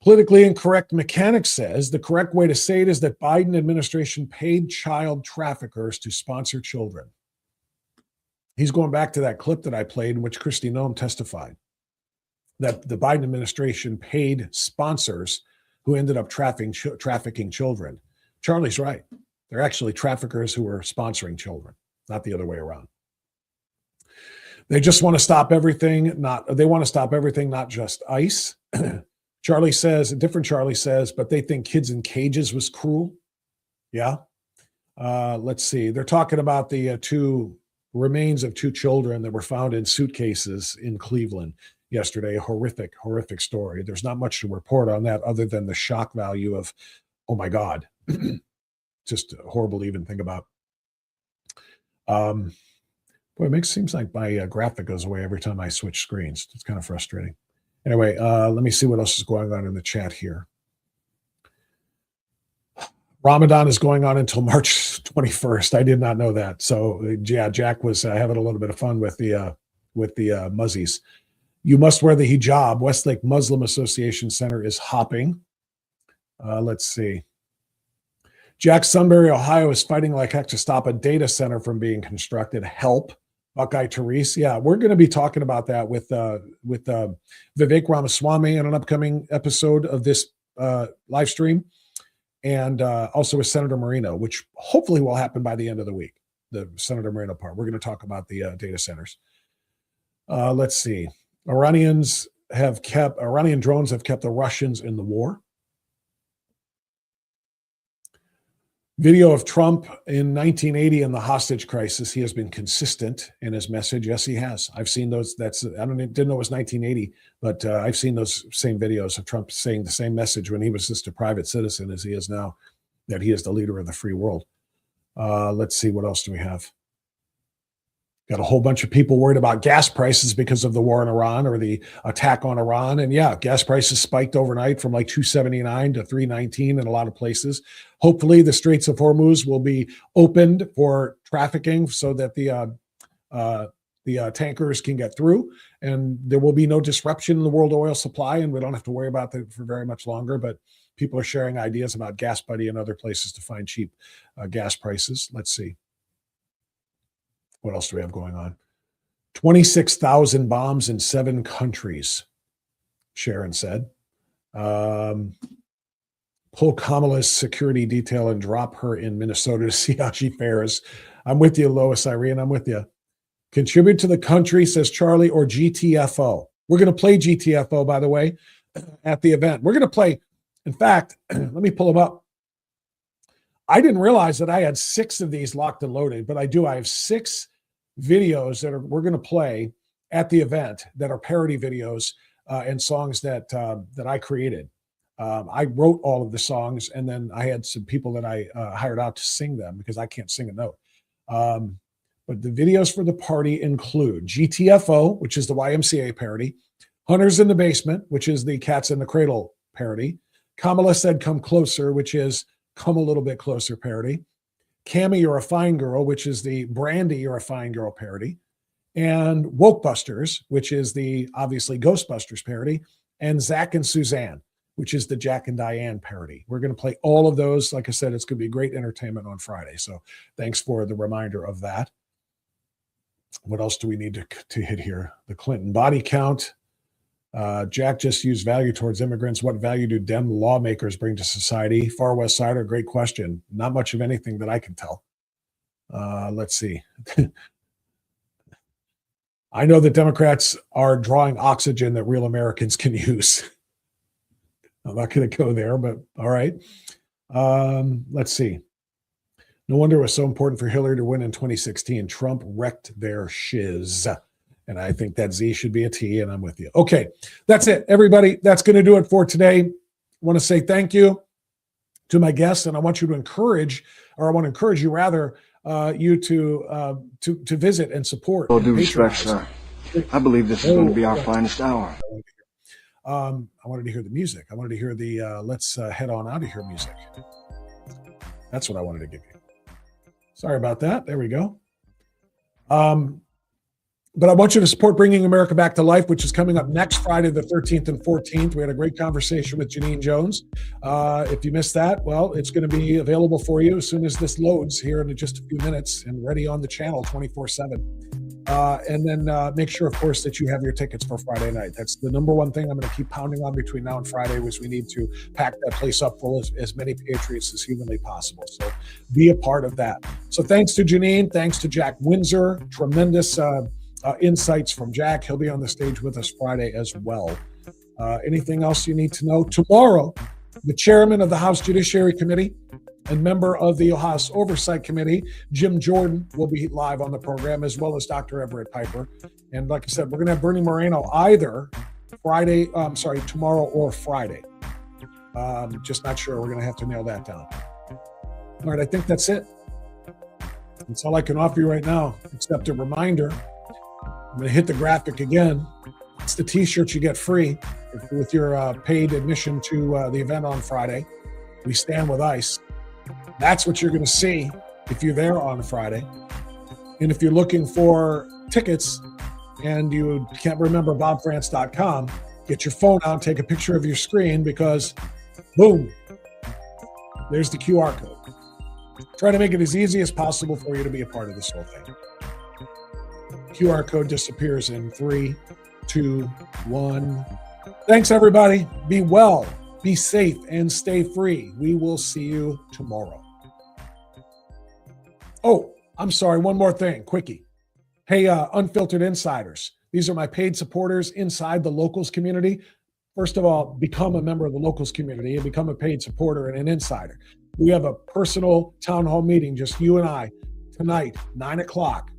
[SPEAKER 2] Politically Incorrect Mechanic says the correct way to say it is that Biden administration paid child traffickers to sponsor children. He's going back to that clip that I played in which Kristi Noem testified that the Biden administration paid sponsors who ended up trafficking children. Charlie's right. They're actually traffickers who are sponsoring children, not the other way around. They just want to stop everything, not just ICE. Charlie says, a different Charlie says, but they think kids in cages was cruel. Yeah. Let's see. They're talking about the two remains of two children that were found in suitcases in Cleveland yesterday. A horrific, horrific story. There's not much to report on that other than the shock value of, oh my God, just horrible to even think about. Boy, it seems like my graphic goes away every time I switch screens. It's kind of frustrating. Anyway, let me see what else is going on in the chat here. Ramadan is going on until March 21st. I did not know that. So yeah, Jack was having a little bit of fun with the muzzies. You must wear the hijab. Westlake Muslim Association Center is hopping. Let's see. Jack, Sunbury, Ohio is fighting like heck to stop a data center from being constructed. Help. Buckeye Therese. Yeah, we're going to be talking about that with Vivek Ramaswamy in an upcoming episode of this live stream, and also with Senator Moreno, which hopefully will happen by the end of the week, the Senator Moreno part. We're going to talk about the data centers. Let's see. Iranian drones have kept the Russians in the war. Video of Trump in 1980 in the hostage crisis. He has been consistent in his message. Yes, he has. I've seen those. Didn't know it was 1980, but I've seen those same videos of Trump saying the same message when he was just a private citizen as he is now, that he is the leader of the free world. Let's see, what else do we have? Got a whole bunch of people worried about gas prices because of the war in Iran or the attack on Iran. And yeah, gas prices spiked overnight from like $2.79 to $3.19 in a lot of places. Hopefully the Straits of Hormuz will be opened for trafficking so that the tankers can get through and there will be no disruption in the world oil supply. And we don't have to worry about that for very much longer, but people are sharing ideas about Gas Buddy and other places to find cheap gas prices. Let's see. What else do we have going on? 26,000 bombs in 7 countries, Sharon said. Pull Kamala's security detail and drop her in Minnesota to see how she fares. I'm with you, Lois Irene. I'm with you. Contribute to the country, says Charlie, or GTFO. We're going to play GTFO, by the way, at the event. We're going to play, in fact, let me pull them up. I didn't realize that I had 6 of these locked and loaded, but I do. I have 6 videos that we're going to play at the event that are parody videos and songs that I created. I wrote all of the songs, and then I had some people that I hired out to sing them because I can't sing a note. But the videos for the party include GTFO, which is the YMCA parody, Hunters in the Basement, which is the Cats in the Cradle parody, Kamala Said Come Closer, which is Come a Little Bit Closer parody, Cammie You're a Fine Girl, which is the Brandy You're a Fine Girl parody, and Wokebusters, which is the obviously Ghostbusters parody, and Zach and Suzanne, which is the Jack and Diane parody. We're going to play all of those. Like I said, it's going to be great entertainment on Friday. So thanks for the reminder of that. What else do we need to hit here? The Clinton body count. Jack just used value towards immigrants. What value do Dem lawmakers bring to society? Far West Sider, great question. Not much of anything that I can tell. Let's see. I know that Democrats are drawing oxygen that real Americans can use. I'm not going to go there, but all right. Let's see. No wonder it was so important for Hillary to win in 2016. Trump wrecked their shiz. And I think that Z should be a T, and I'm with you. Okay, that's it, everybody. That's going to do it for today. I want to say thank you to my guests, and I want to encourage you rather, you to visit and support.
[SPEAKER 12] All due respect, sir. I believe this is going to be our finest hour.
[SPEAKER 2] I wanted to hear the music. I wanted to hear the let's head on out of here music. That's what I wanted to give you. Sorry about that. There we go. But I want you to support Bringing America Back to Life, which is coming up next Friday, the 13th and 14th. We had a great conversation with Jeannine Jones. If you missed that, well, it's going to be available for you as soon as this loads here in just a few minutes and ready on the channel 24/7. And then make sure, of course, that you have your tickets for Friday night. That's the number one thing I'm going to keep pounding on between now and Friday, was we need to pack that place up full of as many Patriots as humanly possible. So be a part of that. So thanks to Jeannine. Thanks to Jack Windsor. Tremendous insights from Jack. He'll be on the stage with us Friday as well. Anything else you need to know? Tomorrow, the chairman of the House Judiciary Committee and member of the House Oversight Committee, Jim Jordan, will be live on the program, as well as Dr. Everett Piper. And like I said, we're going to have Bernie Moreno either tomorrow or Friday. Just not sure. We're going to have to nail that down. All right, I think that's it. That's all I can offer you right now, except a reminder. I'm going to hit the graphic again. It's the t-shirt you get free with your paid admission to the event on Friday. We Stand with ICE. That's what you're going to see if you're there on Friday. And if you're looking for tickets and you can't remember bobfrance.com, get your phone out, take a picture of your screen, because boom, there's the QR code. Try to make it as easy as possible for you to be a part of this whole thing. QR code disappears in 3, 2, 1. Thanks, everybody. Be well, be safe, and stay free. We will see you tomorrow. Oh, I'm sorry. One more thing. Quickie. Hey, Unfiltered Insiders. These are my paid supporters inside the locals community. First of all, become a member of the locals community and become a paid supporter and an insider. We have a personal town hall meeting, just you and I, tonight, 9 o'clock.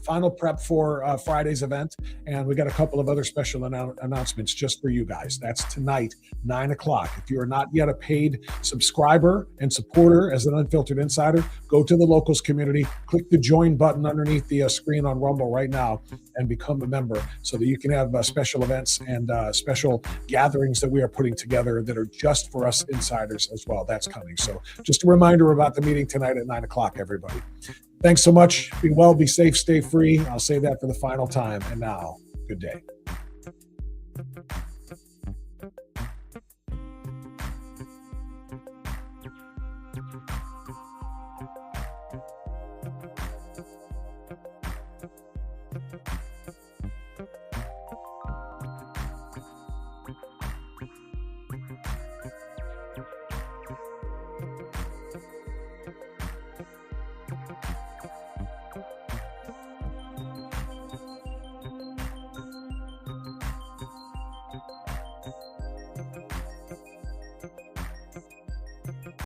[SPEAKER 2] Final prep for Friday's event, and we got a couple of other special announcements just for you guys. That's tonight, 9 o'clock. If you are not yet a paid subscriber and supporter as an Unfiltered Insider, go to the locals community, click the join button underneath the screen on Rumble right now, and become a member so that you can have special events and special gatherings that we are putting together that are just for us insiders as well. That's coming. So just a reminder about the meeting tonight at 9 o'clock, everybody. Thanks so much. Be well, be safe, stay free. I'll say that for the final time. And now, good day.